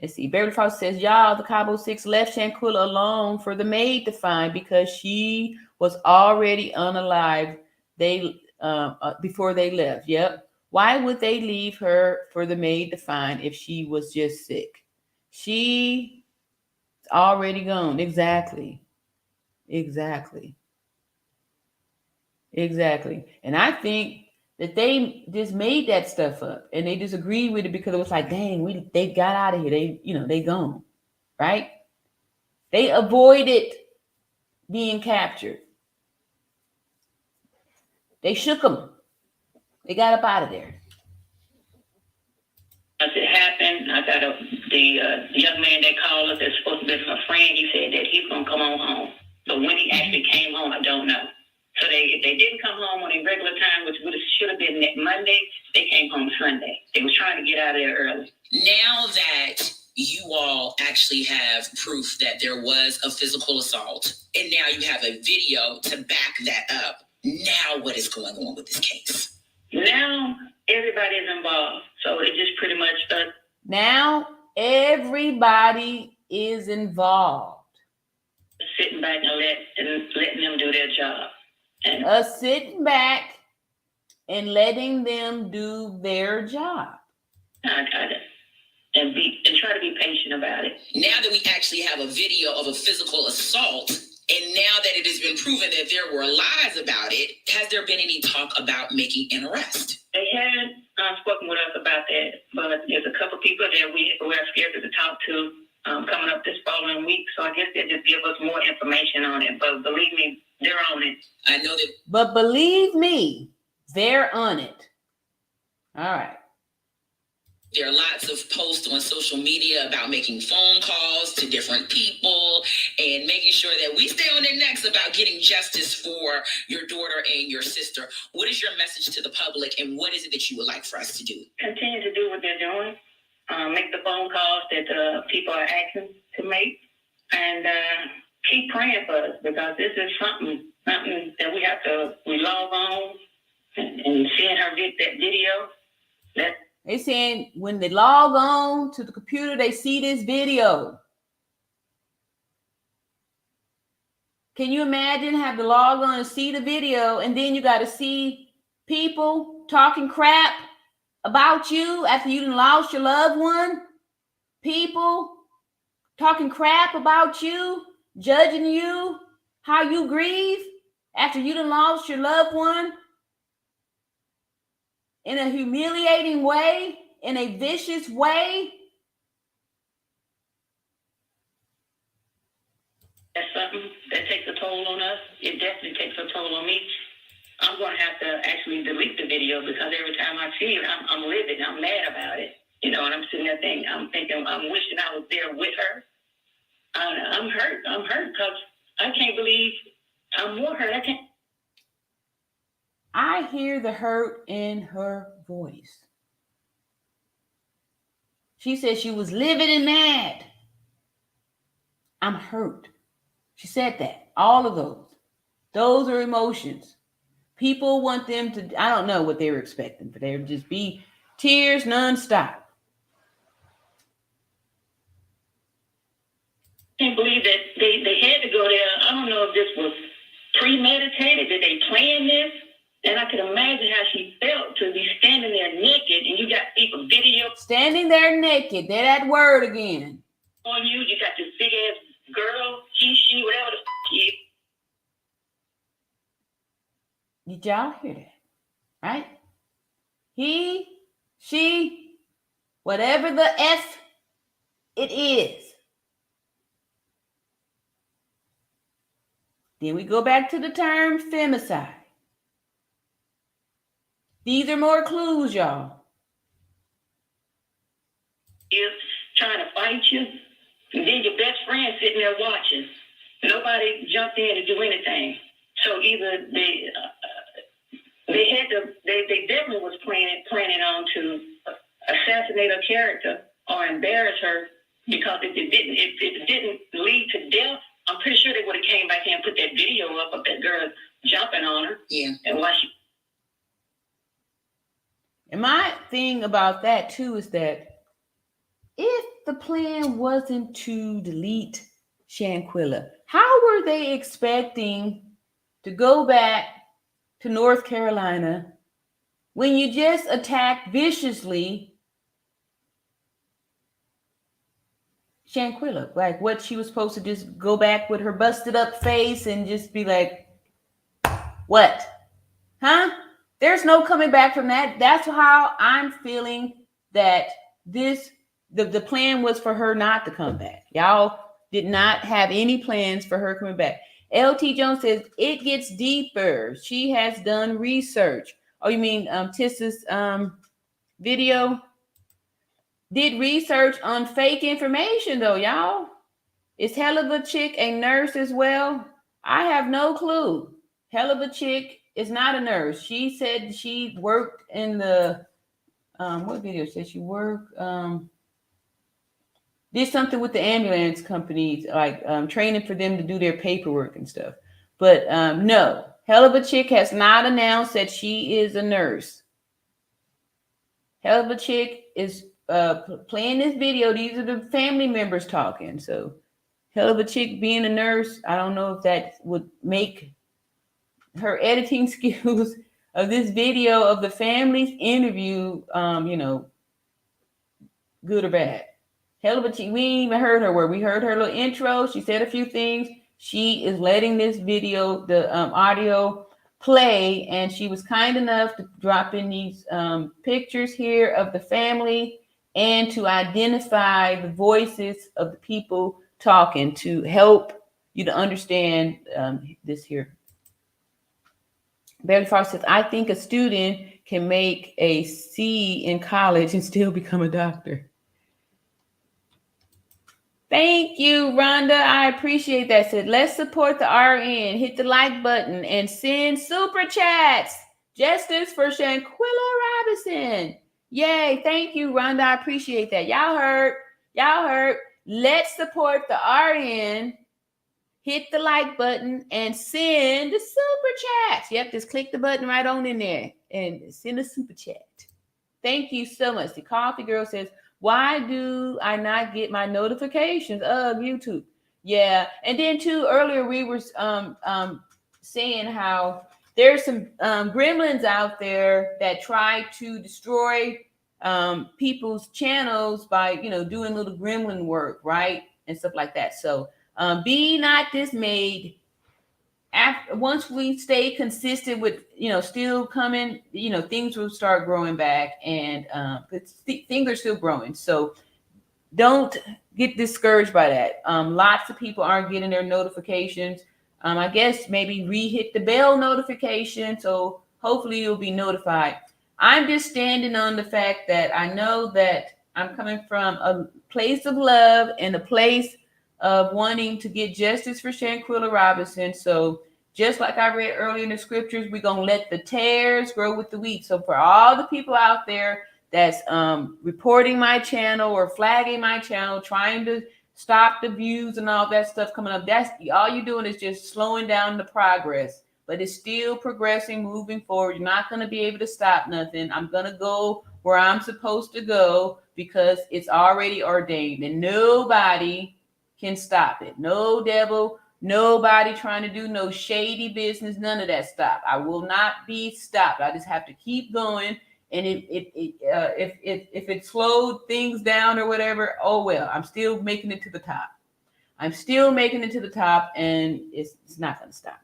Let's see. Beverly Fox says, y'all, the Cabo 6 left Shanquila alone for the maid to find because she was already unalive. Before they left. Yep. Why would they leave her for the maid to find if she was just sick? She's already gone. Exactly. And I think that they just made that stuff up and they just agreed with it because it was like, dang, they got out of here. They gone, right? They avoided being captured. They shook them. They got up out of there. As it happened, I got the young man that called us that's supposed to be my friend. He said that he's gonna come on home. But when he actually came home, I don't know. So they didn't come home on a regular time, which should have been Monday. They came home Sunday. They was trying to get out of there early. Now that you all actually have proof that there was a physical assault, and now you have a video to back that up, now what is going on with this case? Now everybody's involved. So it just pretty much now everybody is involved. Sitting back and letting them do their job. Sitting back and letting them do their job. I got it. And try to be patient about it. Now that we actually have a video of a physical assault, And now that it has been proven that there were lies about it, has there been any talk about making an arrest? They haven't spoken with us about that, but there's a couple people that we're scheduled to talk to coming up this following week. So I guess they'll just give us more information on it. But believe me, they're on it. I know that. But believe me, they're on it. All right. There are lots of posts on social media about making phone calls to different people and making sure that we stay on their necks about getting justice for your daughter and your sister. What is your message to the public, and what is it that you would like for us to do? Continue to do what they're doing. Make the phone calls that people are asking to make, and keep praying for us, because this is something that we log on and seeing her get that video. They saying when they log on to the computer, they see this video. Can you imagine have to log on and see the video, and then you got to see people talking crap about you after you done lost your loved one? People talking crap about you, judging you, how you grieve after you done lost your loved one in a humiliating way, in a vicious way. That's something that takes a toll on us. It definitely takes a toll on me. I'm going to have to actually delete the video, because every time I see it, I'm livid. I'm mad about it. You know, and I'm sitting there thinking, I'm wishing I was there with her. I'm hurt. I'm hurt because I can't believe I'm more hurt. I hear the hurt in her voice. She said she was livid and mad. I'm hurt. She said that. All of those. Those are emotions. People want them to, I don't know what they were expecting, but they would just be tears nonstop. I can't believe that they had to go there. I don't know if this was premeditated. Did they plan this? And I could imagine how she felt to be standing there naked, and you got people video. Standing there naked. There that word again. On you. You got this big ass girl, she, whatever the f is. Did y'all hear that? Right? He, she, whatever the F it is. Then we go back to the term femicide. These are more clues, y'all. Is trying to fight you, and then your best friend sitting there watching. Nobody jumped in to do anything. So either they definitely was planning on to assassinate her character or embarrass her, because if it didn't lead to death, I'm pretty sure they would have came back here and put that video up of that girl jumping on her. Yeah. And why she. And my thing about that too is that if the plan wasn't to delete Shanquila, how were they expecting to go back to North Carolina when you just attacked viciously Shanquila? Like what, she was supposed to just go back with her busted up face and just be like, what? Huh? There's no coming back from that. That's how I'm feeling that the plan was for her not to come back. Y'all did not have any plans for her coming back. LT Jones says it gets deeper. She has done research. Oh, you mean Tissa's video? Did research on fake information though, y'all. Is Hell of a Chick a nurse as well? I have no clue. Hell of a Chick is not a nurse. She said she worked in the what video said she worked? Did something with the ambulance companies, like training for them to do their paperwork and stuff. But no, Hell of a Chick has not announced that she is a nurse. Hell of a Chick is playing this video. These are the family members talking. So Hell of a Chick being a nurse, I don't know if that would make her editing skills of this video of the family's interview, good or bad. Hell of a Chick, we ain't even heard her word. We heard her little intro. She said a few things. She is letting this video, the audio play, and she was kind enough to drop in these pictures here of the family and to identify the voices of the people talking to help you to understand this here. Barely Far says, I think a student can make a C in college and still become a doctor. Thank you, Rhonda. I appreciate that. Said, let's support the RN. Hit the like button and send super chats. Justice for Shanquila Robinson. Yay. Thank you, Rhonda. I appreciate that. Y'all heard. Y'all heard. Let's support the RN. Hit the like button and send the super chats. Yep, just click the button right on in there and send a super chat. Thank you so much. The Coffee Girl says, why do I not get my notifications of YouTube? Yeah, and then too, earlier we were saying how there's some gremlins out there that try to destroy people's channels by, doing little gremlin work, right? And stuff like that. So be not dismayed. Once we stay consistent with, still coming, things will start growing back, and things are still growing. So don't get discouraged by that. Lots of people aren't getting their notifications. I guess maybe re-hit the bell notification. So hopefully you'll be notified. I'm just standing on the fact that I know that I'm coming from a place of love and a place of wanting to get justice for Shanquila Robinson. So just like I read earlier in the scriptures, we're going to let the tares grow with the wheat. So for all the people out there that's reporting my channel or flagging my channel, trying to stop the views and all that stuff coming up, that's all you're doing is just slowing down the progress. But it's still progressing, moving forward. You're not going to be able to stop nothing. I'm going to go where I'm supposed to go because it's already ordained, and nobody can stop it. No devil, nobody trying to do no shady business, none of that stuff. I will not be stopped. I just have to keep going. And if it slowed things down or whatever, oh well, I'm still making it to the top. I'm still making it to the top, and it's not going to stop.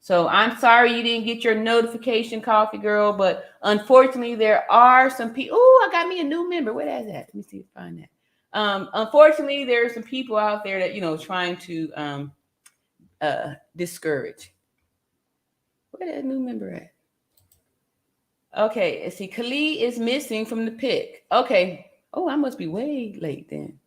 So I'm sorry you didn't get your notification, Coffee Girl, but unfortunately there are some people. Oh, I got me a new member. Where that's at? Let me see if I find that. Unfortunately, there are some people out there that, trying to discourage. Where that new member at? Okay, let's see. Khalid is missing from the pic. Okay. Oh, I must be way late then.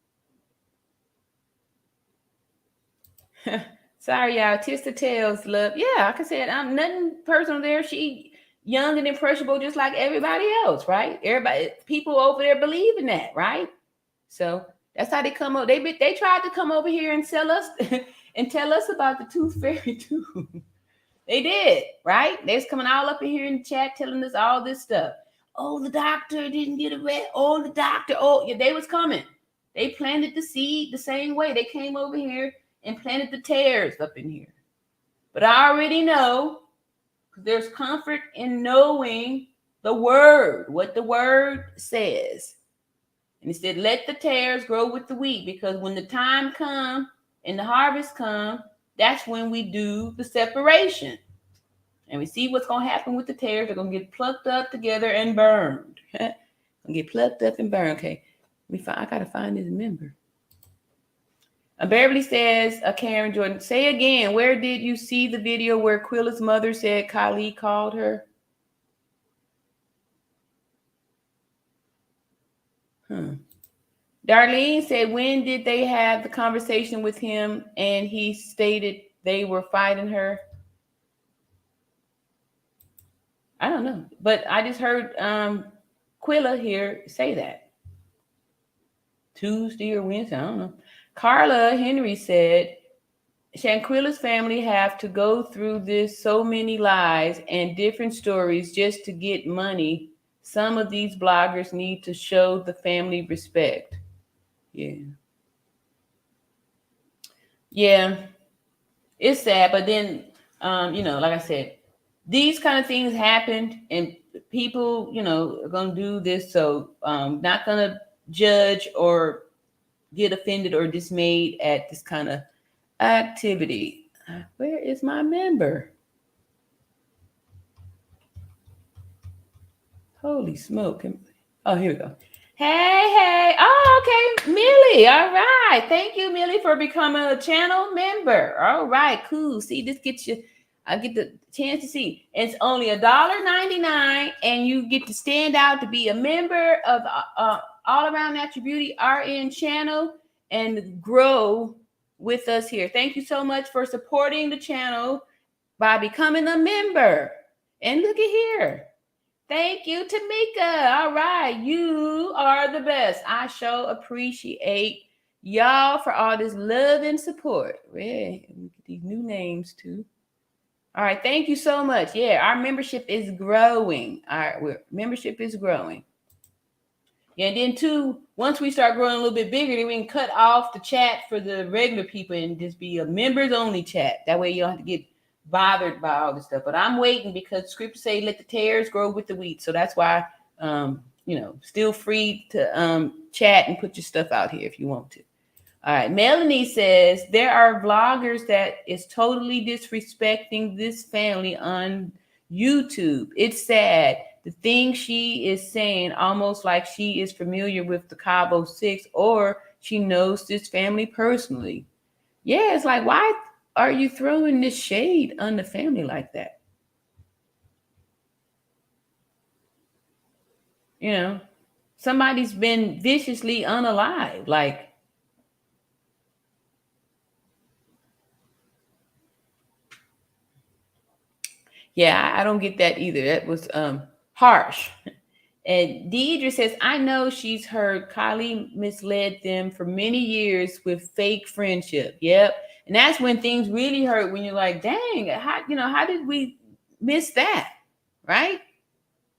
Sorry, y'all. Tista Tales, love. Yeah, like I said, I'm nothing personal there. She young and impressionable, just like everybody else, right? People over there believe in that, right? So that's how they come up. They tried to come over here and sell us and tell us about the tooth fairy too. They did, right? They was coming all up in here in the chat telling us all this stuff. Oh, the doctor didn't get a red. Oh, the doctor. Oh, yeah, they was coming. They planted the seed the same way. They came over here and planted the tares up in here. But I already know, because there's comfort in knowing the word, what the word says. And he said, let the tares grow with the wheat, because when the time comes and the harvest comes, that's when we do the separation. And we see what's going to happen with the tares. They're going to get plucked up together and burned. Going to get plucked up and burned. Okay. I got to find this member. Beverly says, Karen Jordan, say again, where did you see the video where Quilla's mother said Khalid called her? Darlene said, when did they have the conversation with him and he stated they were fighting her? I don't know, but I just heard Quilla here say that. Tuesday or Wednesday, I don't know. Carla Henry said, Shanquilla's family have to go through this, so many lies and different stories just to get money. Some of these bloggers need to show the family respect. Yeah, it's sad, but then, like I said, these kind of things happened, and people, are going to do this. So not going to judge or get offended or dismayed at this kind of activity. Where is my member? Holy smoke. Oh, here we go. Hey. Oh, okay. Millie. All right. Thank you, Millie, for becoming a channel member. All right, cool. See, this gets you, I get the chance to see. It's only $1.99, and you get to stand out to be a member of the All Around Natural Beauty RN channel and grow with us here. Thank you so much for supporting the channel by becoming a member. And look at here. Thank you, Tamika. All right. You are the best. I sure appreciate y'all for all this love and support. Yeah, let me get these new names too. All right. Thank you so much. Yeah, our membership is growing. All right. Membership is growing. Yeah, and then too, once we start growing a little bit bigger, then we can cut off the chat for the regular people and just be a members only chat. That way you don't have to get bothered by all this stuff. But I'm waiting because scripture say let the tares grow with the wheat. So that's why still free to chat and put your stuff out here if you want to. All right. Melanie says there are vloggers that is totally disrespecting this family on YouTube. It's sad. The thing she is saying, almost like she is familiar with the Cabo 6 or she knows this family personally. Yeah, it's like, why are you throwing this shade on the family like that? You know, somebody's been viciously unalived. Like, yeah, I don't get that either. That was harsh. And Deidre says, I know she's heard Kylie misled them for many years with fake friendship. Yep. And that's when things really hurt, when you're like, dang, how did we miss that? Right?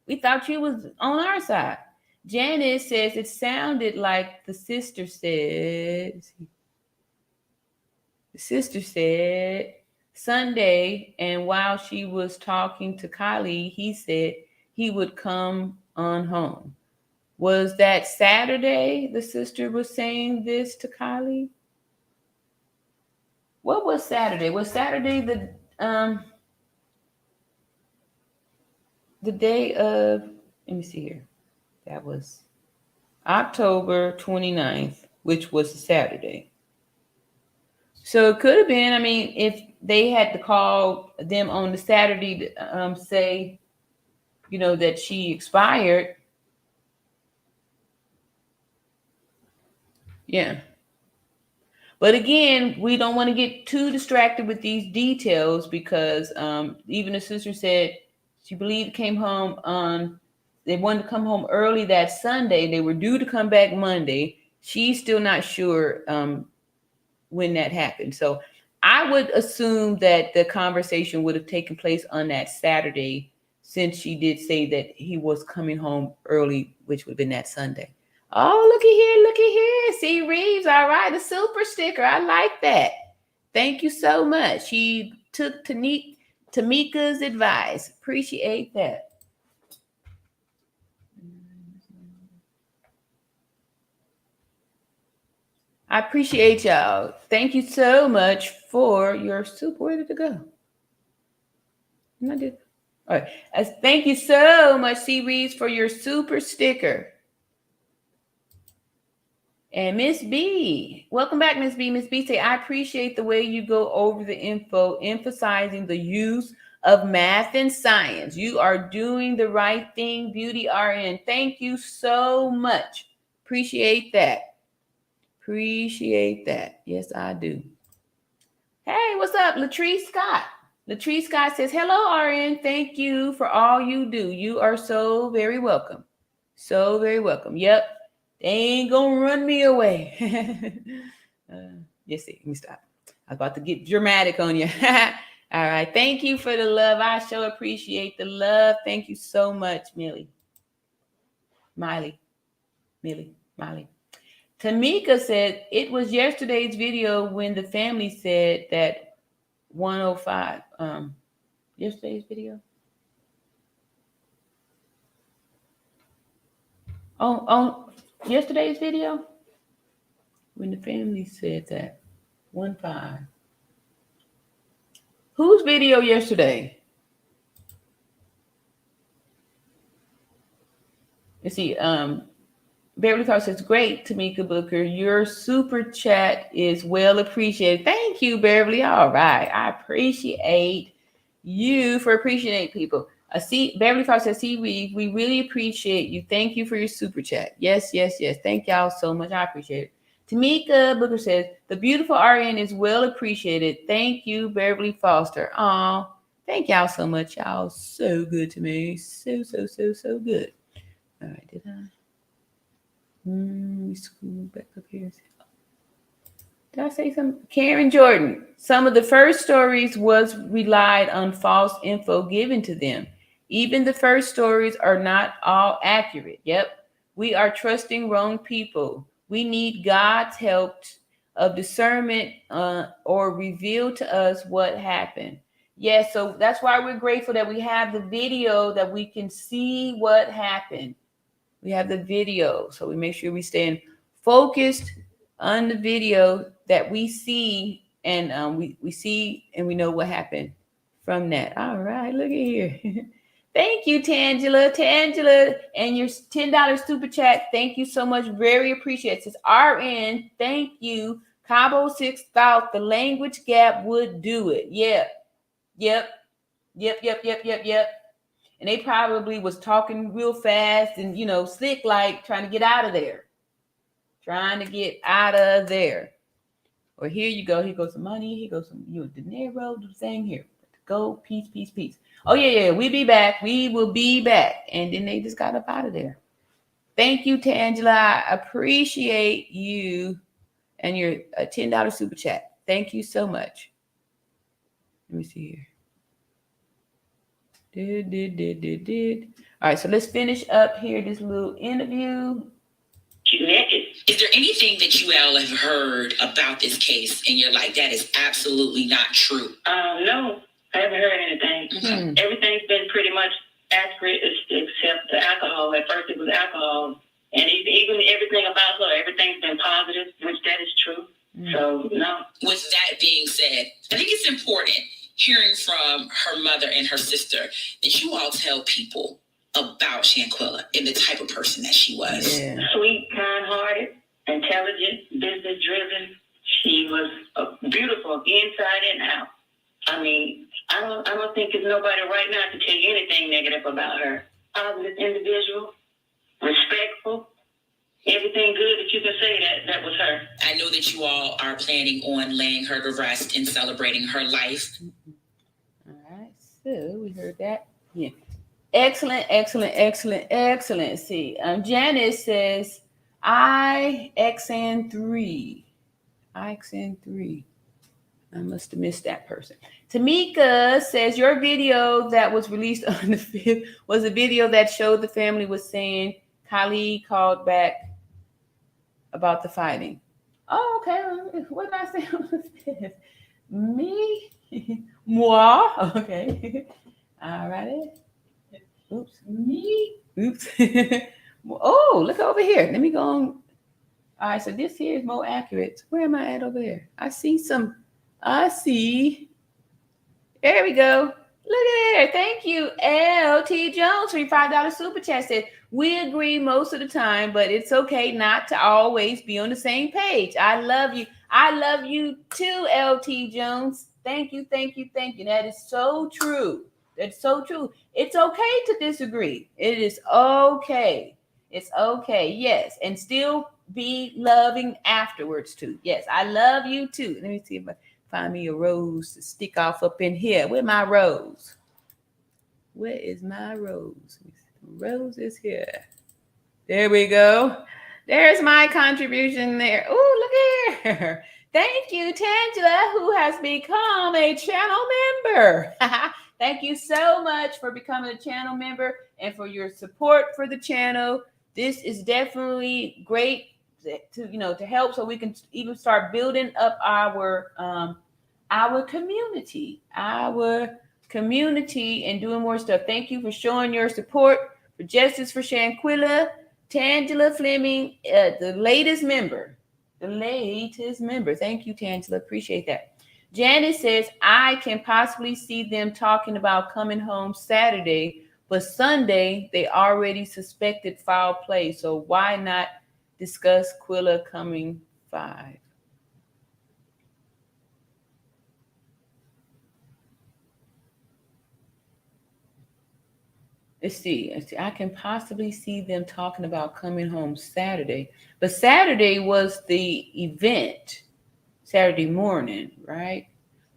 We thought she was on our side. Janice says it sounded like the sister said Sunday, and while she was talking to Kylie, he said he would come on home. Was that Saturday the sister was saying this to Kylie? What was Saturday? Was Saturday the day of, let me see here. That was October 29th, which was a Saturday. So it could have been, I mean, if they had to call them on the Saturday to say, that she expired. Yeah. But again, we don't want to get too distracted with these details because even the sister said she believed came home they wanted to come home early that Sunday. They were due to come back Monday. She's still not sure when that happened. So I would assume that the conversation would have taken place on that Saturday, since she did say that he was coming home early, which would have been that Sunday. Oh, looky here. See, Reeves, all right, a super sticker. I like that. Thank you so much. She took Tamika's advice. Appreciate that. I appreciate y'all. Thank you so much for your super. Where did it go? I did. All right. Thank you so much, C. Reeves, for your super sticker. And Miss B, welcome back, Miss B. Miss B say, I appreciate the way you go over the info, emphasizing the use of math and science. You are doing the right thing, Beauty RN. Thank you so much. Appreciate that. Yes, I do. Hey, what's up, Latrice Scott? Latrice Scott says, hello, RN. Thank you for all you do. You are so very welcome. So very welcome. Yep. They ain't gonna run me away. Yes, let me stop. I was about to get dramatic on you. All right. Thank you for the love. I so appreciate the love. Thank you so much, Millie. Miley. Tamika said it was yesterday's video when the family said that 105. Yesterday's video. Oh, yesterday's video when the family said that 15. Whose video yesterday? Let's see. Beverly Carr says, great, Tamika Booker. Your super chat is well appreciated. Thank you, Beverly. All right. I appreciate you for appreciating people. Beverly Carr says, we really appreciate you. Thank you for your super chat. Yes, yes, yes. Thank y'all so much. I appreciate it. Tamika Booker says, the beautiful RN is well appreciated. Thank you, Beverly Foster. Oh, thank y'all so much. Y'all so good to me. So good. All right, did I? Scroll back up here. Did I say something? Karen Jordan. Some of the first stories was relied on false info given to them. Even the first stories are not all accurate. Yep. We are trusting wrong people. We need God's help of discernment or reveal to us what happened. Yes, so that's why we're grateful that we have the video that we can see what happened. We have the video, so we make sure we stay focused on the video that we see, and we see and we know what happened from that. All right, look at here. Thank you, Tangela. Tangela, and your $10 super chat. Thank you so much. Very appreciated. It says RN, thank you. Cabo 6 thought the language gap would do it. Yep. And they probably was talking real fast and, slick, like trying to get out of there. Or here you go. Here goes some money. Here goes some, dinero, the thing here. Go, peace. Oh, yeah. We will be back. And then they just got up out of there. Thank you, Tangela. I appreciate you and your $10 super chat. Thank you so much. Let me see here. Did. All right, so let's finish up here this little interview. Is there anything that you all have heard about this case and you're like, that is absolutely not true? No, I haven't heard anything. Mm-hmm. Everything's been pretty much accurate except the alcohol. At first it was alcohol. And even everything about her, everything's been positive, which that is true. So, no. With that being said, I think it's important hearing from her mother and her sister that you all tell people about Shanquila and the type of person that she was. Yeah. Sweet, kind-hearted, intelligent, business-driven. She was beautiful inside and out. I mean, I don't think there's nobody right now to tell you anything negative about her. Positive individual, respectful. Everything good that you can say that was her. I know that you all are planning on laying her to rest and celebrating her life. All right, so we heard that. Yeah. Excellent. See, Janice says, IXN3. I must have missed that person. Tamika says, your video that was released on the 5th was a video that showed the family was saying Khalid called back about the fighting. Oh, okay. What did I say on the 5th? Me? Moi? Okay. All righty. Oops. Me? Oops. Oh, look over here. Let me go on. All right, so this here is more accurate. Where am I at over there? I see. There we go. Look at there. Thank you, LT Jones, for your $5 super chat. Said, we agree most of the time, but it's okay not to always be on the same page. I love you. I love you too, LT Jones. Thank you. That is so true. That's so true. It's okay to disagree. It is okay. It's okay. Yes. And still be loving afterwards too. Yes. I love you too. Let me see if I find me a rose to stick off up in here. Where's my rose? Where is my rose? Rose is here. There we go. There's my contribution there. Oh, look here. Thank you, Tangela, who has become a channel member. Thank you so much for becoming a channel member and for your support for the channel. This is definitely great to help so we can even start building up our community and doing more stuff. Thank you for showing your support for Justice for Shanquilla, Tangela Fleming, the latest member. Thank you, Tangela. Appreciate that. Janice says, I can possibly see them talking about coming home Saturday, but Sunday they already suspected foul play. So why not discuss Quilla coming 5? Let's see. I can possibly see them talking about coming home Saturday, but Saturday was the event, Saturday morning, right?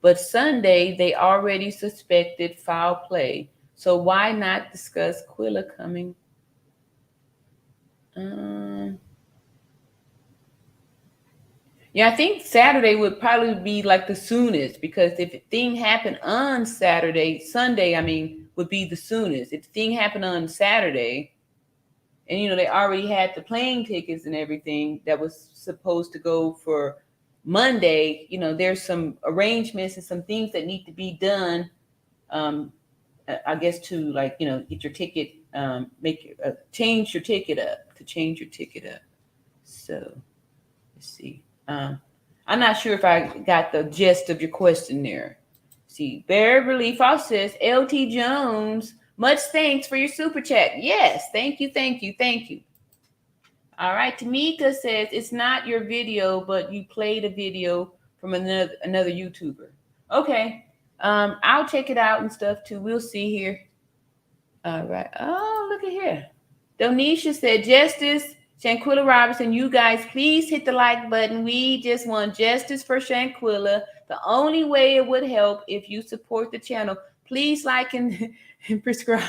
But Sunday they already suspected foul play. So why not discuss Quilla coming? Yeah, I think Saturday would probably be like the soonest, because if the thing happened on Sunday, I mean, would be the soonest. If the thing happened on Saturday, and they already had the plane tickets and everything that was supposed to go for Monday, there's some arrangements and some things that need to be done. I guess to get your ticket, change your ticket up. So let's see. I'm not sure if I got the gist of your question there. See, Beverly Foss says, LT Jones, much thanks for your super chat. Yes, thank you. All right, Tamika says, it's not your video, but you played a video from another YouTuber. Okay, I'll check it out and stuff too. We'll see here. All right. Oh, look at here. Donisha said, Justice Shanquilla Robinson, you guys, please hit the like button. We just want justice for Shanquilla. The only way it would help if you support the channel. Please like and prescribe.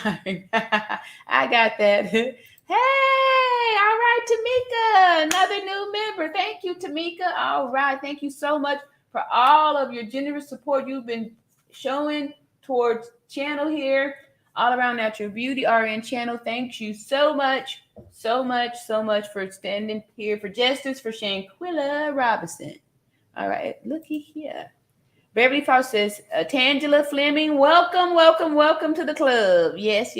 I got that. Hey, all right, Tamika, another new member. Thank you, Tamika. All right. Thank you so much for all of your generous support you've been showing towards channel here. All Around Natural Beauty RN channel. Thank you so much for standing here for justice for Shanquilla Robinson. All right, looky here. Beverly Foss says, Tangela Fleming, welcome to the club. Yes.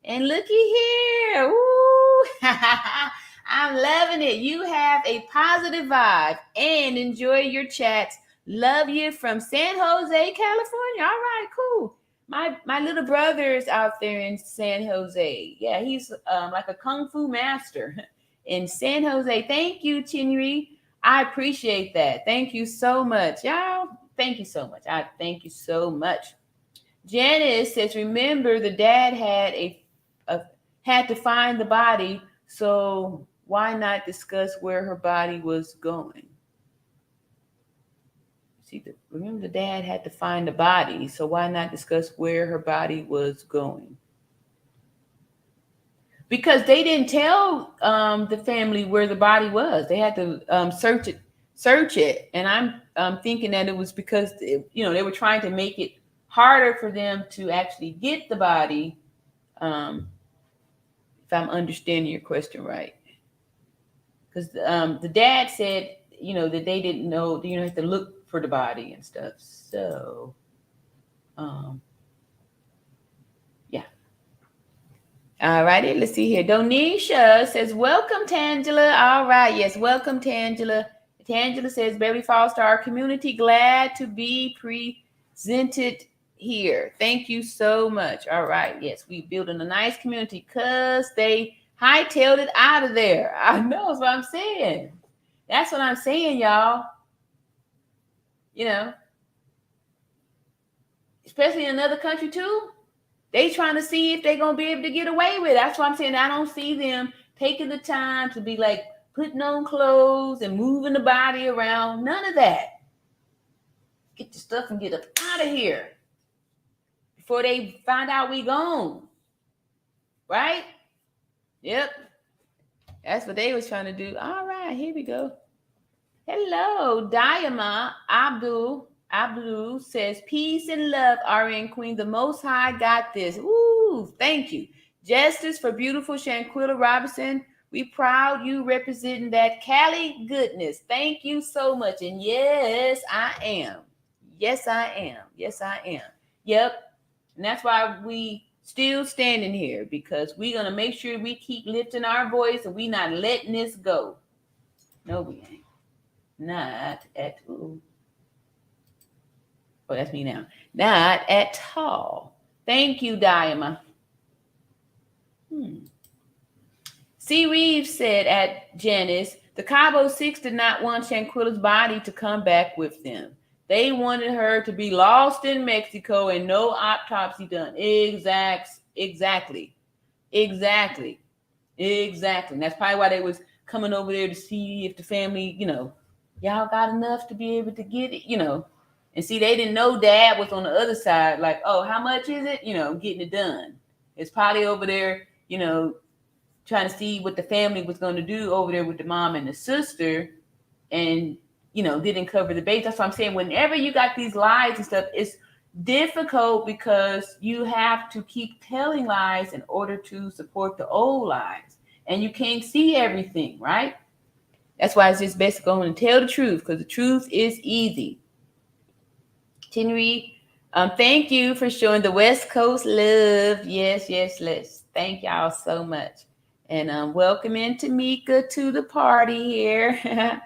And looky here. Ooh, I'm loving it. You have a positive vibe and enjoy your chats. Love you from San Jose, California. All right, cool. My little brother is out there in San Jose. Yeah, he's like a kung fu master in San Jose. Thank you, Chinri. I appreciate that. Thank you so much, y'all. Thank you so much. I thank you so much. Janice says, remember the dad had to find the body, so why not discuss where her body was going? Remember the dad had to find the body, so why not discuss where her body was going? Because they didn't tell the family where the body was. They had to search it. And I'm thinking that it was because they were trying to make it harder for them to actually get the body. If I'm understanding your question right, because the dad said that they didn't know. Have to look for the body and stuff. So, yeah. All righty, let's see here. Donisha says, welcome, Tangela. All right, yes, welcome, Tangela. Tangela says, Beverly Falls to our community. Glad to be presented here. Thank you so much. All right, yes, we building a nice community because they hightailed it out of there. I know, that's what I'm saying. That's what I'm saying, y'all. Especially in another country too. They trying to see if they're going to be able to get away with it. That's why I'm saying I don't see them taking the time to be like putting on clothes and moving the body around. None of that. Get your stuff and get up out of here before they find out we gone. Right? Yep. That's what they was trying to do. All right, here we go. Hello, Diama Abdul says, peace and love, RN Queen. The Most High got this. Ooh, thank you. Justice for beautiful Shanquilla Robinson. We proud you representing that Cali goodness. Thank you so much. And yes, I am. Yes, I am. Yes, I am. Yep. And that's why we still standing here, because we're going to make sure we keep lifting our voice and we not letting this go. No, we ain't. Not at all. Oh, that's me now. Not at all. Thank you, Diama. C. Reeves said at Janice, the Cabo Six did not want Shanquila's body to come back with them. They wanted her to be lost in Mexico and no autopsy done. Exactly. And that's probably why they was coming over there to see if the family, y'all got enough to be able to get it, And see, they didn't know Dad was on the other side, like, oh, how much is it? Getting it done. It's probably over there, trying to see what the family was going to do over there with the mom and the sister, and didn't cover the base. That's what I'm saying. Whenever you got these lies and stuff, it's difficult because you have to keep telling lies in order to support the old lies, and you can't see everything, right? That's why it's just best to go and tell the truth, because the truth is easy. Tinry, thank you for showing the West Coast love. Yes, let's thank y'all so much. And welcome in Tamika to the party here.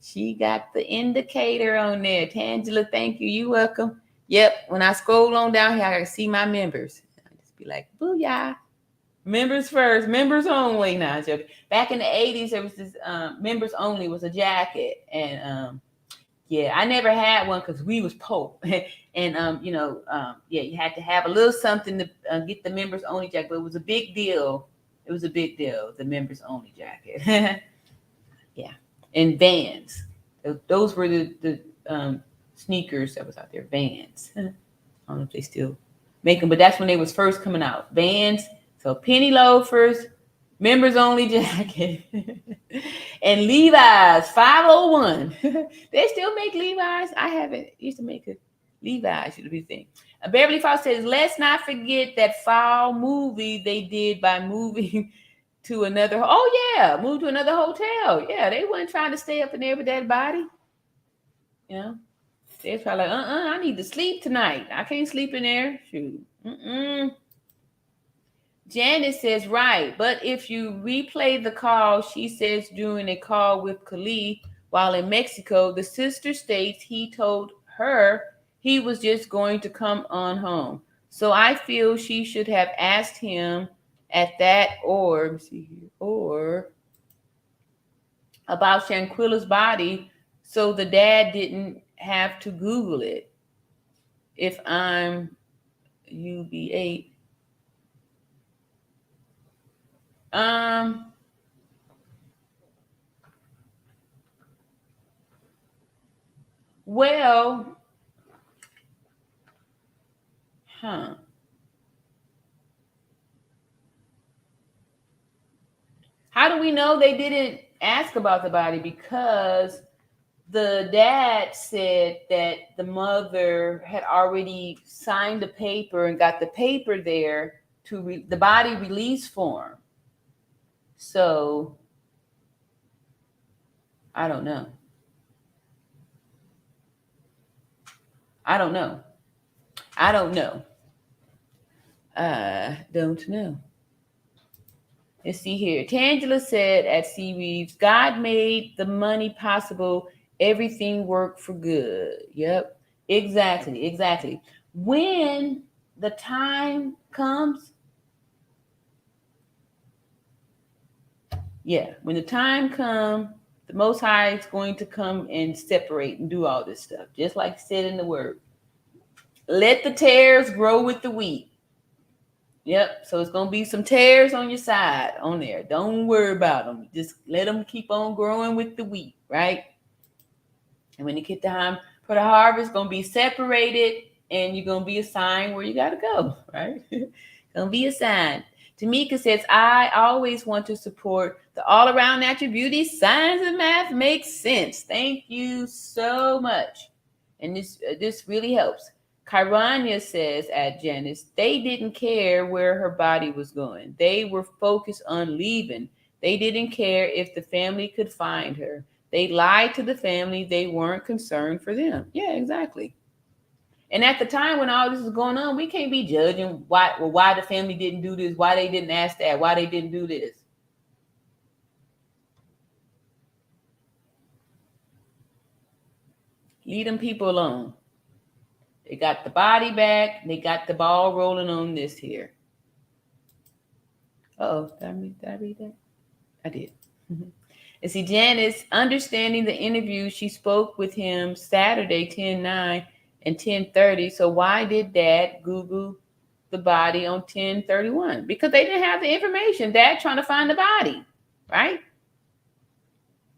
She got the indicator on there. Tangela, thank you. You welcome. Yep. When I scroll on down here, I can see my members. I just be like, booyah. Members first, members only. Nah, joking. Back in the 80s, there was this members only was a jacket. And yeah, I never had one because we was poor. And you had to have a little something to get the members only jacket. But it was a big deal. The members only jacket. Yeah. And Vans. Those were the sneakers that was out there. Vans. I don't know if they still make them, but that's when they was first coming out. Vans. So penny loafers, members only jacket, and Levi's 501. They still make Levi's. I haven't used to make a Levi's. Should be thing. Beverly Fox says, let's not forget that foul movie they did by moving to another. Oh yeah, moved to another hotel. Yeah, they weren't trying to stay up in there with that body. They was probably like, I need to sleep tonight. I can't sleep in there. Shoot. Janice says, right, but if you replay the call, she says during a call with Khalid while in Mexico, the sister states he told her he was just going to come on home. So I feel she should have asked him at that or about Shanquila's body so the dad didn't have to Google it. If I'm UB8. Well, how do we know they didn't ask about the body? Because the dad said that the mother had already signed the paper and got the paper there to the body release form. So I don't know. Don't know. Let's see here. Tangela said at C. Reeves, God made the money possible. Everything worked for good. Yep. Exactly. When the time comes, when the time comes, the Most High is going to come and separate and do all this stuff. Just like it said in the word. Let the tares grow with the wheat. Yep. So it's going to be some tares on your side on there. Don't worry about them. Just let them keep on growing with the wheat, right? And when you get time for the harvest, it's going to be separated and you're going to be assigned where you got to go, right? Going to be assigned. Tamika says, I always want to support the all-around natural beauty. Science and math makes sense. Thank you so much. And this really helps. Kyrania says at Janice, they didn't care where her body was going. They were focused on leaving. They didn't care if the family could find her. They lied to the family. They weren't concerned for them. Yeah, exactly. And at the time when all this was going on, we can't be judging why the family didn't do this, why they didn't ask that, why they didn't do this. Leave them people alone. They got the body back. They got the ball rolling on this here. Uh-oh, did I read that? I did. And see, Janice, understanding the interview, she spoke with him Saturday, 10/9 and 10:30. So why did Dad Google the body on 10/31? Because they didn't have the information. Dad trying to find the body, right?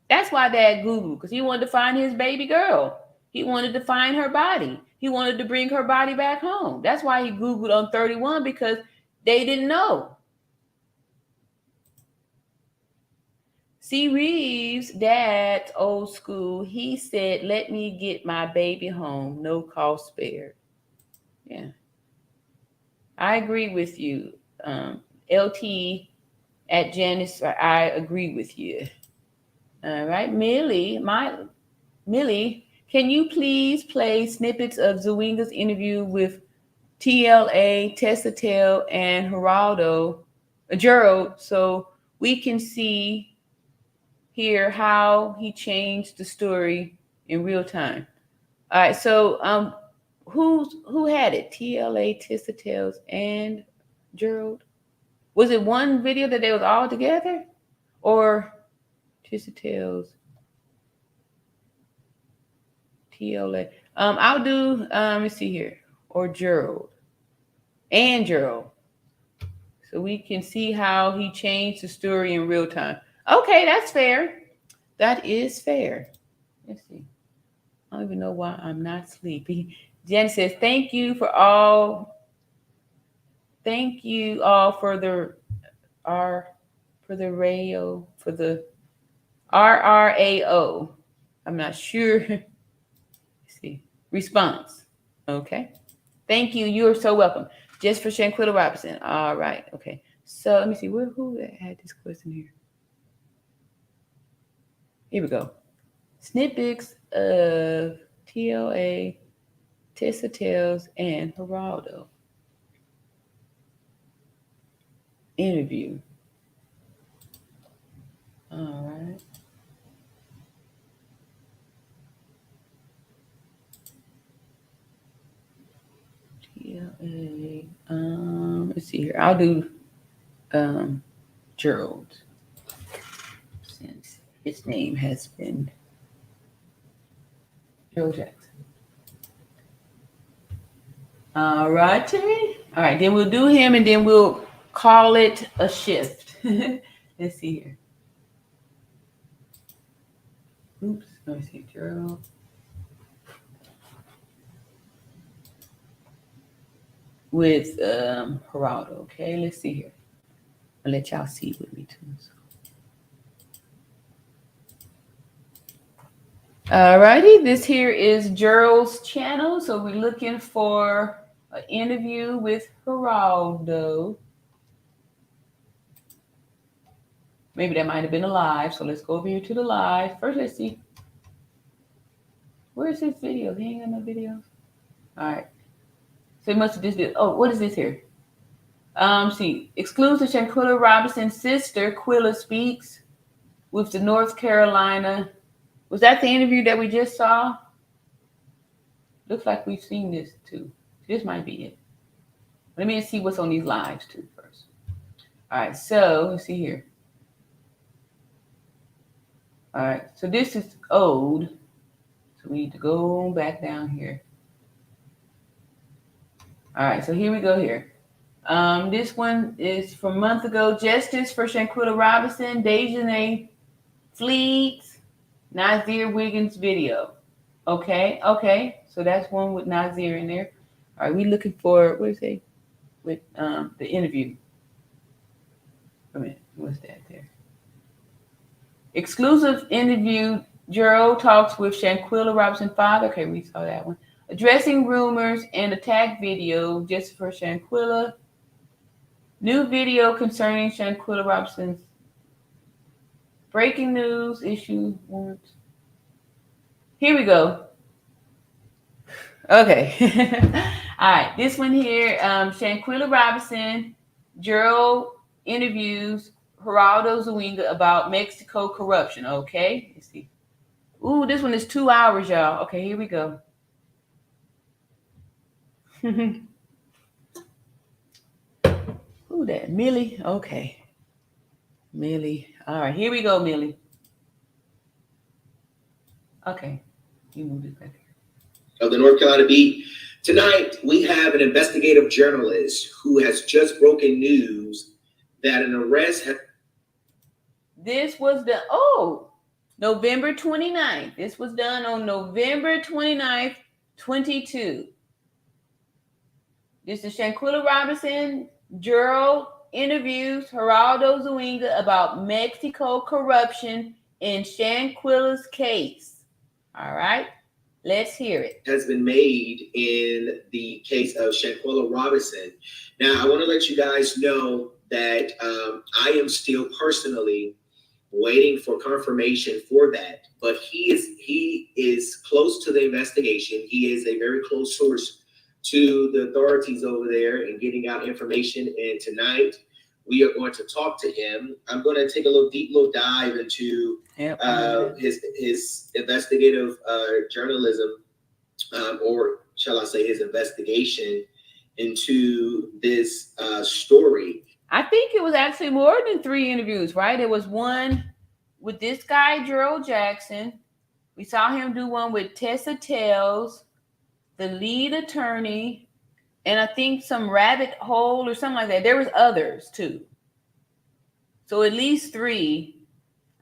That's why Dad Googled, because he wanted to find his baby girl. He wanted to find her body. He wanted to bring her body back home. That's why he Googled on 31, because they didn't know. C. Reeves' dad, old school, he said, let me get my baby home, no cost spared. Yeah. I agree with you. LT at Janice, I agree with you. All right, Millie, can you please play snippets of Zwinga's interview with TLA, Tessatel, and Gerald, so we can hear how he changed the story in real time. All right, so who had it? TLA, Tessatel's, and Gerald? Was it one video that they was all together, or Tessatel's? TLA. I'll do, let me see here, or Gerald. And Gerald. So we can see how he changed the story in real time. Okay, that's fair. That is fair. Let's see. I don't even know why I'm not sleepy. Jen says, thank you all for the RRAO. I'm not sure. See, response. Okay. Thank you. You are so welcome. Just for Shanquila Robinson. All right. Okay. So let me see. Who had this question here? Here we go. Snippets of TLA, Tessatel's, and Geraldo interview. All right. Let's see here. I'll do Gerald, since his name has been Gerald Jackson. All right, Terry. All right, then we'll do him, and then we'll call it a shift. Let's see here. Oops. Let me see, Gerald. With Geraldo. Okay, let's see here. I'll let y'all see with me too. All righty, this here is Gerald's channel. So we're looking for an interview with Geraldo. Maybe that might have been a live. So let's go over here to the live. First, let's see. Where's his video? He ain't got no videos. All right. So it must have just did. Oh, what is this here? See, exclusive Shanquila Robinson's sister, Quilla speaks with the North Carolina. Was that the interview that we just saw? Looks like we've seen this too. This might be it. Let me see what's on these lives too first. All right, so let's see here. All right, so this is old. So we need to go back down here. All right, so here we go here. This one is from a month ago. Justice for Shanquella Robinson, Dejanay Fleets, Nazir Wiggins video. Okay. So that's one with Nazir in there. All right, we looking for, what do you say? With the interview. Wait a minute, what's that there? Exclusive interview, Gerald talks with Shanquilla Robinson father. Okay, we saw that one. Addressing rumors and attack video, just for Shanquilla. New video concerning Shanquilla Robinson's breaking news issue warrants. Here we go. Okay. All right, this one here, Shanquilla Robinson, Gerald interviews Geraldo Zwinga about Mexico corruption. Okay, let's see. Ooh, this one is 2 hours, y'all. Okay, here we go. Who that? Millie? Okay. Millie. All right, here we go, Millie. Okay. You moved it back. Of the North Carolina Beat. Tonight, we have an investigative journalist who has just broken news that an arrest has. This was the, November 29th. This was done on November 29th, 22. This is Shanquila Robinson. Gerald interviews Geraldo Zuniga about Mexico corruption in Shanquila's case. All right, let's hear it. Has been made in the case of Shanquila Robinson. Now, I want to let you guys know that I am still personally waiting for confirmation for that, but he is close to the investigation. He is a very close source to the authorities over there and getting out information. And tonight we are going to talk to him. I'm going to take a deep dive into his investigative journalism, or shall I say his investigation into this story. I think it was actually more than 3 interviews, right? It was one with this guy, Gerald Jackson. We saw him do one with Tessa Tales, the lead attorney, and I think some rabbit hole or something like that. There was others too. So at least 3.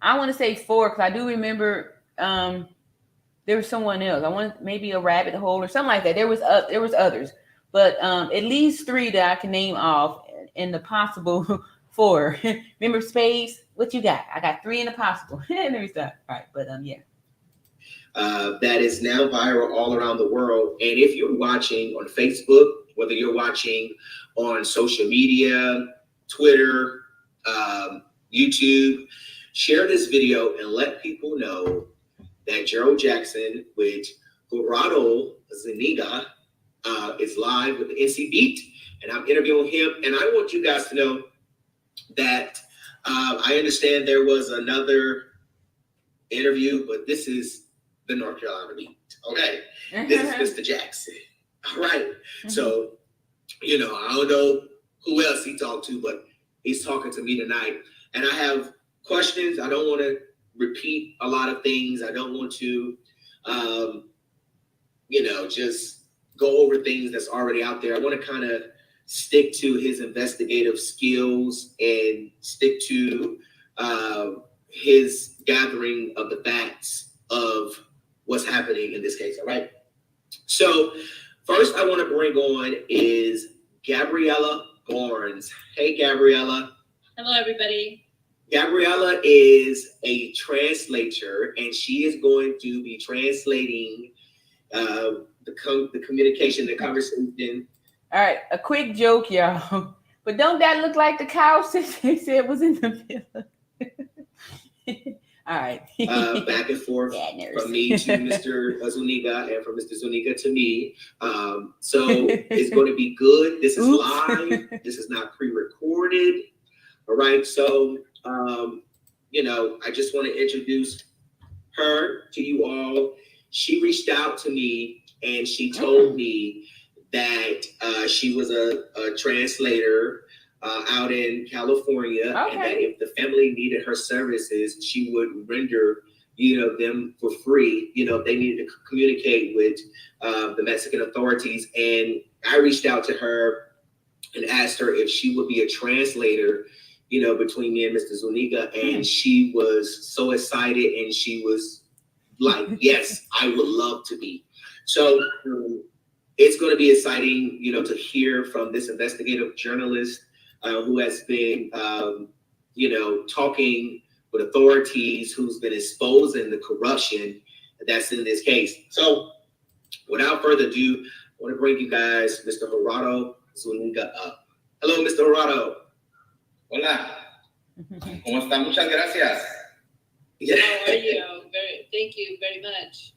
I want to say 4 because I do remember there was someone else. I want maybe a rabbit hole or something like that. There was others, but at least 3 that I can name off in the possible 4. Remember Spades? What you got? I got 3 in the possible. Let me stop. All right, but yeah. That is now viral all around the world. And if you're watching on Facebook, whether you're watching on social media, Twitter, YouTube, share this video and let people know that Gerald Jackson with Geraldo Zuniga is live with the NC Beat, and I'm interviewing him. And I want you guys to know that I understand there was another interview, but this is the North Carolina Beat. Okay, this is Mr. Jackson. All right. So, I don't know who else he talked to, but he's talking to me tonight. And I have questions. I don't want to repeat a lot of things. I don't want to, just go over things that's already out there. I want to kind of stick to his investigative skills and stick to his gathering of the facts of what's happening in this case. All right. So first I want to bring on is Gabriella Barnes. Hey, Gabriella. Hello, everybody. Gabriella is a translator, and she is going to be translating the communication, the conversation. All right, a quick joke, y'all. But don't that look like the cow since they said it was in the middle? All right. Back and forth from me to Mr. Zuniga and from Mr. Zuniga to me. So it's going to be good. This is live. This is not pre-recorded. All right. So, I just want to introduce her to you all. She reached out to me and she told me that she was a translator out in California, and that if the family needed her services, she would render, them for free. If they needed to communicate with the Mexican authorities. And I reached out to her and asked her if she would be a translator, between me and Mr. Zuniga. And she was so excited, and she was like, yes, I would love to be. So it's going to be exciting, to hear from this investigative journalist who has been, talking with authorities, who's been exposing the corruption that's in this case. So without further ado, I want to bring you guys Mr. Geraldo Zuniga up. Hello, Mr. Geraldo. Hola. ¿Cómo está? Muchas gracias. How are you? Thank you very much.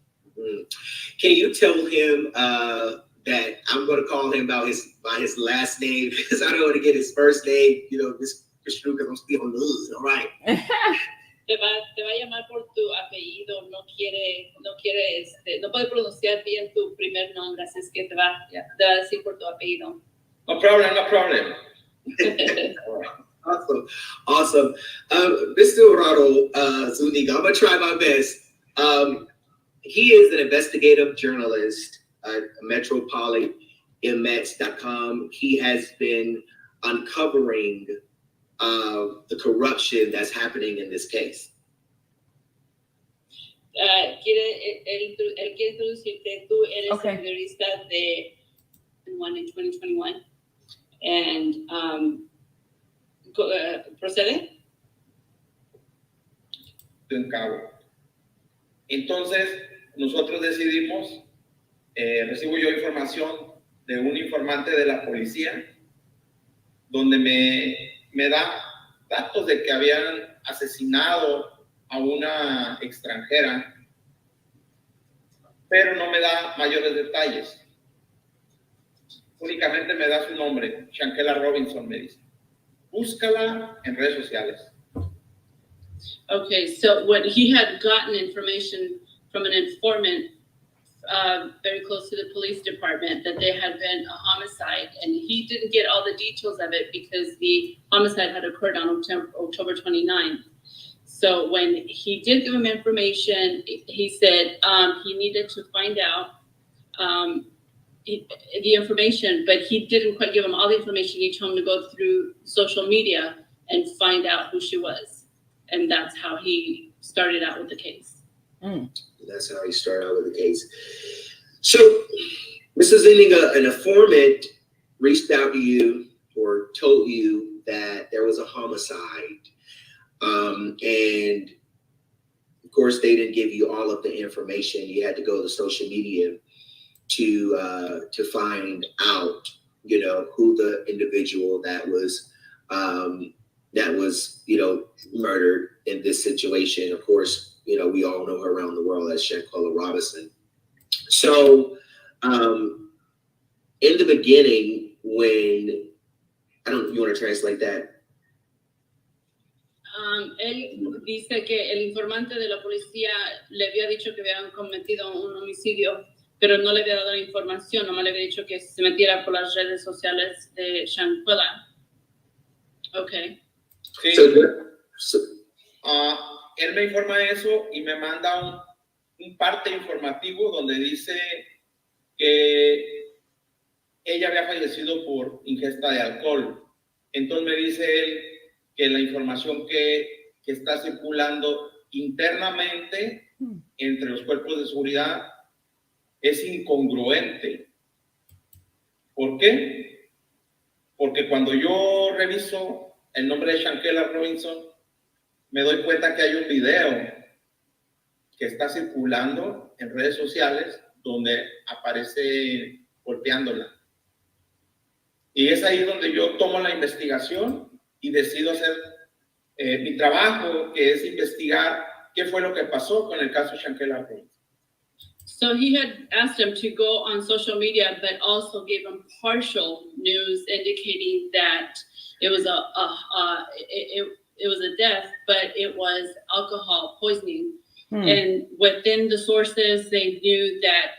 Can you tell him that I'm going to call him by his last name, because I don't want to get his first name, Mr. because I'm still on the hood. All right. te va a llamar por tu apellido, no puede pronunciar bien tu primer nombre, así es que te va a decir por tu apellido. No problem, no problem. Awesome. Mr. Rado Zuniga, I'm gonna try my best. He is an investigative journalist at metropolitanmets.com. He has been uncovering the corruption that's happening in this case. Él quiere introducirte. Tú eres Okay. el periodista de One in 2021. And procede. Te encargo. Entonces, nosotros decidimos, recibo yo información de un informante de la policía, donde me da datos de que habían asesinado a una extranjera, pero no me da mayores detalles. Únicamente me da su nombre, ShanquellaRobinson, me dice. Búscala en redes sociales. Okay, so when he had gotten information from an informant very close to the police department that there had been a homicide, and he didn't get all the details of it because the homicide had occurred on October 29th. So when he did give him information, he said he needed to find out the information, but he didn't quite give him all the information. He told him to go through social media and find out who she was. And that's how he started out with the case. That's how he started out with the case. So, Mrs. Zuniga, an informant reached out to you or told you that there was a homicide. And of course, they didn't give you all of the information. You had to go to social media to find out, who the individual that was murdered in this situation. Of course, we all know her around the world as Shanquila Robinson. So, in the beginning, when you want to translate that? Él dice que el informante de la policía le había dicho que habían cometido un homicidio, pero no le había dado la información, nomás le había dicho que se metiera por las redes sociales de Shanquila. Okay. Sí. Él me informa eso y me manda un parte informativo donde dice que ella había fallecido por ingesta de alcohol. Entonces me dice él que la información que está circulando internamente entre los cuerpos de seguridad es incongruente. ¿Por qué? Porque cuando yo reviso el nombre de ShanquellaRobinson, me doy cuenta que hay un video que está circulando en redes sociales donde aparece golpeándola. Y es ahí donde yo tomo la investigación y decido hacer mi trabajo, que es investigar qué fue lo que pasó con el caso ShanquellaRobinson. So he had asked him to go on social media, but also gave him partial news indicating that it was it was a death, but it was alcohol poisoning. And within the sources, they knew that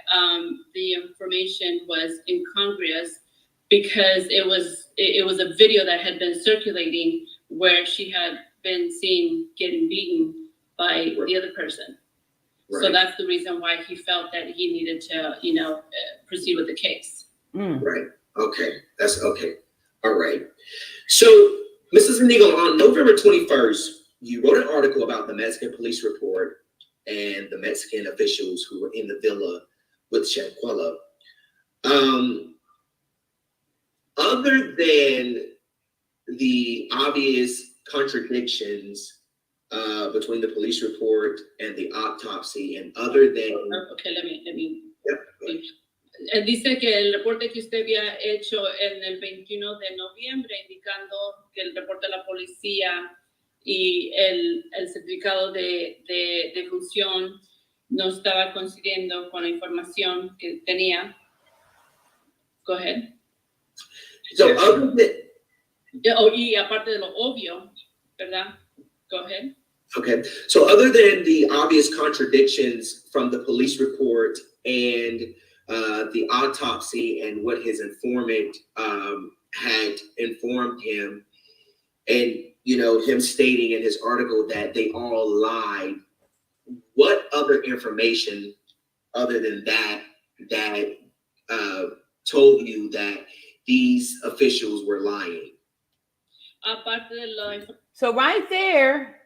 the information was incongruous because it was a video that had been circulating where she had been seen getting beaten by the other person. Right. So that's the reason why he felt that he needed to, proceed with the case. Right. Okay. That's okay. All right. So, Mrs. Zuniga, on November 21st, you wrote an article about the Mexican police report and the Mexican officials who were in the villa with Shanquila. Other than the obvious contradictions between the police report and the autopsy, and other than... Okay, let me... Yeah, dice que el reporte que usted había hecho en el 21 de noviembre, indicando que el reporte de la policía y el certificado de función no estaba coincidiendo con la información que tenía. Go ahead. So other than... Y aparte de lo obvio, ¿verdad? Go ahead. Okay, so other than the obvious contradictions from the police report and the autopsy and what his informant had informed him, and him stating in his article that they all lied, what other information other than that told you that these officials were lying? So right there,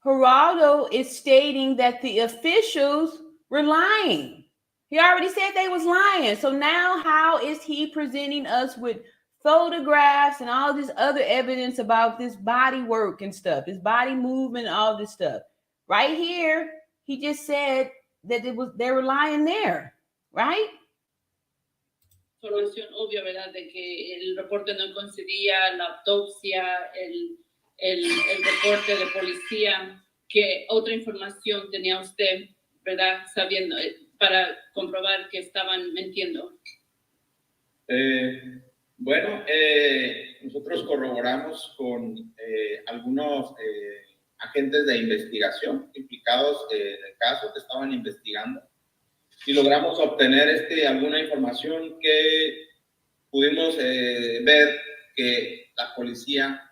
Geraldo is stating that the officials were lying. He already said they was lying. So now how is he presenting us with photographs and all this other evidence about this body work and stuff, his body movement, and all this stuff? Right here, he just said that they were lying there, right? Información obvia, ¿verdad? De que el reporte no concedía la autopsia, el reporte de policía, que otra información tenía usted, ¿verdad? Sabiendo, para comprobar que estaban mintiendo. Bueno, nosotros corroboramos con algunos agentes de investigación implicados en el caso que estaban investigando y logramos obtener alguna información que pudimos ver que la policía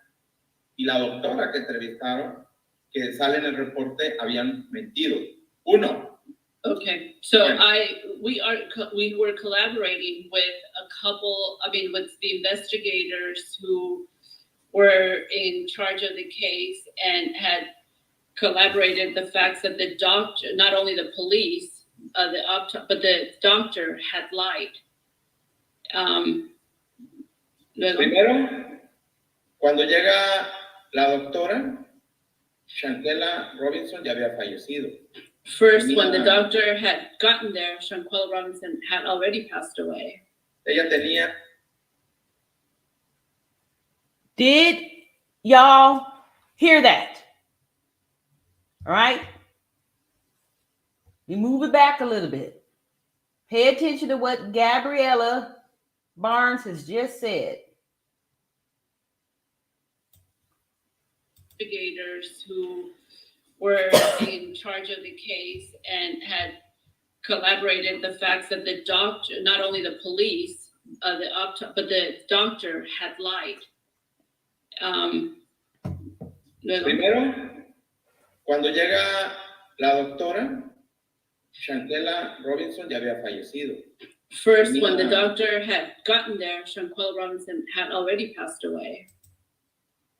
y la doctora que entrevistaron, que sale en el reporte, habían mentido. Uno. Okay, so we were collaborating with with the investigators who were in charge of the case and had collaborated the facts that the doctor, not only the police, but the doctor had lied. Primero, cuando llega la doctora, ShanquellaRobinson ya había fallecido. First, when the doctor had gotten there, ShanquellaRobinson had already passed away. Ella tenía. Did y'all hear that? All right. We move it back a little bit. Pay attention to what Gabriella Barnes has just said. Investigators who were in charge of the case and had collaborated the facts that the doctor, not only the police, but the doctor had lied. Primero, cuando llega la doctora, ShanquellaRobinson ya había fallecido. First, when the doctor had gotten there, ShanquellaRobinson had already passed away.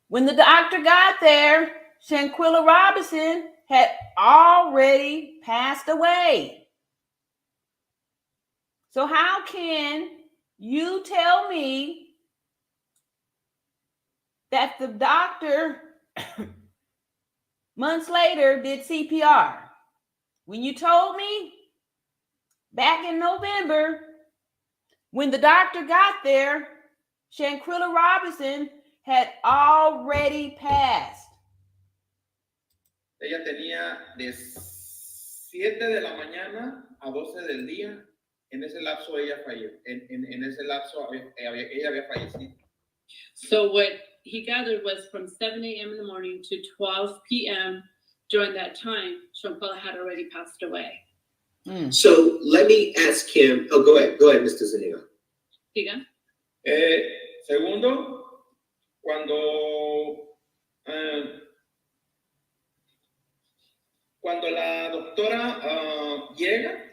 When the doctor got there, ShanquellaRobinson had already passed away. So how can you tell me that the doctor months later did CPR when you told me back in November, when the doctor got there, ShanquellaRobinson had already passed? Ella tenía de 7 de la mañana a 12 del día. En ese lapso ella había fallecido. So what he gathered was from 7 a.m. in the morning to 12 p.m. During that time, Shanquella had already passed away. So let me ask him. Oh, go ahead, Mr. Zuniga. Diga. Segundo, cuando la doctora llega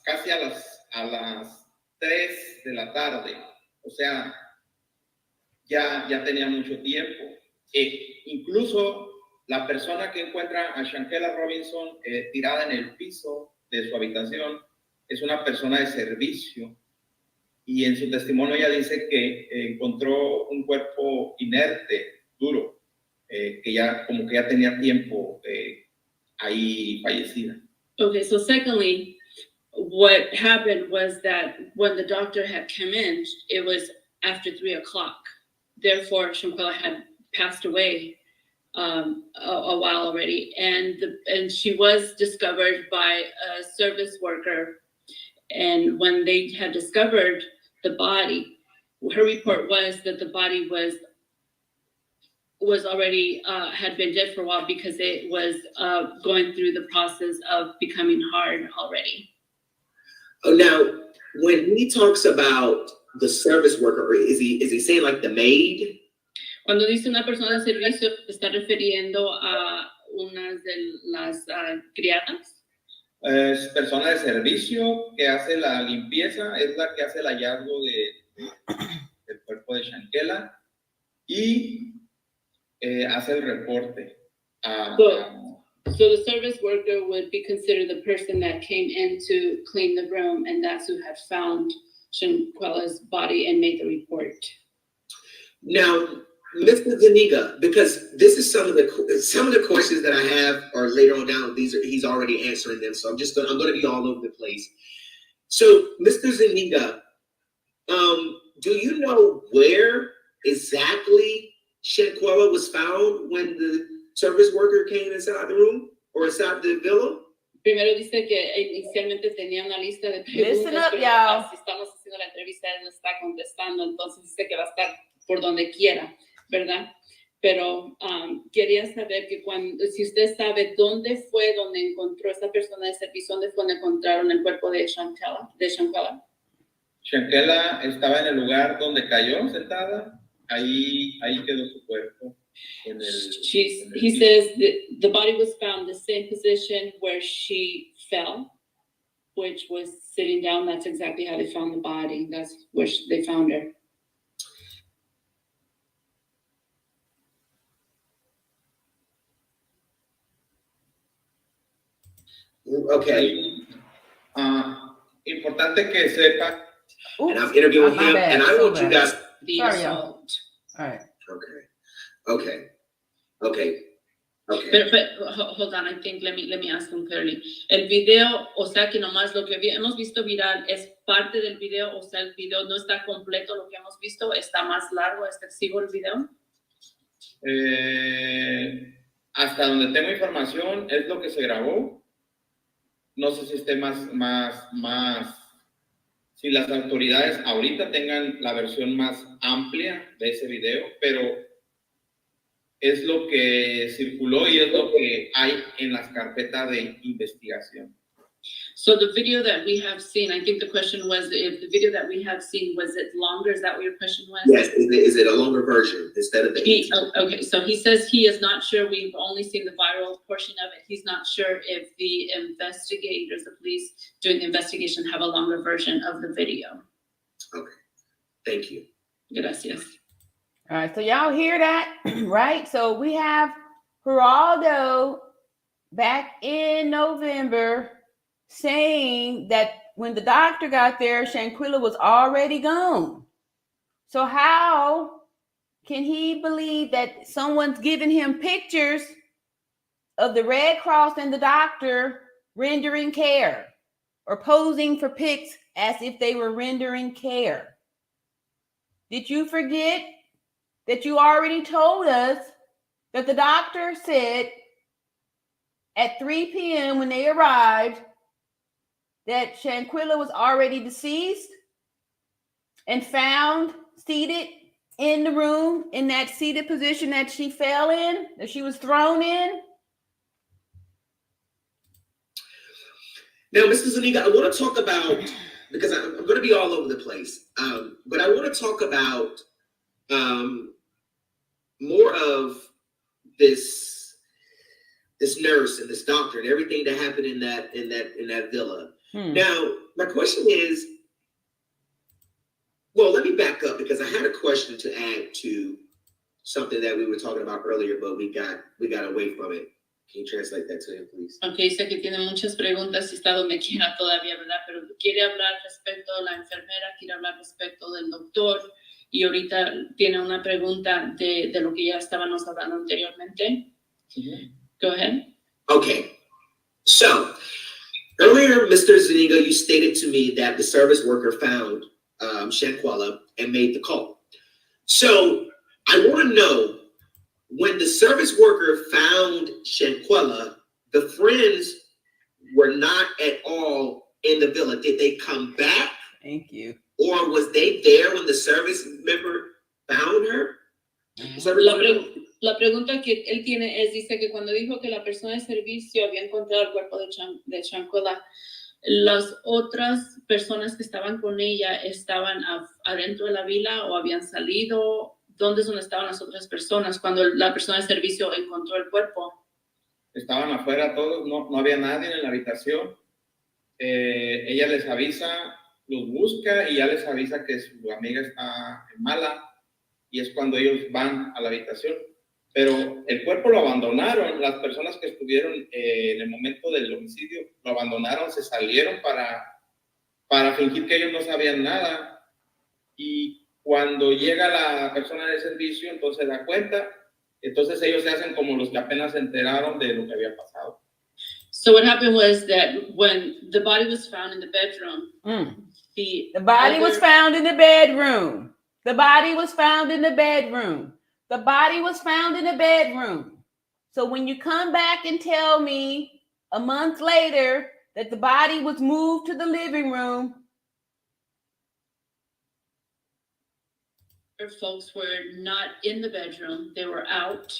casi a las 3 de la tarde, o sea, ya tenía mucho tiempo. Incluso la persona que encuentra a ShanquellaRobinson tirada en el piso de su habitación es una persona de servicio, y en su testimonio ella dice que encontró un cuerpo inerte, duro, que ya tenía tiempo ahí fallecida. Okay, so secondly, what happened was that when the doctor had come in, it was after 3 o'clock. Therefore, Shanquella had passed away a while already, and she was discovered by a service worker. And when they had discovered the body, her report was that the body was was already had been dead for a while because it was going through the process of becoming hard already. Oh, now when he talks about the service worker, is he saying like the maid? Cuando dice una persona de servicio, se está refiriendo a unas de las criadas. Es persona de servicio que hace la limpieza, es la que hace el hallazgo del cuerpo de Shanquila y hace el reporte. So the service worker would be considered the person that came in to clean the room, and that's who had found Shanquila's body and made the report. Now, Mr. Zuniga, because this is some of the questions that I have, or later on down, he's already answering them. So I'm going to be all over the place. So, Mr. Zuniga, do you know where exactly Shanquila was found when the service worker came inside the room or inside the villa? Primero dice que inicialmente tenía una lista de preguntas. Listen up, y'all. Si estamos haciendo la entrevista, él no está contestando, entonces dice que va a estar por donde quiera, ¿verdad? Pero quería saber que si usted sabe dónde fue donde encontró esta persona de servicio, dónde fue donde encontraron el cuerpo de Shanquila. Shanquila estaba en el lugar donde cayó sentada, ahí quedó su cuerpo. He says the body was found the same position where she fell, which was sitting down. That's exactly how they found the body. That's where they found her. Okay. Importante que sepa. And I'm interviewing him, and I want you guys. The assault. All right. Okay. But hold on, I think let me ask him clearly. El video, o sea que nomás lo que hemos visto viral es parte del video, o sea el video no está completo lo que hemos visto, está más largo, está extensivo el video. Hasta donde tengo información es lo que se grabó. No sé si esté si las autoridades ahorita tengan la versión más amplia de ese video, pero es lo que circuló y es lo que hay en las carpetas de investigación. So the video that we have seen, I think the question was if the video that we have seen, was it longer? Is that what your question was? Yes, is it a longer version instead of the okay, so he says he is not sure. We've only seen the viral portion of it. He's not sure if the investigators, the police doing the investigation, have a longer version of the video. Okay, thank you. Gracias. All right, so y'all hear that, right? So we have Geraldo back in November saying that when the doctor got there, Shanquila was already gone. So how can he believe that someone's giving him pictures of the Red Cross and the doctor rendering care or posing for pics as if they were rendering care? Did you forget that you already told us that the doctor said at 3 p.m. when they arrived that Shanquila was already deceased and found seated in the room in that seated position that she fell in, that she was thrown in? Now, Mr. Zuniga, I want to talk about, because I'm going to be all over the place, but I want to talk about more of this nurse and this doctor and everything that happened in that villa. Now, my question is, well, let me back up because I had a question to add to something that we were talking about earlier, but we got away from it. Can you translate that to him, please? Okay, dice que tiene muchas preguntas y está donde quiera todavía, ¿verdad? Pero quiere hablar respecto a la enfermera, quiere hablar respecto del doctor y ahorita tiene una pregunta de lo que ya estábamos hablando anteriormente. Go ahead. Okay, so earlier, Mr. Zuniga, you stated to me that the service worker found Shanquila and made the call. So I want to know, when the service worker found Shanquila, the friends were not at all in the villa. Did they come back? Thank you. Or was they there when the service member found her? La pregunta que él tiene es, dice que cuando dijo que la persona de servicio había encontrado el cuerpo de Shanquila, las otras personas que estaban con ella estaban adentro de la vila o habían salido. ¿Dónde es donde estaban las otras personas cuando la persona de servicio encontró el cuerpo? Estaban afuera todos, no había nadie en la habitación. Ella les avisa, los busca y ya les avisa que su amiga está mala, y es cuando ellos van a la habitación. Pero el cuerpo lo abandonaron, las personas que estuvieron en el momento del homicidio lo abandonaron, se salieron para fingir que ellos no sabían nada, y cuando llega la persona de servicio, entonces da cuenta, entonces ellos se hacen como los que apenas se enteraron de lo que había pasado. So what happened was that when the body was found in the bedroom, the body was found in the bedroom. The body was found in the bedroom. The body was found in the bedroom. So when you come back and tell me a month later that the body was moved to the living room, her folks were not in the bedroom, they were out.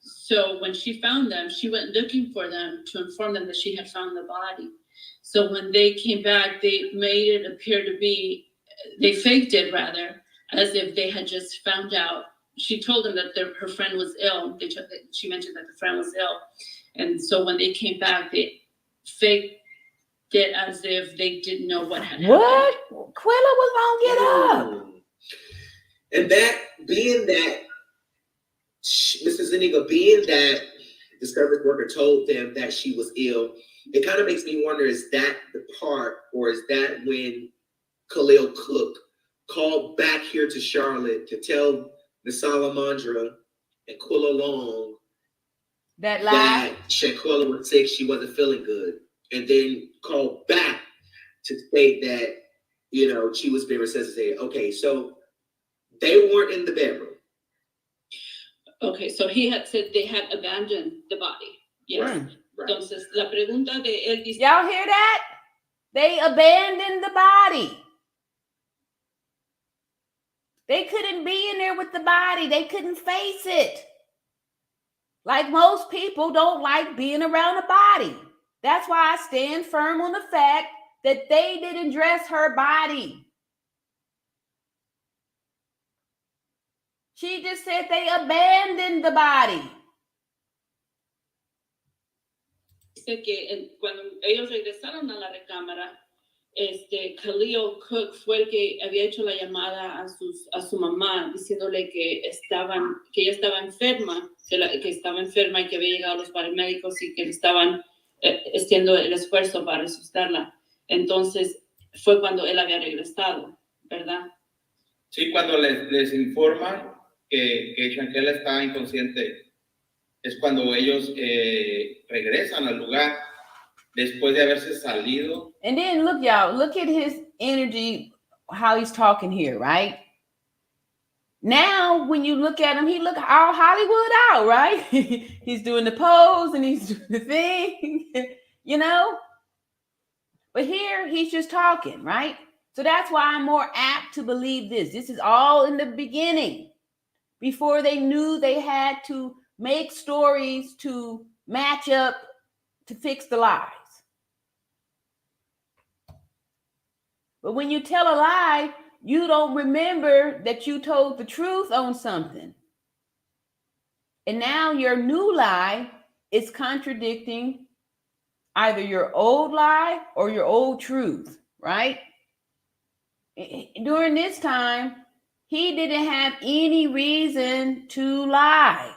So when she found them, she went looking for them to inform them that she had found the body. So when they came back, they made it appear to be, they faked it rather, as if they had just found out. She told them that her friend was ill. She mentioned that the friend was ill. And so when they came back, they faked it as if they didn't know what had happened. What? Quilla was gonna get up. And that, being that, Mr. Zuniga, being that discovery worker told them that she was ill, it kind of makes me wonder, is that the part, or is that when Khalil Cook called back here to Charlotte to tell the Salamandra and Quilla Long that Shanquila was sick, she wasn't feeling good, and then called back to state that, you know, she was being resuscitated. Okay, so they weren't in the bedroom. Okay, so he had said they had abandoned the body. Yes. Right. Entonces, la pregunta de él dice, y'all hear that? They abandoned the body. They couldn't be in there with the body. They couldn't face it. Like most people don't like being around a body. That's why I stand firm on the fact that they didn't dress her body. She just said they abandoned the body. Dice que cuando ellos regresaron a la recámara, Khalil Cook fue el que había hecho la llamada a su mamá, diciéndole que ella estaba enferma, que estaba enferma y que había llegado los paramédicos y que estaban haciendo el esfuerzo para resucitarla. Entonces fue cuando él había regresado, ¿verdad? Sí, cuando les informan que Shanquila está inconsciente, es cuando ellos regresan al lugar después de haberse salido. And then look, y'all, look at his energy, how he's talking here, right? Now, when you look at him, he look all Hollywood out, right? He's doing the pose and he's doing the thing, you know? But here, he's just talking, right? So that's why I'm more apt to believe this. This is all in the beginning, before they knew they had to make stories to match up to fix the lies. But when you tell a lie, you don't remember that you told the truth on something. And now your new lie is contradicting either your old lie or your old truth, right? During this time, he didn't have any reason to lie.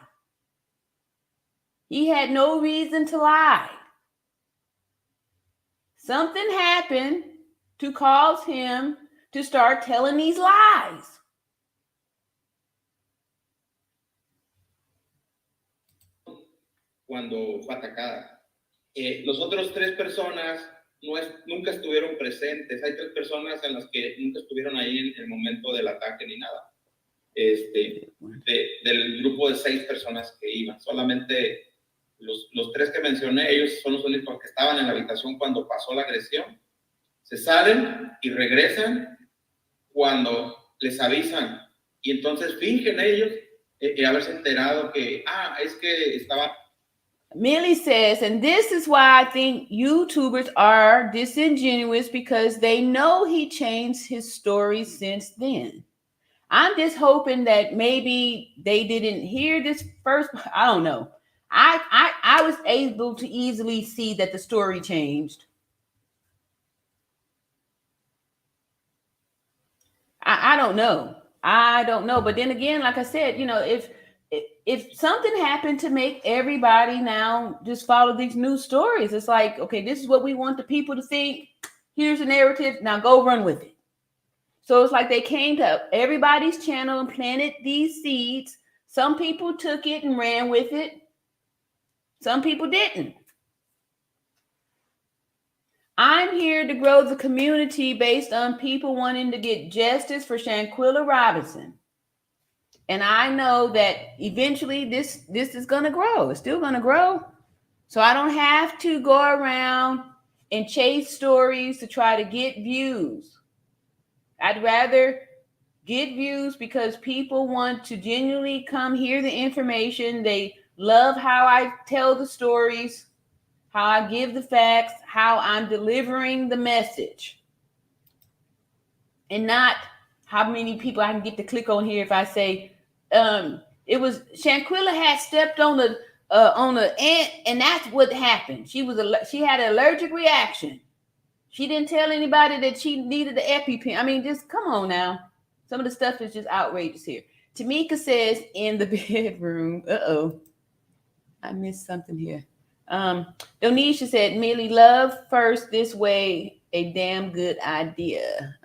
He had no reason to lie. Something happened to cause him to start telling these lies. Cuando fue atacada. Los otros tres personas nunca estuvieron presentes. Hay tres personas en las que nunca estuvieron ahí en el momento del ataque ni nada. Del grupo de 6 personas que iban. Solamente los 3 que mencioné, ellos son los únicos que estaban en la habitación cuando pasó la agresión. Se salen y regresan cuando les avisan. Y entonces fingen ellos haberse enterado que, es que estaba. Millie says, and this is why I think YouTubers are disingenuous, because they know he changed his story since then. I'm just hoping that maybe they didn't hear this first. I don't know. I was able to easily see that the story changed. I don't know. I don't know. But then again, like I said, you know, if something happened to make everybody now just follow these news stories, it's like, okay, this is what we want the people to think. Here's the narrative. Now go run with it. So it's like they came to everybody's channel and planted these seeds. Some people took it and ran with it. Some people didn't. I'm here to grow the community based on people wanting to get justice for Shanquila Robinson. And I know that eventually this is going to grow. It's still going to grow. So I don't have to go around and chase stories to try to get views. I'd rather get views because people want to genuinely come hear the information. They love how I tell the stories, how I give the facts, how I'm delivering the message. And not how many people I can get to click on here if I say, it was Shanquila had stepped on the ant, and that's what happened. She had an allergic reaction. She didn't tell anybody that she needed the EpiPen. I mean, just come on now. Some of the stuff is just outrageous here. Tamika says in the bedroom. I missed something here. Donisha said, Millie, love first this way, a damn good idea.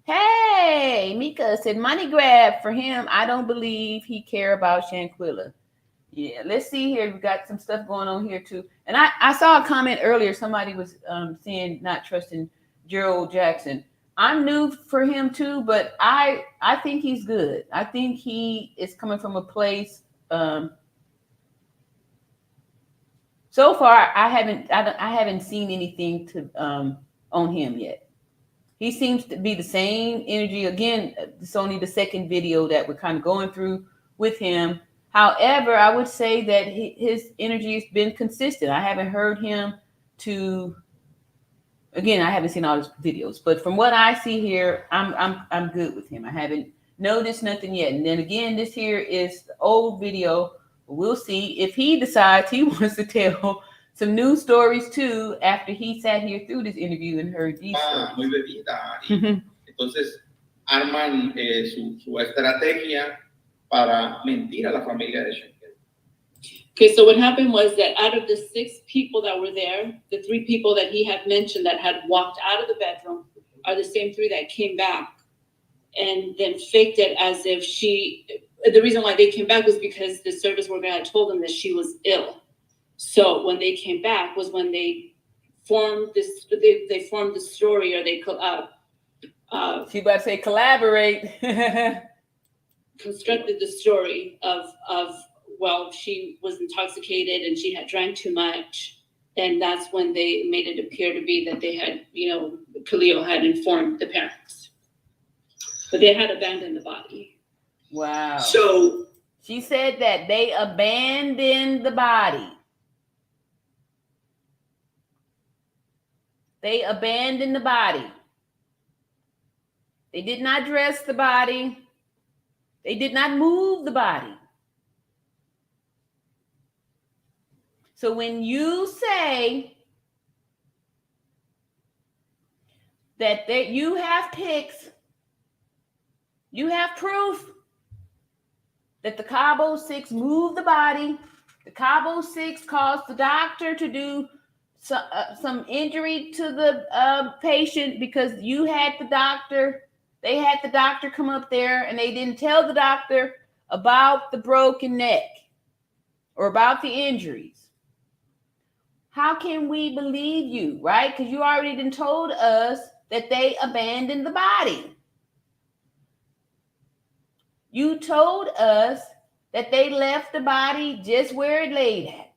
Hey, Mika said, money grab for him. I don't believe he care about Shanquila. Yeah, let's see here. We got some stuff going on here too. And I saw a comment earlier. Somebody was saying not trusting Gerald Jackson. I'm new for him too, but I think he's good. I think he is coming from a place. So far, I haven't seen anything to on him yet. He seems to be the same energy. Again, it's only the second video that we're kind of going through with him. However, I would say that his energy has been consistent. I haven't heard him to. Again, I haven't seen all his videos, but from what I see here, I'm good with him. I haven't noticed nothing yet. And then again, this here is the old video. We'll see if he decides he wants to tell some news stories too after he sat here through this interview and heard these stories. Muy bebida. Y entonces arman su estrategia para mentir a la familia de Shanquila. Okay, so what happened was that out of the 6 people that were there, the 3 people that he had mentioned that had walked out of the bedroom are the same 3 that came back and then faked it as if the reason why they came back was because the service worker had told them that she was ill. So when they came back was when they formed they formed the story, or they she about to say collaborate. Constructed the story of well, she was intoxicated and she had drank too much, and that's when they made it appear to be that they had, Khalil had informed the parents, but they had abandoned the body. Wow. So she said that they abandoned the body. They abandoned the body. They did not dress the body. They did not move the body. So when you say that you have pics, you have proof that the Cabo 6 moved the body, the Cabo 6 caused the doctor to do some injury to the patient because they had the doctor come up there and they didn't tell the doctor about the broken neck or about the injuries. How can we believe you, right? Because you already done told us that they abandoned the body. You told us that they left the body just where it laid at.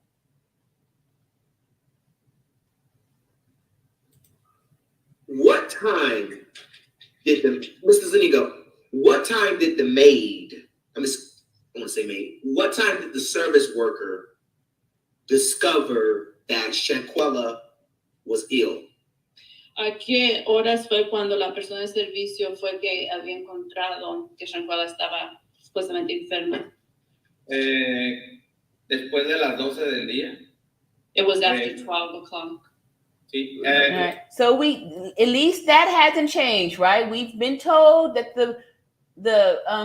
what time did Mr. Zuniga, what time did the maid, I want to the same age. What time did the service worker discover that Shanquila was ill? ¿A qué horas fue cuando la persona de servicio fue que había encontrado que Shanquila estaba supuestamente enferma? Después de las 12 del día. It was after 12 o'clock. Sí. Right. So we, at least that hasn't changed, right? We've been told that the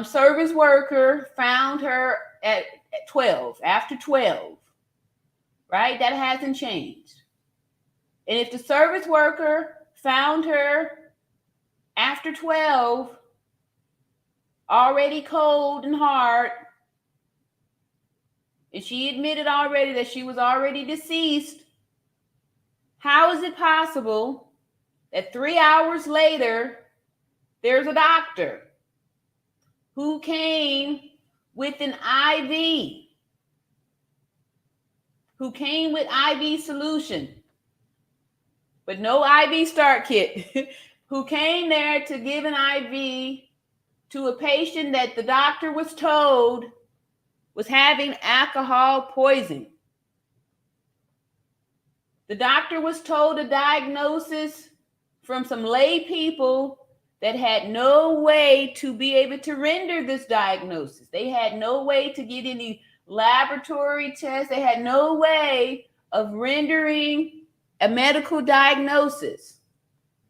service worker found her at 12, after 12, right? That hasn't changed. And if the service worker found her after 12, already cold and hard, and she admitted already that she was already deceased, how is it possible that 3 hours later, there's a doctor who came with an IV, who came with IV solution, but no IV start kit, who came there to give an IV to a patient that the doctor was told was having alcohol poisoning? The doctor was told a diagnosis from some lay people that had no way to be able to render this diagnosis. They had no way to get any laboratory tests. They had no way of rendering a medical diagnosis.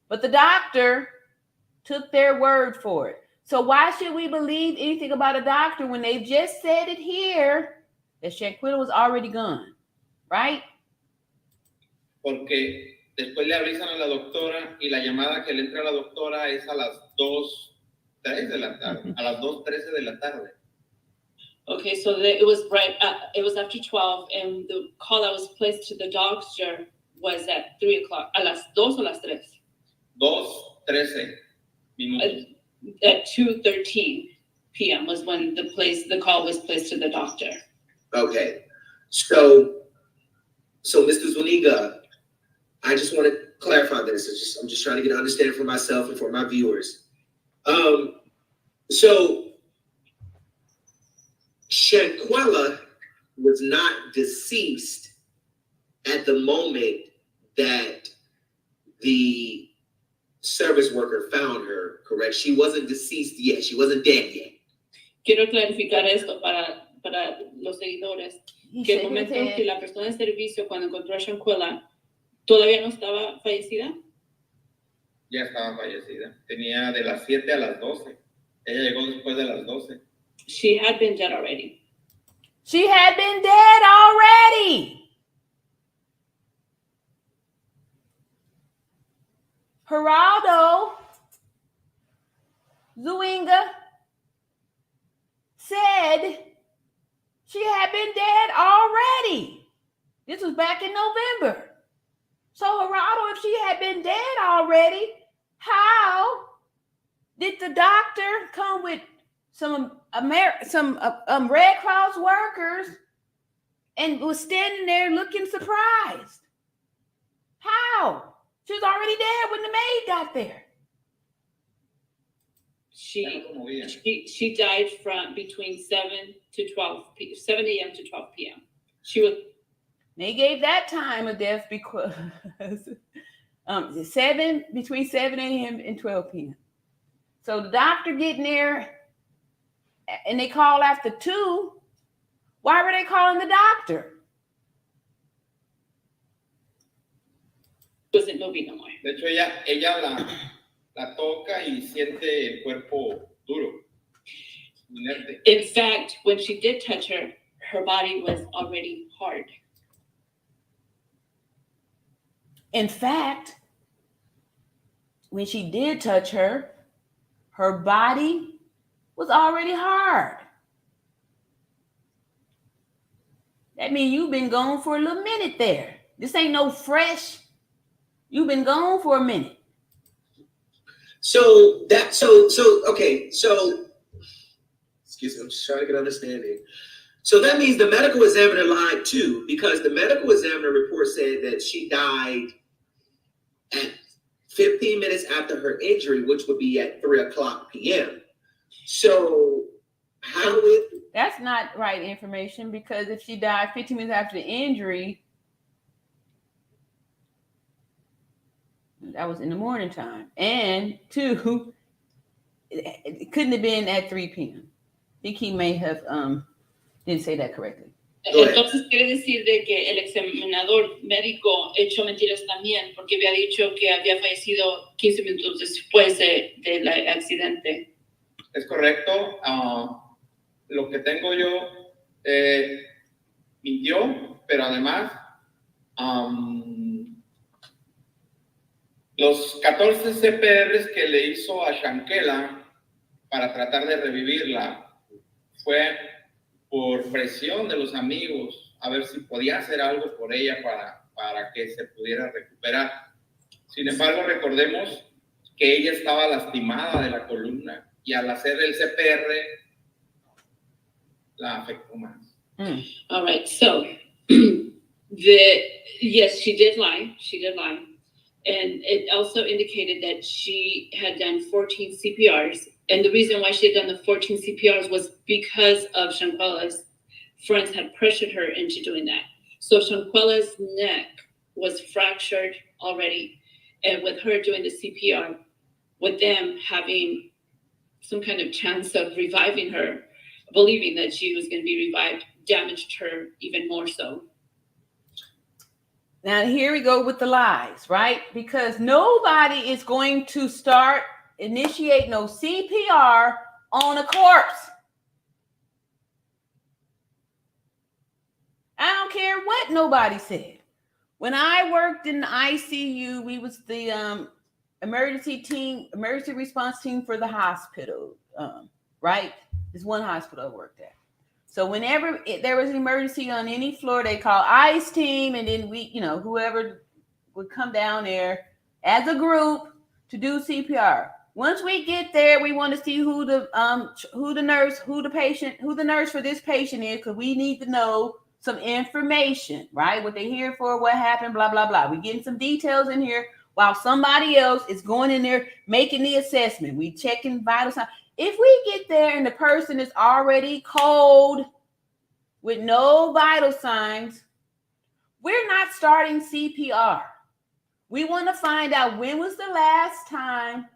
But the doctor took their word for it. So why should we believe anything about a doctor when they just said it here that Shanquila was already gone, right? Porque después le avisan a la doctora y la llamada que le entra a la doctora es a las 2:03 de la tarde, a las 2:13 de la tarde. Okay, so it was right. It was after 12, and the call that was placed to the doctor was at 3 o'clock. A las 2 o las 3? 2:13 minutos. At 2:13 p.m. was when the call was placed to the doctor. Okay, so Mr. Zuniga, I just want to clarify this. I'm just trying to get an understanding for myself and for my viewers. So Shanquila was not deceased at the moment that the service worker found her, correct? She wasn't deceased yet. She wasn't dead yet. Quiero clarificar esto para los seguidores. Que el momento en que la persona de servicio, cuando encontró a Shanquila, ¿todavía no estaba fallecida? Ya estaba fallecida. Tenía de las 7 a las 12. Ella llegó después de las 12. She had been dead already. She had been dead already. Geraldo Zuniga said she had been dead already. This was back in November. So Geraldo, if she had been dead already, how did the doctor come with some Red Cross workers and was standing there looking surprised? How? She was already dead when the maid got there. She died from between 7 a.m. to 12 p.m. She was. They gave that time of death because between 7 a.m. and 12 p.m. So the doctor getting there, and they call after 2. Why were they calling the doctor? Wasn't moving no more. De hecho, ella la toca y siente el cuerpo duro, inerte. In fact, when she did touch her, her body was already hard. In fact, when she did touch her, her body was already hard. That means you've been gone for a little minute there. This ain't no fresh. You've been gone for a minute. Okay, excuse me, I'm just trying to get understanding. So that means the medical examiner lied too, because the medical examiner report said that she died at 15 minutes after her injury, which would be at 3 o'clock p.m. So, How is That's not right information, because if she died 15 minutes after the injury, that was in the morning time. And two, it couldn't have been at 3 p.m. I think he may have didn't say that correctly. Entonces quiere decir de que el examinador médico echó mentiras también, porque había dicho que había fallecido 15 minutos después del accidente. Es correcto. Lo que tengo yo mintió, pero además los 14 CPRs que le hizo a Shanquila para tratar de revivirla fue por presión de los amigos, a ver si podía hacer algo por ella para que se pudiera recuperar. Sin embargo, recordemos que ella estaba lastimada de la columna y al hacer el CPR la afectó más. All right, so yes, she did lie. She did lie. And it also indicated that she had done 14 CPRs. And the reason why she had done the 14 CPRs was because of Shanquila's friends had pressured her into doing that. So Shanquila's neck was fractured already. And with her doing the CPR, with them having some kind of chance of reviving her, believing that she was going to be revived, damaged her even more so. Now, here we go with the lies, right? Because nobody is going to initiate no CPR on a corpse. I don't care what nobody said. When I worked in the ICU, we was the emergency response team for the hospital, right? There's one hospital I worked at. So whenever there was an emergency on any floor, they call ICE team, and then we, whoever would come down there as a group to do CPR. Once we get there, we want to see who the nurse for this patient is, because we need to know some information, right? What they're here for, what happened, blah, blah, blah. We're getting some details in here while somebody else is going in there making the assessment. We checking vital signs. If we get there and the person is already cold with no vital signs, we're not starting CPR. We want to find out when was the last time.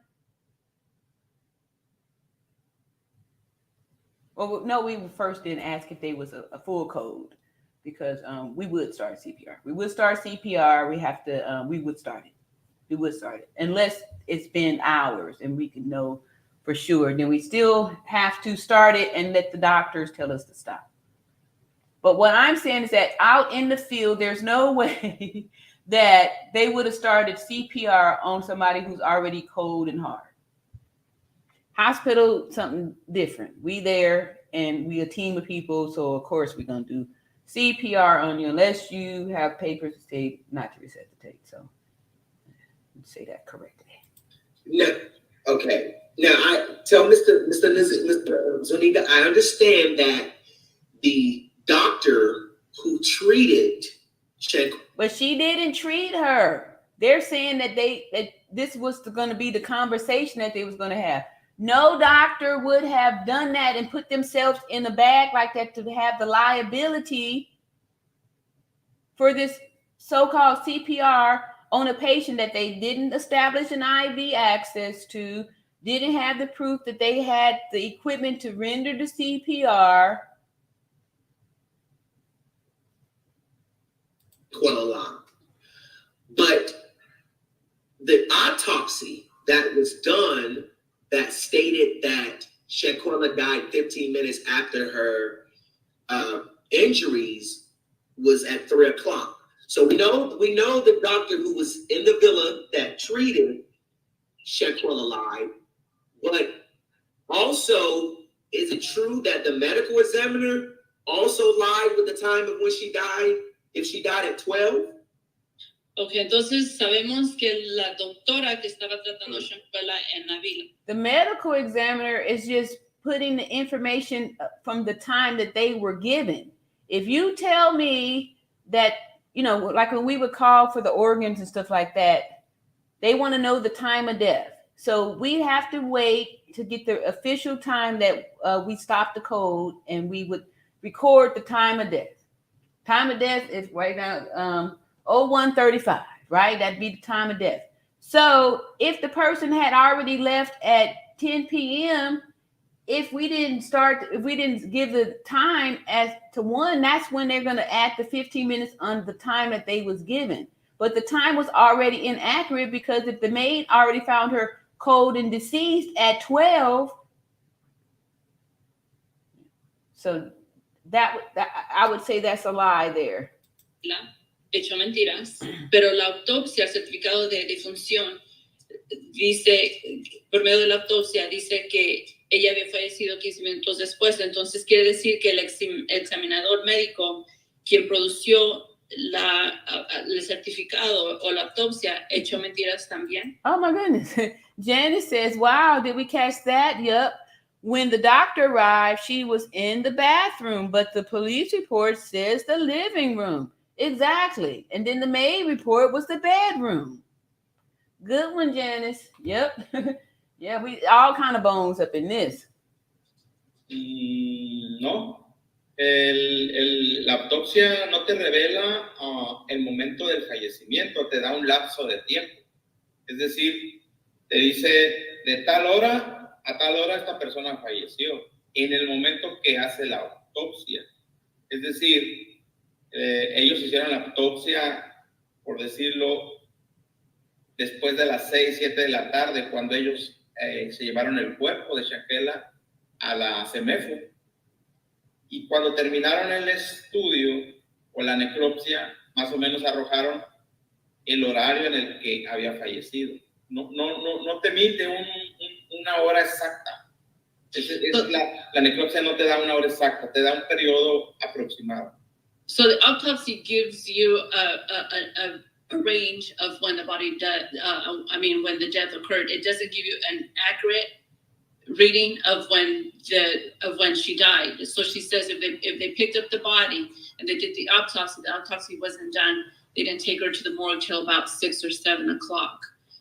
Well, no, we first didn't ask if they was a full code, because we would start CPR. We would start CPR. We would start it unless it's been hours and we can know for sure. Then we still have to start it and let the doctors tell us to stop. But what I'm saying is that out in the field, there's no way that they would have started CPR on somebody who's already cold and hard. Hospital, something different. We there and we a team of people, so of course we're gonna do CPR on you unless you have papers to say not to resuscitate. So let's say that correctly. No, okay. Now I tell Mr. Zuniga, I understand that the doctor who treated Shanquila, but she didn't treat her. They're saying that this was going to be the conversation that they was going to have. No doctor would have done that and put themselves in a bag like that to have the liability for this so-called CPR on a patient that they didn't establish an IV access to, didn't have the proof that they had the equipment to render the CPR. But the autopsy that was done that stated that Shanquila died 15 minutes after her injuries was at 3 o'clock. So we know the doctor who was in the villa that treated Shanquila lied. But also, is it true that the medical examiner also lied with the time of when she died? If she died at 12? Okay, entonces sabemos que la doctora que estaba tratando a Shanquila en la villa. The medical examiner is just putting the information from the time that they were given. If you tell me that, like when we would call for the organs and stuff like that, they want to know the time of death. So we have to wait to get the official time that we stopped the code, and we would record the time of death. Time of death is right now 01:35, right? That'd be the time of death. So if the person had already left at 10 p.m., if we didn't give the time as to 1, that's when they're going to add the 15 minutes on the time that they was given. But the time was already inaccurate, because if the maid already found her cold and deceased at 12, so that I would say that's a lie there. Hecho mentiras, pero la autopsia, el certificado de defunción, dice, por medio de la autopsia, dice que ella había fallecido 15 minutos después. Entonces quiere decir que el examinador médico, quien produció el certificado o la autopsia, echó mentiras también. Oh my goodness. Janice says, wow, did we catch that? Yep. When the doctor arrived, she was in the bathroom, but the police report says the living room. Exactly. And then the maid report was the bedroom. Good one, Janice. Yep. Yeah, we all kind of bones up in this. No. La autopsia no te revela el momento del fallecimiento, te da un lapso de tiempo. Es decir, te dice de tal hora a tal hora esta persona falleció, en el momento que hace la autopsia. Es decir, ellos hicieron la autopsia, por decirlo, después de las 6, 7 de la tarde, cuando ellos se llevaron el cuerpo de Shanquila a la CEMEFO. Y cuando terminaron el estudio o la necropsia, más o menos arrojaron el horario en el que había fallecido. No te emite una hora exacta. La necropsia no te da una hora exacta, te da un periodo aproximado. So the autopsy gives you a range of when the body died. When the death occurred. It doesn't give you an accurate reading of when she died. So she says if they picked up the body and they did the autopsy wasn't done. They didn't take her to the morgue till about 6 or 7 o'clock.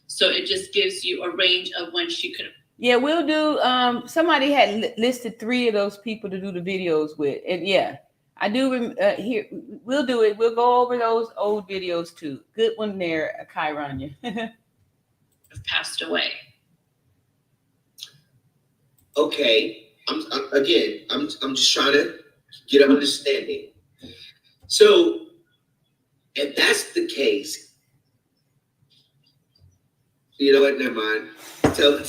So it just gives you a range of when she could. Yeah, we'll do. Somebody had listed 3 of those people to do the videos with, and yeah, I do. Here, we'll do it. We'll go over those old videos too. Good one there, Kyrania. Passed away. Okay, I'm just trying to get an understanding. So, if that's the case, you know what? Never mind. I'm gonna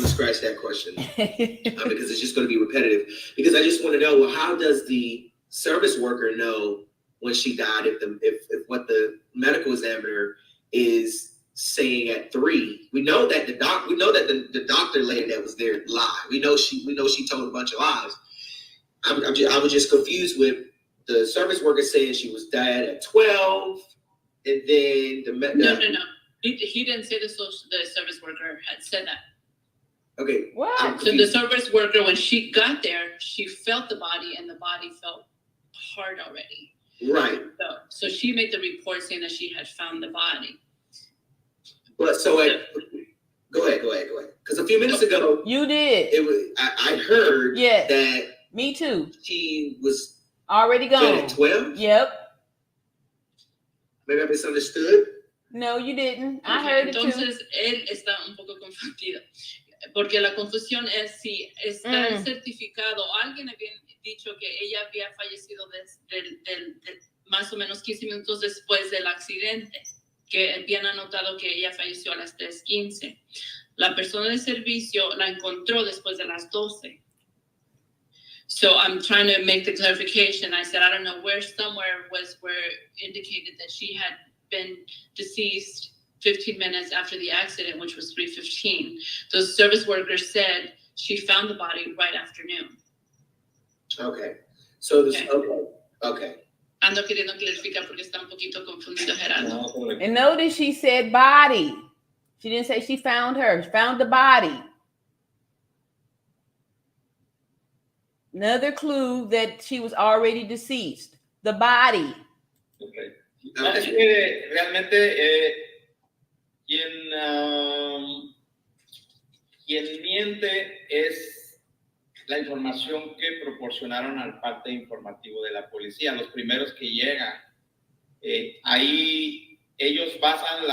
scratch that question because it's just going to be repetitive. Because I just want to know, well, how does the service worker know when she died if what the medical examiner is saying at 3? We know that the doctor lady that was there lied. We know she told a bunch of lies. I was just confused with the service worker saying she was dead at 12, and then No. He didn't say the service worker had said that. Okay. What? So the service worker, when she got there, she felt the body, and the body felt hard already. Right. So she made the report saying that she had found the body. But go ahead. Because a few minutes ago, you did. It was I heard that. Me too. She was already gone at 12. Yep. Maybe I misunderstood. No, you didn't. I heard it too. Entonces él está un poco confundido, porque la confusión es si está el certificado. Alguien había dicho que ella había fallecido más o menos 15 minutos después del accidente, que habían anotado que ella falleció a las 3:15. La persona de servicio la encontró después de las 12. So I'm trying to make the clarification. I said, I don't know somewhere indicated that she had been deceased 15 minutes after the accident, which was 3:15. The service worker said she found the body right after noon. Okay. So this, okay. Ando queriendo clarificar porque está un poquito confundido, Gerardo. And notice she said body. She didn't say she found her. She found the body. Another clue that she was already deceased. The body. Okay. Es que realmente quien quien miente es la información que proporcionaron al parte informativo de la policía, los primeros que llegan. Ahí ellos basan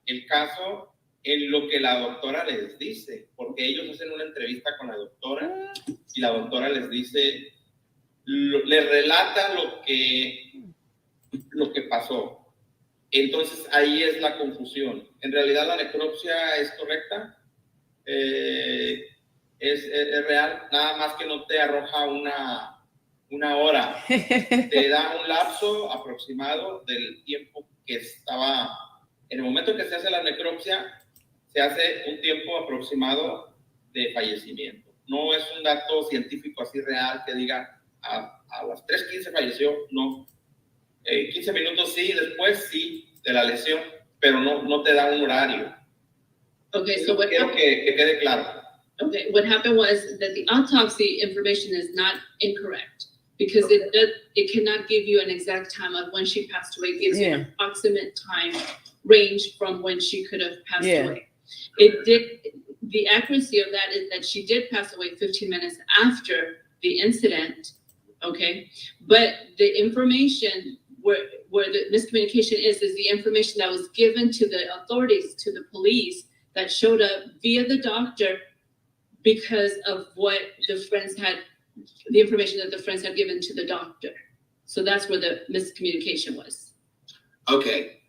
el caso en lo que la doctora les dice, porque ellos hacen una entrevista con la doctora y la doctora les dice, les relata lo que pasó. Entonces ahí es la confusión. En realidad la necropsia es correcta, es real, nada más que no te arroja una hora, te da un lapso aproximado del tiempo que estaba, en el momento que se hace la necropsia, se hace un tiempo aproximado de fallecimiento. No es un dato científico así real que diga a las 3:15 falleció, no. 15 minutos sí, después sí, de la lesión, pero no te da un horario. Okay, so what Quiero que quede claro. Okay, what happened was that the autopsy information is not incorrect because it cannot give you an exact time of when she passed away. It gives you an approximate time range from when she could have passed away. The accuracy of that is that she did pass away 15 minutes after the incident, okay? But the information where the miscommunication is the information that was given to the authorities, to the police, that showed up via the doctor because of what the friends had, the information that the friends had given to the doctor. So that's where the miscommunication was. Okay.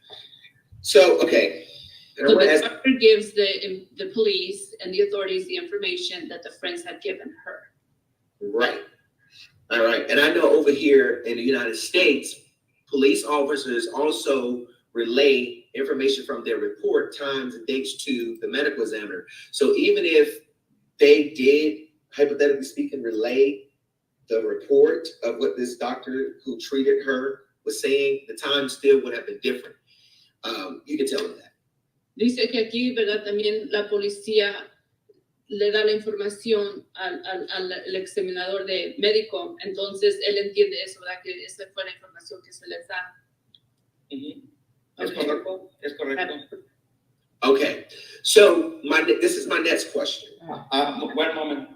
So, okay. So the doctor gives the police and the authorities the information that the friends had given her. Right. All right. And I know over here in the United States, police officers also relay information from their report, times and dates to the medical examiner. So even if they did, hypothetically speaking, relay the report of what this doctor who treated her was saying, the time still would have been different. You can tell them that. Dice que aquí, ¿verdad? También la policía le da la información al examinador de médico, entonces él entiende eso, ¿verdad? Que esa fue la información que se les da. Es correcto, es correcto. Okay, so this is my next question. One moment.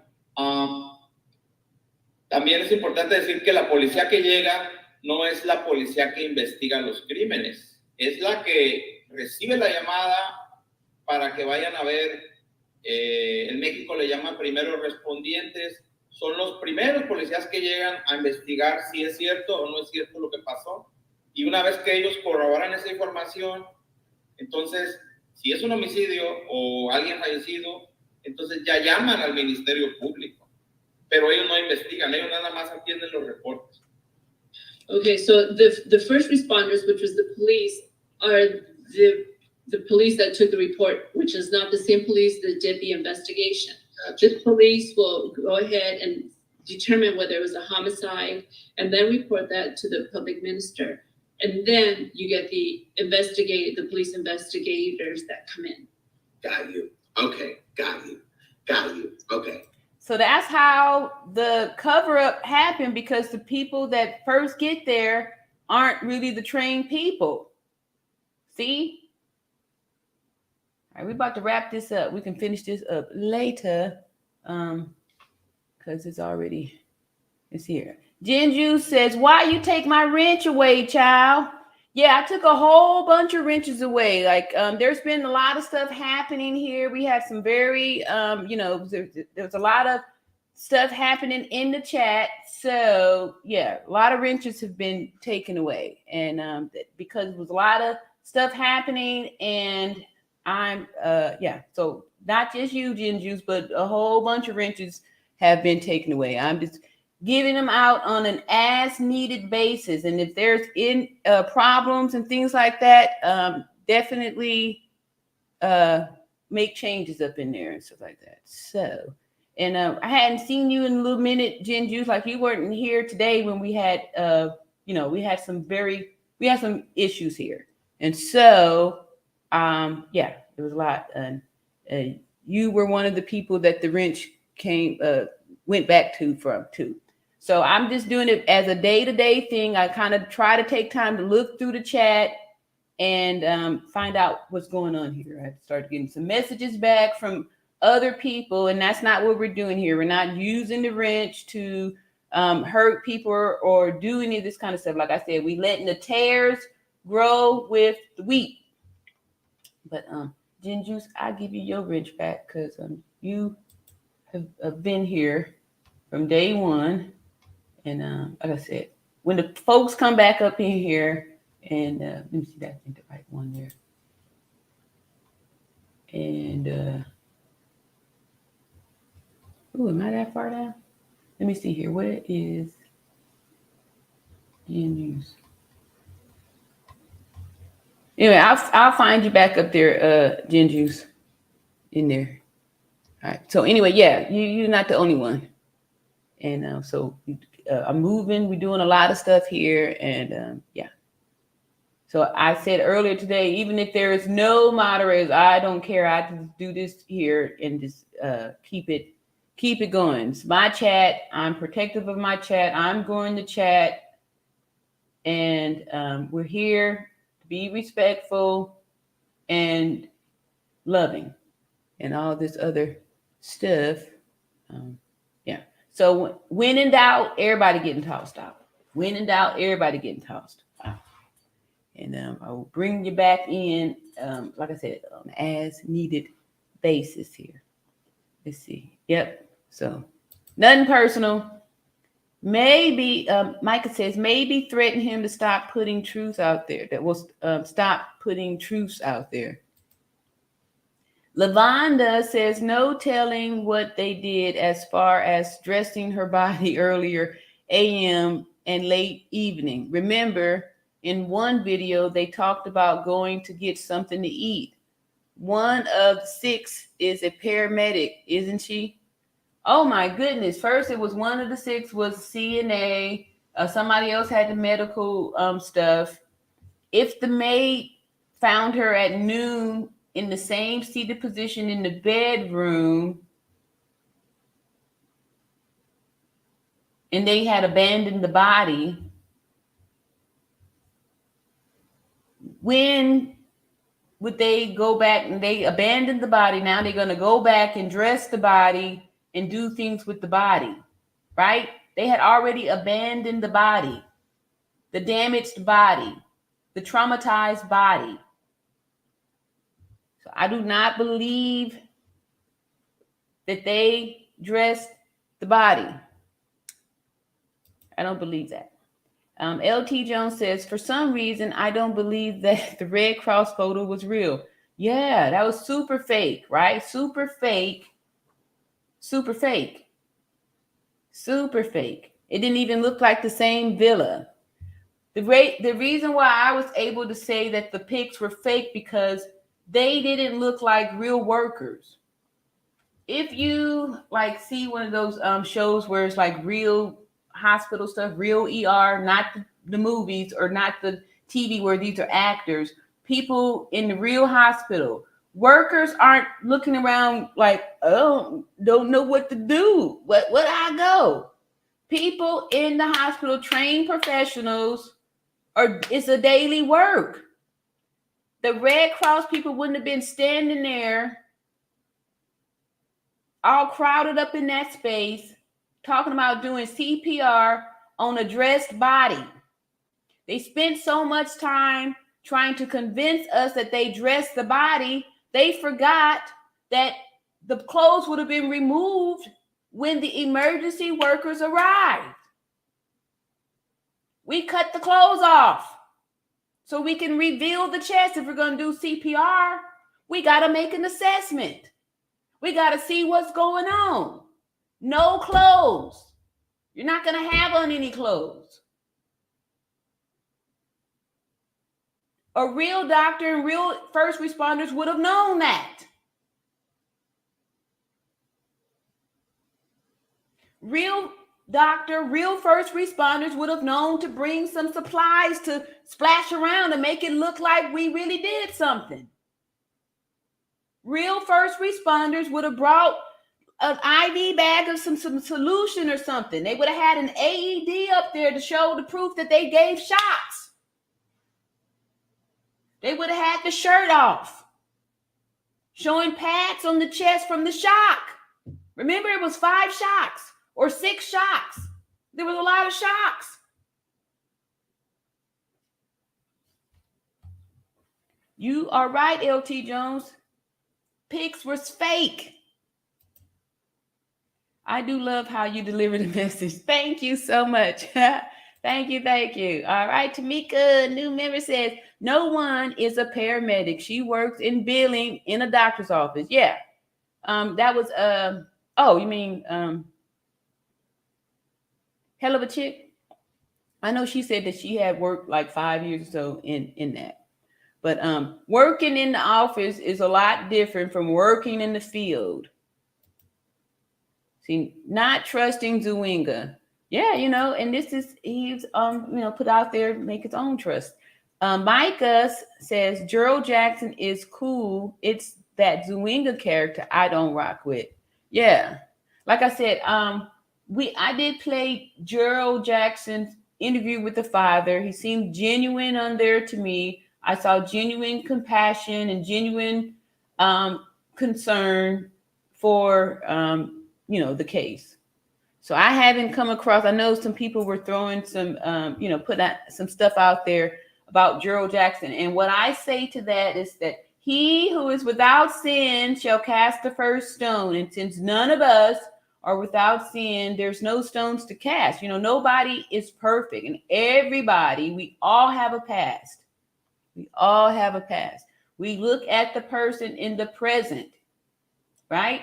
También es importante decir que la policía que llega no es la policía que investiga los crímenes, es la que recibe la llamada para que vayan a ver. En México le llaman primeros respondientes, son los primeros policías que llegan a investigar si es cierto o no es cierto lo que pasó, y una vez que ellos corroboran esa información, entonces si es un homicidio o alguien fallecido, entonces ya llaman al Ministerio Público, pero ellos no investigan, ellos nada más atienden los reportes. Okay, so the first responders, which was the police, are the police that took the report, which is not the same police that did the investigation. The police will go ahead and determine whether it was a homicide and then report that to the public minister. And then you get the police investigators that come in. Got you. Okay, got you. Okay. So that's how the cover-up happened, because the people that first get there aren't really the trained people. See? All right, we're about to wrap this up. We can finish this up later, because it's here. Jinju says, why you take my wrench away, child? Yeah, I took a whole bunch of wrenches away. Like, there's been a lot of stuff happening here. We had some very, there's a lot of stuff happening in the chat. So yeah, a lot of wrenches have been taken away. And because there was a lot of stuff happening, and so not just you, Jinjuice, but a whole bunch of wrenches have been taken away. I'm just giving them out on an as needed basis. And if there's problems and things like that, definitely make changes up in there and stuff like that. So, and I hadn't seen you in a little minute, Jinjuice, like you weren't here today when we had, we had some issues here. And so, it was a lot. And you were one of the people that the wrench went back from too. So I'm just doing it as a day-to-day thing. I kind of try to take time to look through the chat and find out what's going on here. I started getting some messages back from other people, and that's not what we're doing here. We're not using the wrench to hurt people or do any of this kind of stuff. Like I said, we letting the tares grow with the wheat. But Gin Juice, I'll give you your wrench back because you have been here from day one. And like I said, when the folks come back up in here, and let me see that, I think the right one there. And oh, am I that far down? Let me see here. Where is Gin Juice? Anyway, I'll find you back up there, Gin Juice, in there. All right. So anyway, yeah, you're not the only one. And so I'm moving. We're doing a lot of stuff here, and yeah. So I said earlier today, even if there is no moderators, I don't care. I just do this here and just keep it going. It's my chat. I'm protective of my chat. I'm going to chat, and we're here to be respectful and loving, and all this other stuff. Yeah. So when in doubt, everybody getting tossed out. When in doubt, everybody getting tossed out. And I will bring you back in, like I said, on an as needed basis here. Let's see. Yep. So nothing personal. Maybe Micah says maybe threaten him to stop putting truth out there. That will stop putting truths out there. Lavonda says no telling what they did as far as dressing her body earlier AM and late evening. Remember, in one video, they talked about going to get something to eat. One of the 6 is a paramedic, isn't she? Oh my goodness. First, it was one of the 6 was CNA. Somebody else had the medical stuff. If the maid found her at noon in the same seated position in the bedroom, and they had abandoned the body, when would they go back? And they abandoned the body. Now they're going to go back and dress the body and do things with the body, right? They had already abandoned the body, the damaged body, the traumatized body. So I do not believe that they dressed the body. I don't believe that. LT Jones says, for some reason, I don't believe that the Red Cross photo was real. Yeah, that was super fake, right? Super fake. Super fake. Super fake. It didn't even look like the same villa. The reason why I was able to say that the pics were fake because they didn't look like real workers. If you like see one of those shows where it's like real hospital stuff, real ER, not the movies or not the TV where these are actors, people in the real hospital, workers aren't looking around like, oh, don't know what to do. What I go? People in the hospital, trained professionals, it's a daily work. The Red Cross people wouldn't have been standing there all crowded up in that space talking about doing CPR on a dressed body. They spent so much time trying to convince us that they dressed the body, they forgot that the clothes would have been removed when the emergency workers arrived. We cut the clothes off so we can reveal the chest. If we're going to do CPR, we got to make an assessment. We got to see what's going on. No clothes. You're not going to have on any clothes. A real doctor and real first responders would have known that. Real doctor, real first responders would have known to bring some supplies to splash around and make it look like we really did something. Real first responders would have brought an IV bag of some solution or something. They would have had an AED up there to show the proof that they gave shots. They would have had the shirt off, showing pads on the chest from the shock. Remember, it was 5 shocks or 6 shocks. There was a lot of shocks. You are right, LT Jones. Pics was fake. I do love how you deliver the message. Thank you so much. Thank you. All right, Tamika, new member, says, no one is a paramedic. She works in billing in a doctor's office. Yeah. That was, oh, you mean Hell of a Chick? I know she said that she had worked like 5 years or so in that. But working in the office is a lot different from working in the field. See, not trusting Zwinga. Yeah, and this is, he's put out there, make his own trust. Micah says Gerald Jackson is cool. It's that Zwinga character I don't rock with. Yeah. Like I said, I did play Gerald Jackson's interview with the father. He seemed genuine on there to me. I saw genuine compassion and genuine concern for, the case. So I haven't come across, I know some people were throwing some, put out some stuff out there about Gerald Jackson. And what I say to that is that he who is without sin shall cast the first stone. And since none of us are without sin, there's no stones to cast. Nobody is perfect. And everybody, we all have a past. We all have a past. We look at the person in the present, right?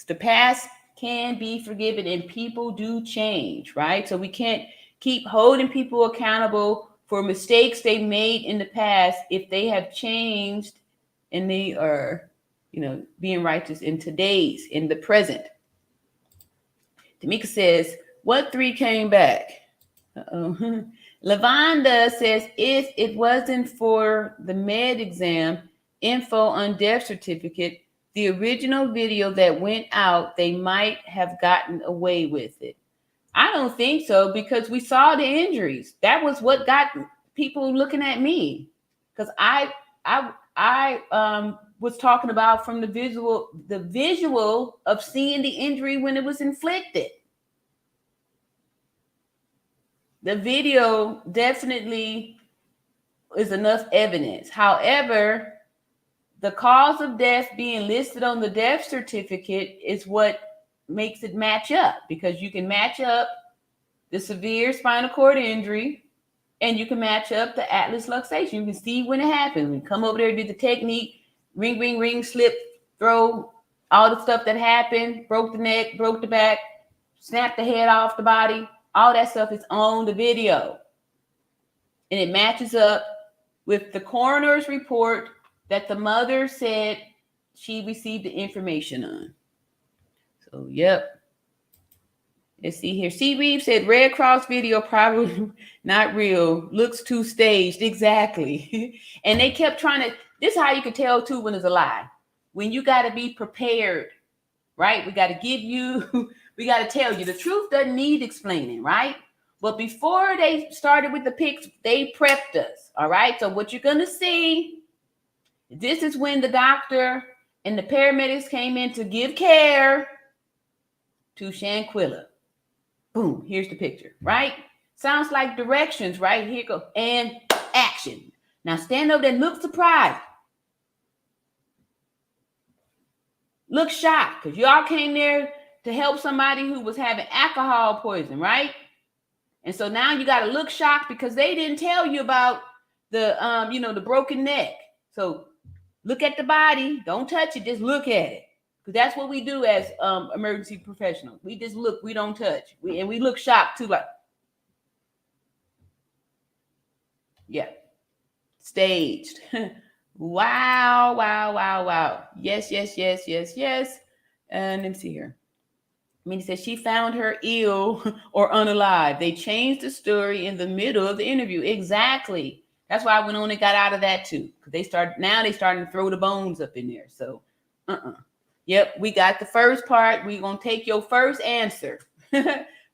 The past can be forgiven and people do change, right? So we can't keep holding people accountable for mistakes they made in the past if they have changed and they are, being righteous in the present. Tamika says, what 3 came back? Uh-oh. Lavonda says, if it wasn't for the med exam info on death certificate, the original video that went out, they might have gotten away with it. I don't think so, because we saw the injuries. That was what got people looking at me, because I was talking about from the visual of seeing the injury when it was inflicted. The video definitely is enough evidence. However, the cause of death being listed on the death certificate is what makes it match up, because you can match up the severe spinal cord injury and you can match up the atlas luxation. You can see when it happened. We come over there, do the technique, ring, slip, throw, all the stuff that happened, broke the neck, broke the back, snapped the head off the body. All that stuff is on the video. And it matches up with the coroner's report that the mother said she received the information on. So, yep. Let's see here. C. Reeves said Red Cross video probably not real. Looks too staged. Exactly. And they kept trying to, this is how you can tell too when it's a lie. When you got to be prepared, right? We got to tell you. The truth doesn't need explaining, right? But before they started with the pics, they prepped us, all right? So what you're going to see, this is when the doctor and the paramedics came in to give care to Shanquila. Boom, here's the picture, right? Sounds like directions, right? Here go, and action. Now stand over there and look surprised. Look shocked, because y'all came there to help somebody who was having alcohol poison, right? And so now you got to look shocked because they didn't tell you about the, the broken neck. So look at the body. Don't touch it. Just look at it. Because that's what we do as emergency professionals. We just look. We don't touch. We look shocked too. Like, yeah. Staged. Wow. Yes. And let me see here. Minnie says she found her ill or unalive. They changed the story in the middle of the interview. Exactly. That's why I went on and got out of that too. Because they started to throw the bones up in there. So, Yep, we got the first part. We're going to take your first answer.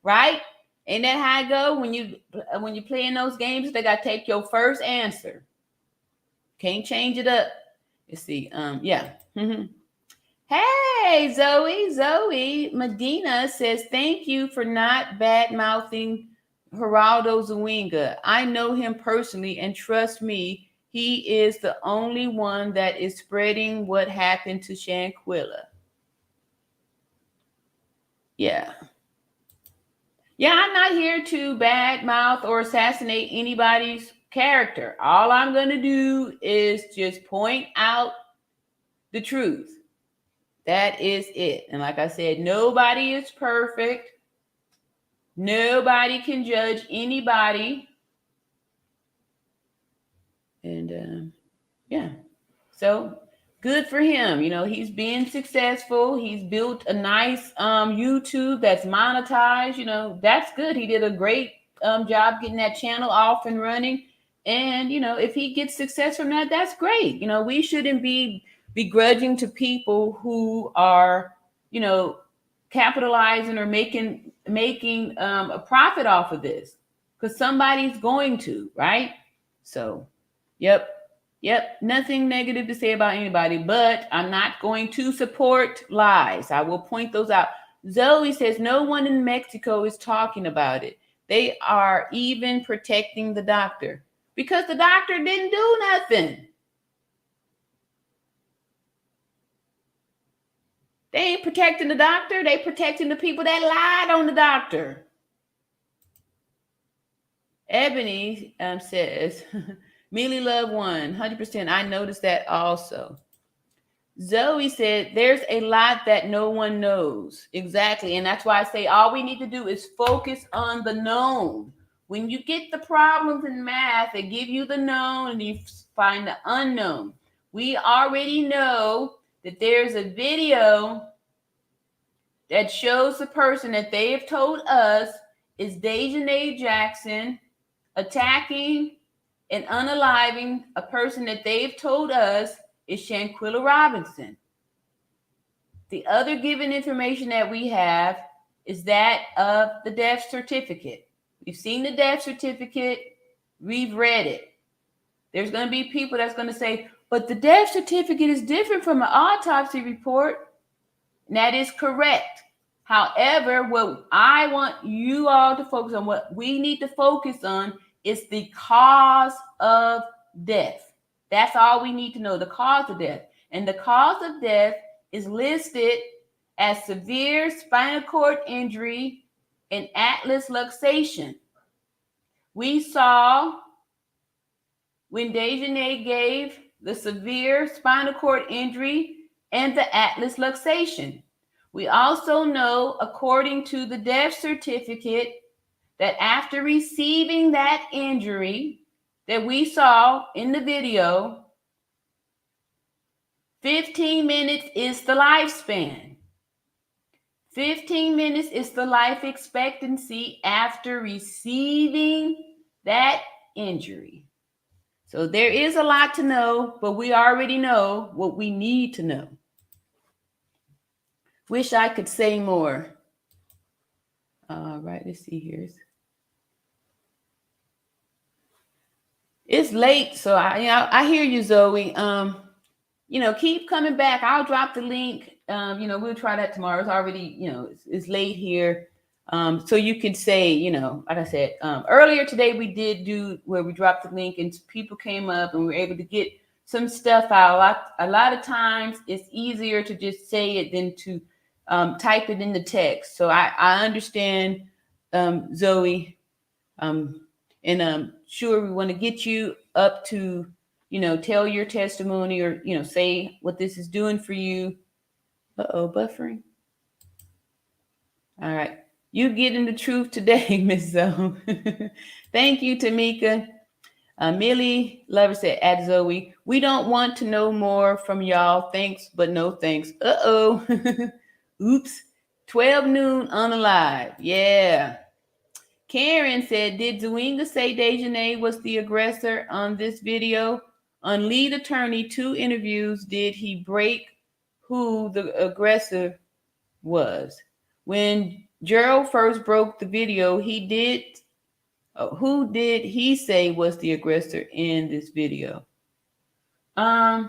Right? Ain't that how it go? When you playing those games, they got to take your first answer. Can't change it up. Let's see. Yeah. Hey, Zoe Medina says, thank you for not bad-mouthing Geraldo Zwinga. I know him personally, and trust me, he is the only one that is spreading what happened to Shanquila. Yeah. Yeah, I'm not here to badmouth or assassinate anybody's character. All I'm going to do is just point out the truth. That is it. And like I said, nobody is perfect. Nobody can judge anybody. And yeah, so good for him. You know, he's being successful. He's built a nice YouTube that's monetized. You know, that's good. He did a great job getting that channel off and running. And, you know, if he gets success from that, that's great. You know, we shouldn't be begrudging to people who are, you know, capitalizing or making a profit off of this, because somebody's going to, right? So, yep. Nothing negative to say about anybody, but I'm not going to support lies. I will point those out. Zoe says no one in Mexico is talking about it. They are even protecting the doctor because the doctor didn't do nothing. They ain't protecting the doctor. They protecting the people that lied on the doctor. Ebony says, Millie Love won, 100%. I noticed that also. Zoe said, there's a lot that no one knows. Exactly. And that's why I say all we need to do is focus on the known. When you get the problems in math, they give you the known and you find the unknown. We already know that there's a video that shows the person that they have told us is Dejanay Jackson attacking and unaliving a person that they've told us is Shanquila Robinson. The other given information that we have is that of the death certificate. We've seen the death certificate. We've read it. There's going to be people that's going to say, but the death certificate is different from an autopsy report. And that is correct. However, what I want you all to focus on, what we need to focus on, is the cause of death. That's all we need to know, the cause of death. And the cause of death is listed as severe spinal cord injury and atlas luxation. We saw when Dejanay gave the severe spinal cord injury and the atlas luxation. We also know, according to the death certificate, that after receiving that injury that we saw in the video, 15 minutes is the lifespan. 15 minutes is the life expectancy after receiving that injury. So there is a lot to know, but we already know what we need to know. Wish I could say more. All right, let's see here. It's late, so I hear you, Zoe. Keep coming back. I'll drop the link. We'll try that tomorrow. It's already, it's late here. So you can say, like I said, earlier today we did do where we dropped the link and people came up and we were able to get some stuff out. A lot of times it's easier to just say it than to type it in the text. So I understand, Zoe, and I'm sure we want to get you up to, tell your testimony or, say what this is doing for you. Buffering. All right. You getting the truth today, Miss Zoe. Thank you, Tamika. Millie Lover said, at Zoe, we don't want to know more from y'all. Thanks, but no thanks. Oops. 12 noon unalive. Yeah. Karen said, did Zwinga say Dejanay was the aggressor on this video? On lead attorney 2 interviews, did he break who the aggressor was? When Gerald first broke the video, he did. Who did he say was the aggressor in this video? I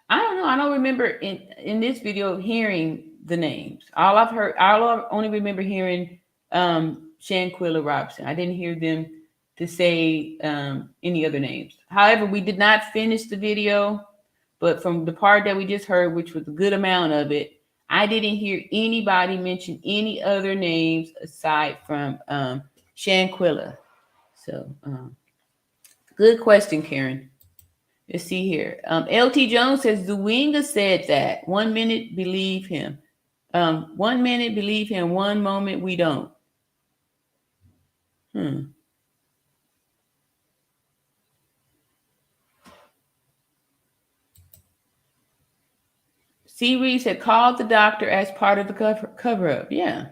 don't know. I don't remember in this video hearing the names. All I only remember hearing Shanquila Robinson. I didn't hear them to say any other names. However, we did not finish the video, but from the part that we just heard, which was a good amount of it, I didn't hear anybody mention any other names aside from Shanquila. So good question, Karen. Let's see here. LT Jones says Zuwinga said that. 1 minute believe him. 1 minute believe him. 1 moment we don't. C. Reed said called the doctor as part of the cover up. Yeah.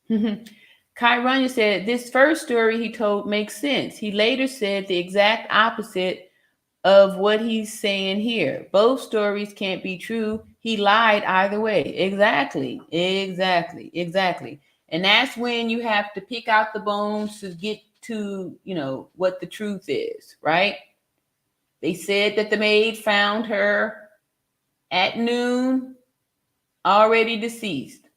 Kai Runya said this first story he told makes sense. He later said the exact opposite of what he's saying here. Both stories can't be true. He lied either way. Exactly. And that's when you have to pick out the bones to get to, what the truth is, right? They said that the maid found her at noon, already deceased.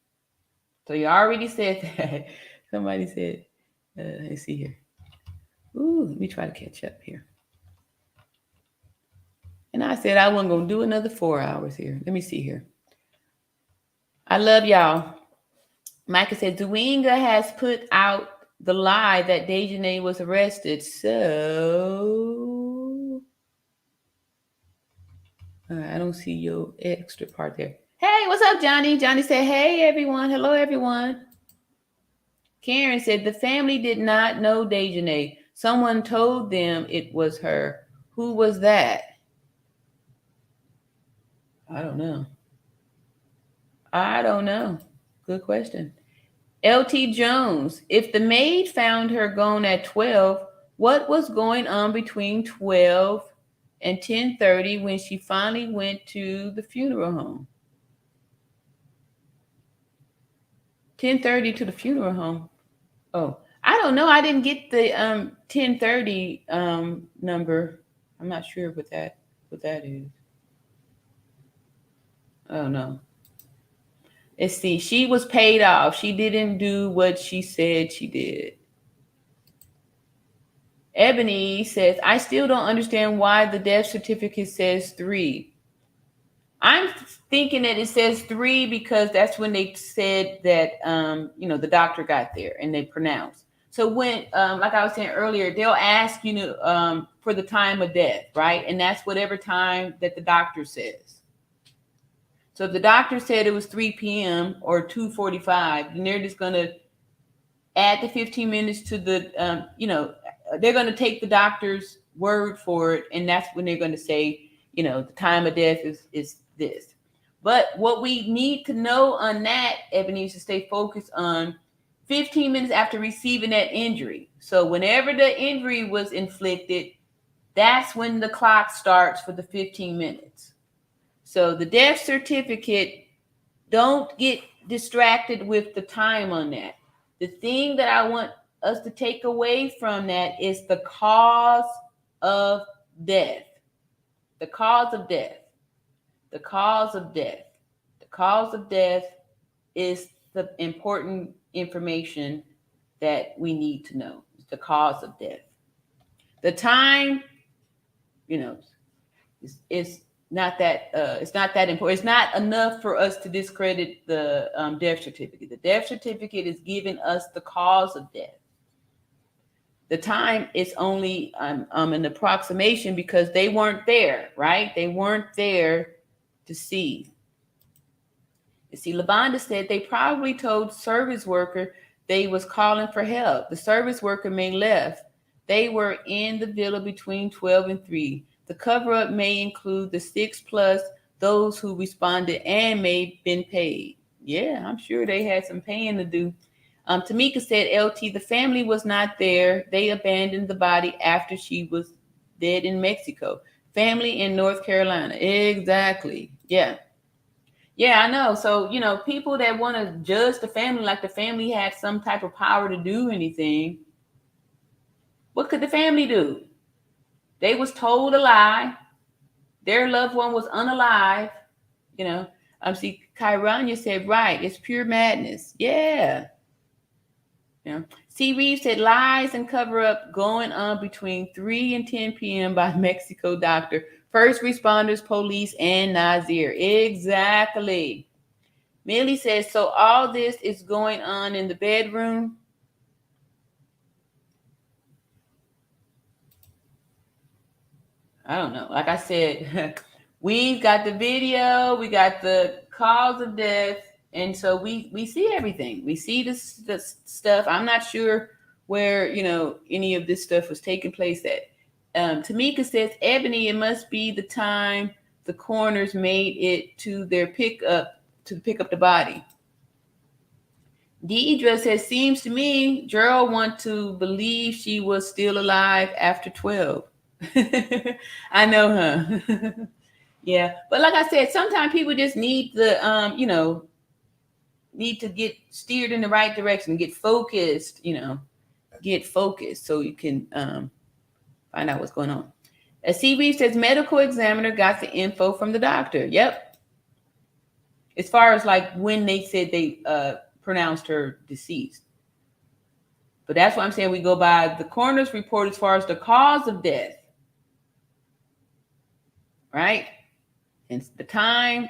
So you already said that. Somebody said, let's see here. Ooh, let me try to catch up here. And I said I wasn't going to do another 4 hours here. Let me see here. I love y'all. Micah said, Zuwinga has put out the lie that Dejanay was arrested. So, I don't see your extra part there. Hey, what's up, Johnny? Johnny said, hey, everyone. Hello, everyone. Karen said, the family did not know Dejanay. Someone told them it was her. Who was that? I don't know. Good question. LT Jones, if the maid found her gone at 12, what was going on between 12 and 10:30 when she finally went to the funeral home? 10:30 to the funeral home. Oh, I don't know. I didn't get the 10:30 number. I'm not sure what that is. Oh no. Let's see. She was paid off. She didn't do what she said she did. Ebony says, I still don't understand why the death certificate says 3. I'm thinking that it says 3 because that's when they said that, the doctor got there and they pronounced. So when, like I was saying earlier, they'll ask, for the time of death, right? And that's whatever time that the doctor says. So if the doctor said it was 3 p.m. or 2:45, then they're just going to add the 15 minutes to the, they're going to take the doctor's word for it. And that's when they're going to say, the time of death is this. But what we need to know on that, Ebony, is to stay focused on 15 minutes after receiving that injury. So whenever the injury was inflicted, that's when the clock starts for the 15 minutes. So the death certificate, don't get distracted with the time on that. The thing that I want us to take away from that is the cause of death. The cause of death. The cause of death. The cause of death is the important information that we need to know. It's the cause of death. The time, is not that it's not that important. It's not enough for us to discredit the death certificate. The death certificate is giving us the cause of death. The time is only an approximation because they weren't there, right? They weren't there to see. You see, Lavonda said they probably told service worker they was calling for help. The service worker may left. They were in the villa between 12 and 3. The cover-up may include the 6 plus those who responded and may have been paid. Yeah, I'm sure they had some paying to do. Tamika said, LT, the family was not there. They abandoned the body after she was dead in Mexico. Family in North Carolina. Exactly. Yeah. Yeah, I know. So, people that want to judge the family like the family had some type of power to do anything. What could the family do? They was told a lie. their loved one was unalive. You know, see, Kyrania said, right, it's pure madness. Yeah. You know, C. Reeves said lies and cover up going on between 3 and 10 p.m. by Mexico doctor, first responders, police, and Nazir. Exactly. Millie says, so all this is going on in the bedroom? I don't know. Like I said, we've got the video, we got the cause of death, and so we see everything. We see this stuff. I'm not sure where, you know, any of this stuff was taking place at. Tamika says, Ebony, it must be the time the coroners made it to their pick up the body. Deidre says, seems to me Gerald want to believe she was still alive after 12. I know, huh? Yeah, but like I said, sometimes people just need the need to get steered in the right direction, get focused, so you can find out what's going on. As C. Reeves says, medical examiner got the info from the doctor. Yep. As far as like when they said they pronounced her deceased. But that's what I'm saying. We go by the coroner's report as far as the cause of death. Right? And the time,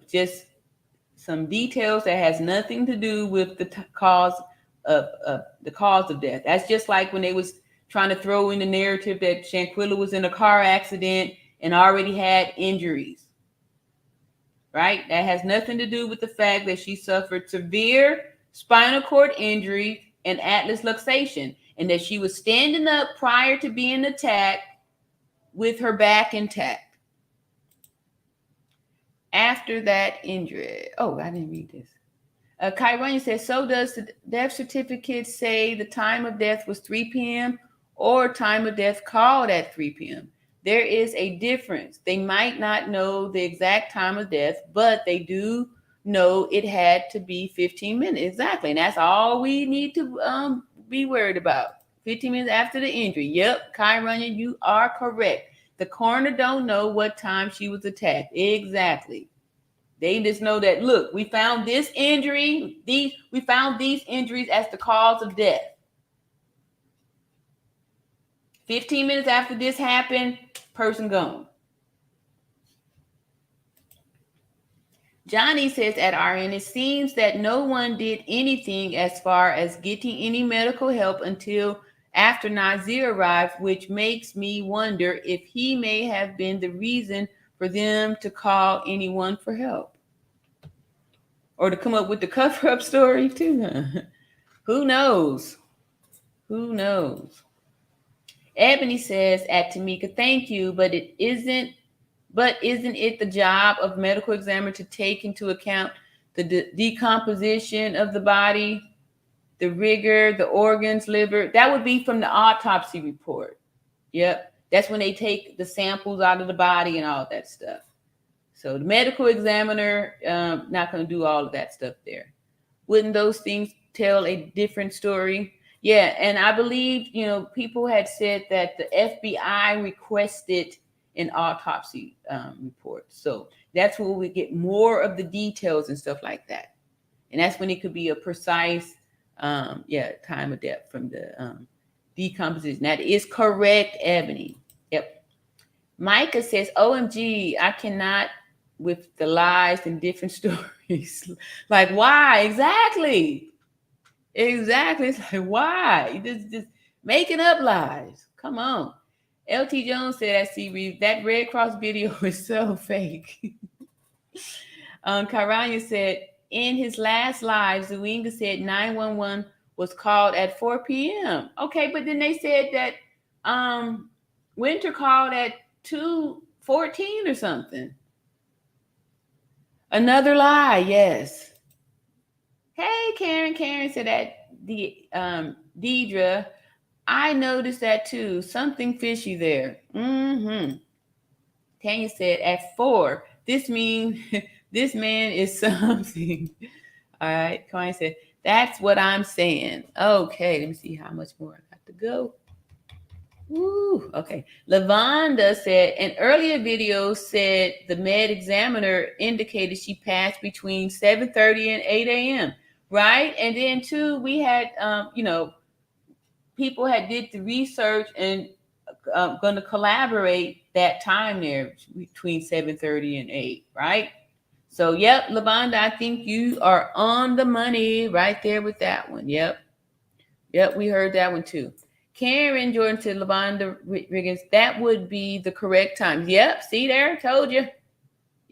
just some details that has nothing to do with the cause of death. That's just like when they was trying to throw in the narrative that Shanquila was in a car accident and already had injuries. Right? That has nothing to do with the fact that she suffered severe spinal cord injury and atlas luxation, and that she was standing up prior to being attacked with her back intact. After that injury. Oh, I didn't read this. Kyrania says, so does the death certificate say the time of death was 3 p.m. or time of death called at 3 p.m.? There is a difference. They might not know the exact time of death, but they do know it had to be 15 minutes. Exactly. And that's all we need to be worried about. 15 minutes after the injury. Yep, Kyrania, you are correct. The coroner don't know what time she was attacked. Exactly. They just know that, look, we found this injury. We found these injuries as the cause of death. 15 minutes after this happened, person gone. Johnny says at RN, it seems that no one did anything as far as getting any medical help until after Nazir arrived, which makes me wonder if he may have been the reason for them to call anyone for help. Or to come up with the cover-up story too. Who knows? Who knows? Ebony says at Tamika, thank you, but isn't it the job of medical examiner to take into account the decomposition of the body, the rigor, the organs, liver? That would be from the autopsy report. Yep. That's when they take the samples out of the body and all that stuff. So the medical examiner, not going to do all of that stuff there. Wouldn't those things tell a different story? Yeah, and I believe, people had said that the FBI requested an autopsy report. So that's where we get more of the details and stuff like that. And that's when it could be a precise, time of death from the decomposition. That is correct, Ebony. Yep. Micah says, OMG, I cannot with the lies and different stories. Like, why? Exactly. It's like, why? Just making up lies. Come on. LT Jones said, I see that Red Cross video is so fake. Karanya said, in his last live, Zuinga said 911 was called at 4 p.m. Okay, but then they said that Winter called at 2:14 or something. Another lie, yes. Hey, Karen. Karen said that Deidre, I noticed that too. Something fishy there. Mm-hmm. Tanya said at 4, this means this man is something. All right. Karen said, that's what I'm saying. Okay, let me see how much more I got to go. Ooh, okay. Lavonda said an earlier video said the med examiner indicated she passed between 7:30 and 8 a.m. Right? And then too, we had people had did the research and going to collaborate that time there between 7:30 and 8, right? So, yep, Lavonda, I think you are on the money right there with that one. Yep, we heard that one too. Karen Jordan to Lavonda Riggins, that would be the correct time. Yep, see there, told you.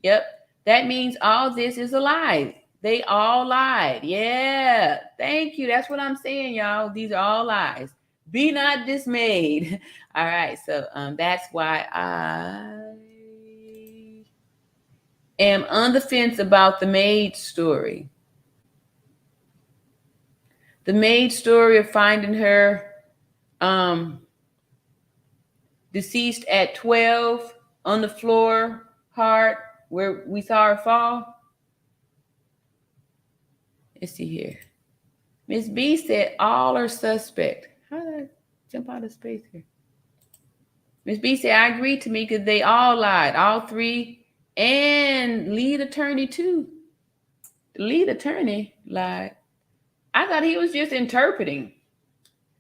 Yep, that means all this is a lie. They all lied. Yeah, thank you. That's what I'm saying, y'all. These are all lies. Be not dismayed. All right, so that's why I am on the fence about the maid story. The maid story of finding her deceased at 12 on the floor, hard, where we saw her fall. Let's see here. Miss B said all are suspect. How did I jump out of space here? Miss B said, I agree, Tamika, they all lied. All three, and lead attorney too. The lead attorney lied. I thought he was just interpreting.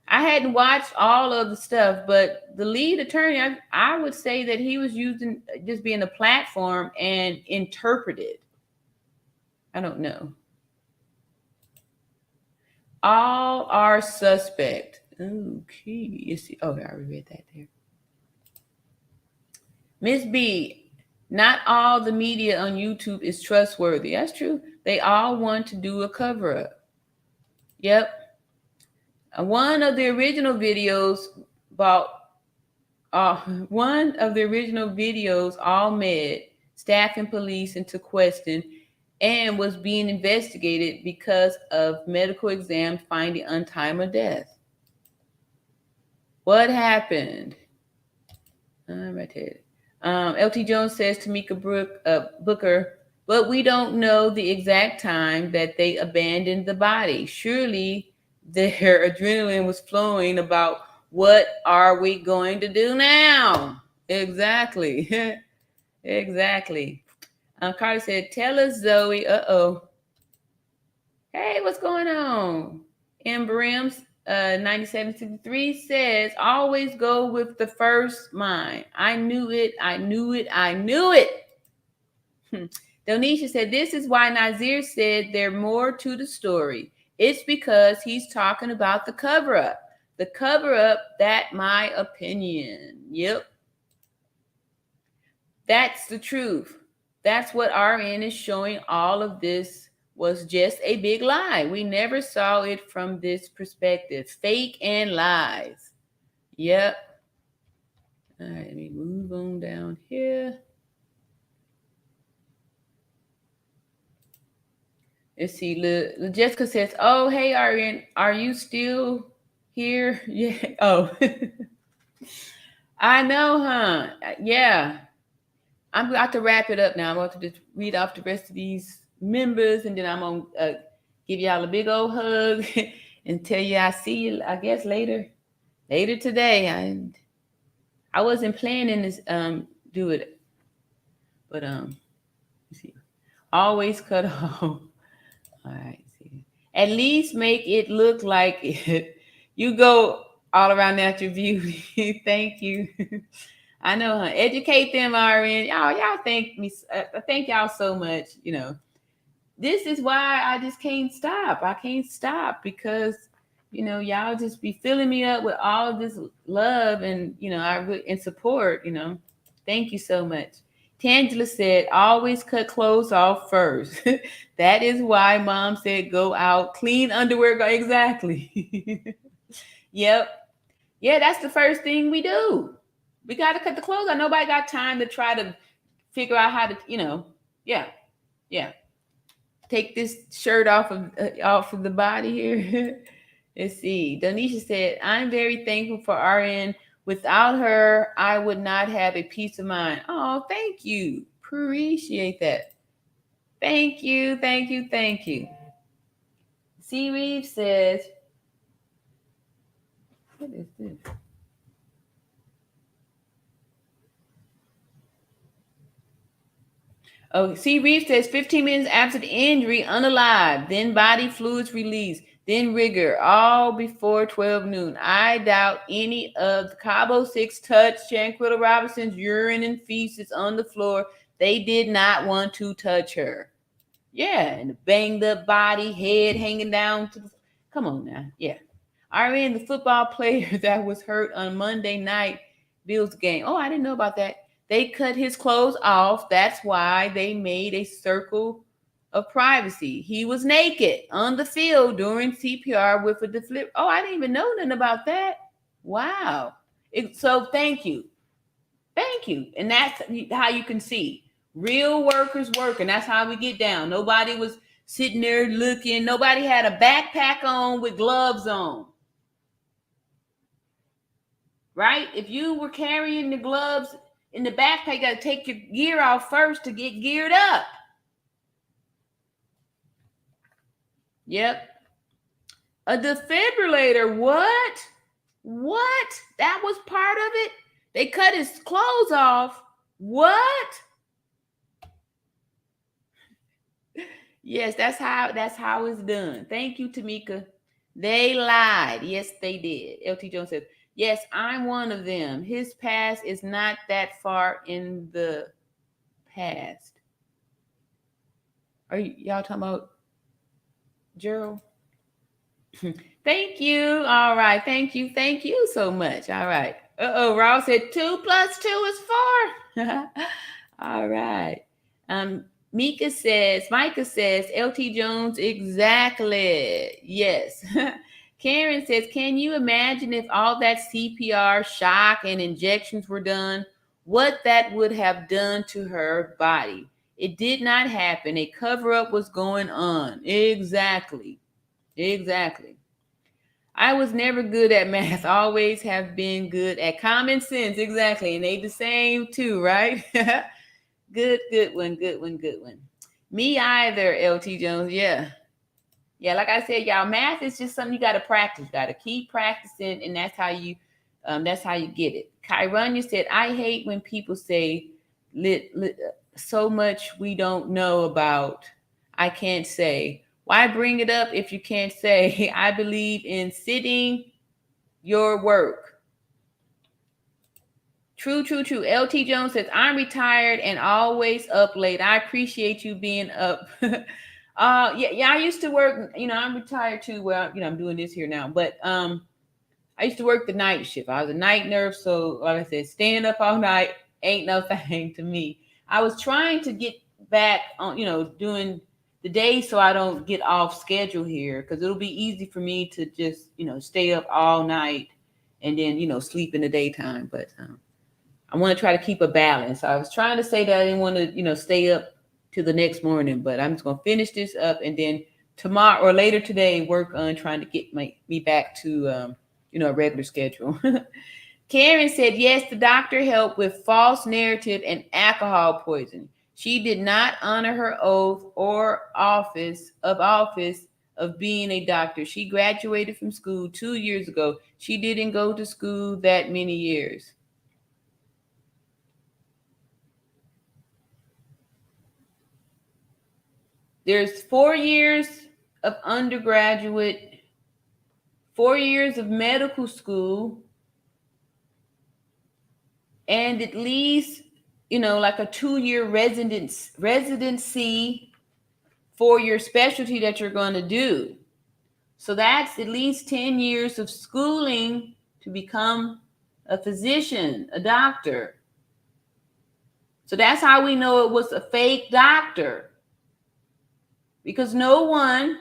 I hadn't watched all of the stuff, but the lead attorney, I would say that he was using just being a platform and interpreted. I don't know. All are suspect. Okay. You see, oh, I already read that there. Miss B, not all the media on YouTube is trustworthy. That's true. They all want to do a cover-up. Yep. One of the original videos all med staff and police into question and was being investigated because of medical exam finding untimely death. What happened? Right here. LT Jones says Tamika Booker, but we don't know the exact time that they abandoned the body. Surely their adrenaline was flowing about what are we going to do now? Exactly. Exactly. Carter said, tell us, Zoe. Uh-oh. Hey, what's going on? M. Brims, 9763 says, always go with the first mind. I knew it. Donisha said, this is why Nazir said there's more to the story. It's because he's talking about the cover-up. The cover-up, that's my opinion. Yep. That's the truth. That's what RN is showing. All of this was just a big lie. We never saw it from this perspective. Fake and lies. Yep. All right, let me move on down here. Let's see. Jessica says, oh, hey, RN, are you still here? Yeah. Oh. I know, huh? Yeah. I'm about to wrap it up now. I'm about to just read off the rest of these members, and then I'm going to give y'all a big old hug and tell you I see you, I guess, later today. I wasn't planning to do it, but let's see. Always cut off. All right. See. At least make it look like it. You go all around natural beauty. Thank you. I know, huh? Educate them, RN. Y'all thank me. Thank y'all so much. You know, this is why I just can't stop. I can't stop because, you know, y'all just be filling me up with all of this love and, you know, and support, you know. Thank you so much. Tangela said, always cut clothes off first. That is why mom said, go out, clean underwear. Exactly. Yep. Yeah, that's the first thing we do. We got to cut the clothes off. Nobody got time to try to figure out how to, you know, yeah. Take this shirt off of the body here. Let's see. Donisha said, I'm very thankful for RN. Without her, I would not have a peace of mind. Oh, thank you. Appreciate that. Thank you. C. Reeves says, what is this? Oh, C. Reeves says 15 minutes after the injury, unalive, then body fluids released, then rigor, all before 12 noon. I doubt any of the Cabo 6 touched Shanquila Robinson's urine and feces on the floor. They did not want to touch her. Yeah, and the banged up body, head hanging down to the... Come on now, yeah. RN, the football player that was hurt on Monday night, Bills game. Oh, I didn't know about that. They cut his clothes off. That's why they made a circle of privacy. He was naked on the field during CPR with a deflip. Oh, I didn't even know nothing about that. Wow. So thank you. Thank you. And that's how you can see real workers work. And that's how we get down. Nobody was sitting there looking. Nobody had a backpack on with gloves on. Right? If you were carrying the gloves in the backpack, you got to take your gear off first to get geared up. Yep. A defibrillator. What? What? That was part of it? They cut his clothes off. What? Yes, that's how it's done. Thank you, Tamika. They lied. Yes, they did. LT Jones says, yes, I'm one of them. His past is not that far in the past. Are y'all talking about Gerald? Thank you. All right. Thank you. Thank you so much. All right. Ross said 2 + 2 is 4. All right. Micah says, LT Jones, exactly. Yes. Karen says, can you imagine if all that CPR, shock, and injections were done, what that would have done to her body? It did not happen. A cover-up was going on. Exactly. I was never good at math. Always have been good at common sense. Exactly. And they the same too, right? Good one. Me either, LT Jones. Yeah, like I said, y'all, math is just something you got to practice. Got to keep practicing, and that's how you get it. Kyronia said, I hate when people say so much we don't know about. I can't say. Why bring it up if you can't say? I believe in sitting your work. True. LT Jones says, I'm retired and always up late. I appreciate you being up. Yeah, I used to work, I'm retired too. Well, I'm doing this here now, but I used to work the night shift. I was a night nurse. So like I said, staying up all night ain't no thing to me. I was trying to get back on, doing the day so I don't get off schedule here, because it'll be easy for me to just, stay up all night and then, sleep in the daytime. But I want to try to keep a balance. I was trying to say that I didn't want to, stay up to the next morning, but I'm just going to finish this up and then tomorrow or later today work on trying to get me back to, a regular schedule. Karen said, yes, the doctor helped with false narrative and alcohol poisoning. She did not honor her oath or office of being a doctor. She graduated from school 2 years ago. She didn't go to school that many years. There's 4 years of undergraduate, 4 years of medical school, and at least, like a 2-year residency for your specialty that you're going to do. So that's at least 10 years of schooling to become a physician, a doctor. So that's how we know it was a fake doctor. Because no one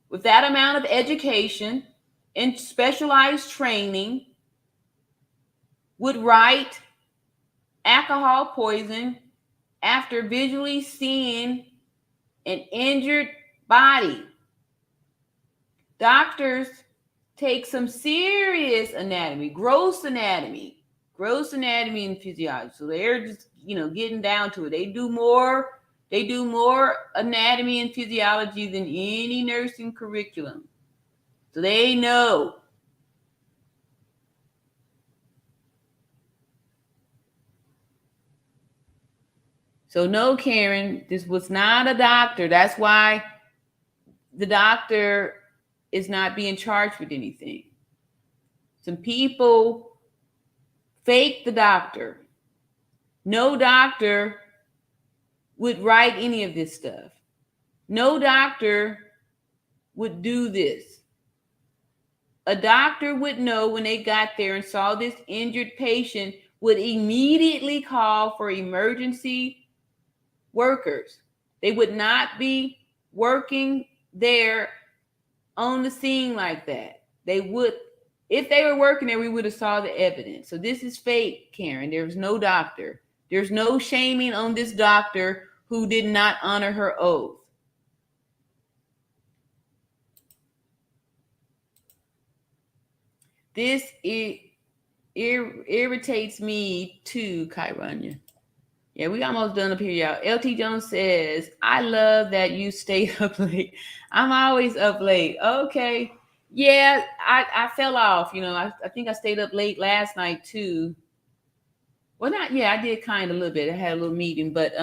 with that amount of education and specialized training would write alcohol poison after visually seeing an injured body. Doctors take some serious anatomy, gross anatomy and physiology. So they're just, getting down to it. They do more anatomy and physiology than any nursing curriculum. So they know. So no, Karen, this was not a doctor. That's why the doctor is not being charged with anything. Some people fake the doctor. No doctor would write any of this stuff. No doctor would do this. A doctor would know when they got there and saw this injured patient, would immediately call for emergency workers. They would not be working there on the scene like that. They would, if they were working there, we would have saw the evidence. So this is fake, Karen. There's no doctor. There's no shaming on this doctor who did not honor her oath. This irritates me too, Kyrania. Yeah, we almost done up here, y'all. LT Jones says, I love that you stay up late. I'm always up late. Okay. Yeah, I fell off. You know, I think I stayed up late last night too. Well, not, yeah, I did kind of a little bit. I had a little meeting, but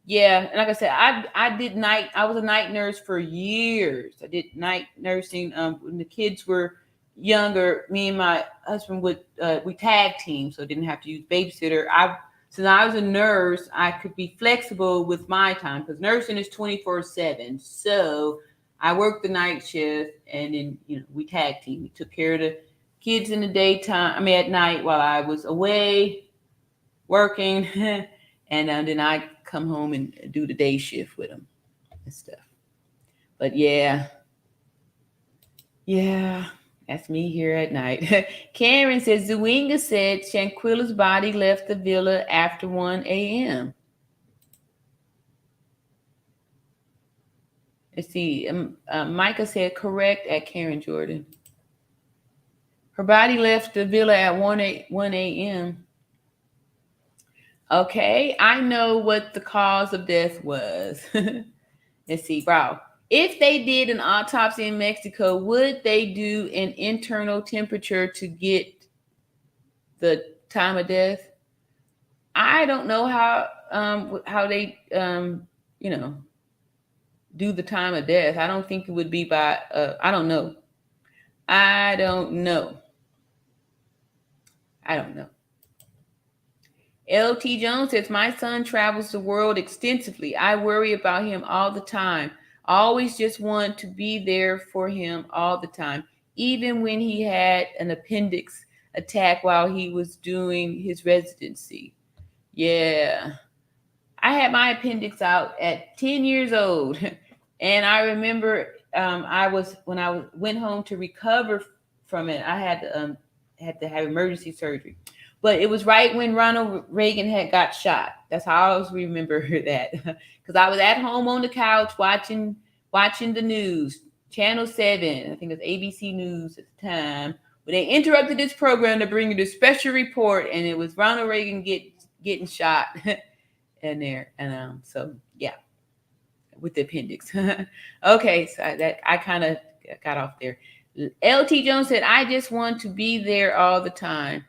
yeah, and like I said, I did night. I was a night nurse for years. I did night nursing when the kids were younger. Me and my husband would we tag team, so I didn't have to use babysitter. Since I was a nurse, I could be flexible with my time because nursing is 24/7. So I worked the night shift, and then we tag team. We took care of the kids in the daytime. I mean, at night while I was away working, and then I come home and do the day shift with them and stuff. But yeah, that's me here at night. Karen says, Zwinga said Shanquila's body left the villa after 1 a.m. Let's see. Micah said, correct at Karen Jordan. Her body left the villa at 1 a.m. Okay, I know what the cause of death was. Let's see, bro. If they did an autopsy in Mexico, would they do an internal temperature to get the time of death? I don't know how they do the time of death. I don't think it would be by I don't know. LT Jones says, my son travels the world extensively. I worry about him all the time. I always just want to be there for him all the time, even when he had an appendix attack while he was doing his residency. Yeah. I had my appendix out at 10 years old. And I remember when I went home to recover from it, I had to have emergency surgery. But it was right when Ronald Reagan had got shot. That's how I always remember that. Because I was at home on the couch watching the news, Channel 7. I think it was ABC News at the time. But they interrupted this program to bring you the special report, and it was Ronald Reagan getting shot in there. And so yeah, with the appendix. Okay, so I kind of got off there. LT Jones said, I just want to be there all the time.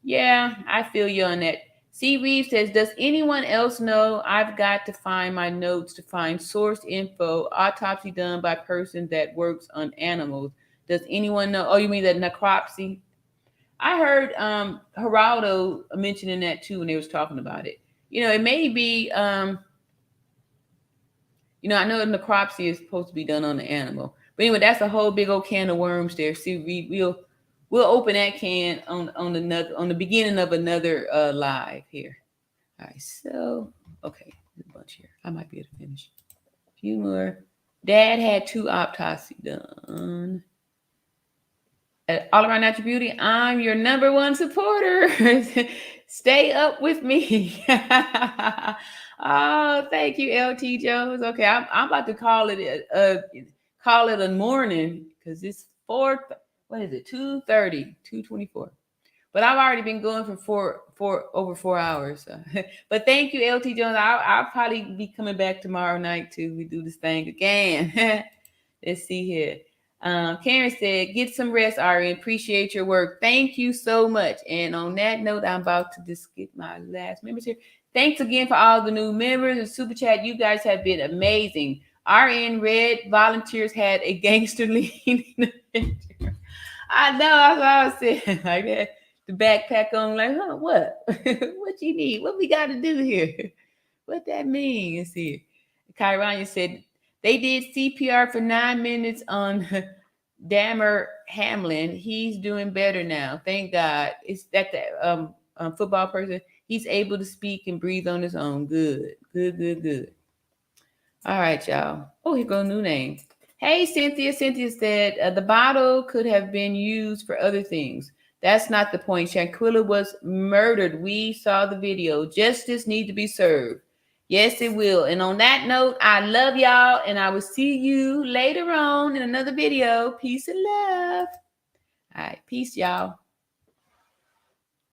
Yeah, I feel you on that. C. Reeves says, does anyone else know? I've got to find my notes to find source info, autopsy done by person that works on animals. Does anyone know? Oh, you mean the necropsy? I heard Geraldo mentioning that too when they was talking about it. It may be, I know necropsy is supposed to be done on the animal. But anyway, that's a whole big old can of worms there. See, we'll open that can on the beginning of another live here. All right, so okay, there's a bunch here. I might be able to finish a few more. Dad had 2 autopsies done. All Around Natural Beauty, I'm your number 1 supporter. Stay up with me. Oh, thank you, LT Jones. Okay, I'm about to call it a morning because it's 2:30, 2:24. But I've already been going for over 4 hours. But thank you, LT Jones. I'll probably be coming back tomorrow night too. We do this thing again. Let's see here. Karen said, get some rest, Ari. Appreciate your work. Thank you so much. And on that note, I'm about to just get my last members here. Thanks again for all the new members and super chat. You guys have been amazing. RN Red volunteers had a gangster lean in the picture. I know, that's what I was saying. Like that, the backpack on, like, huh, what? What you need? What we got to do here? What that mean? Let's see. Kyrania said they did CPR for 9 minutes on Dammer Hamlin. He's doing better now. Thank God. It's that the football person. He's able to speak and breathe on his own. Good. All right, y'all. Oh, here go a new name. Hey, Cynthia. Cynthia said the bottle could have been used for other things. That's not the point. Shanquila was murdered. We saw the video. Justice needs to be served. Yes, it will. And on that note, I love y'all, and I will see you later on in another video. Peace and love. All right. Peace, y'all.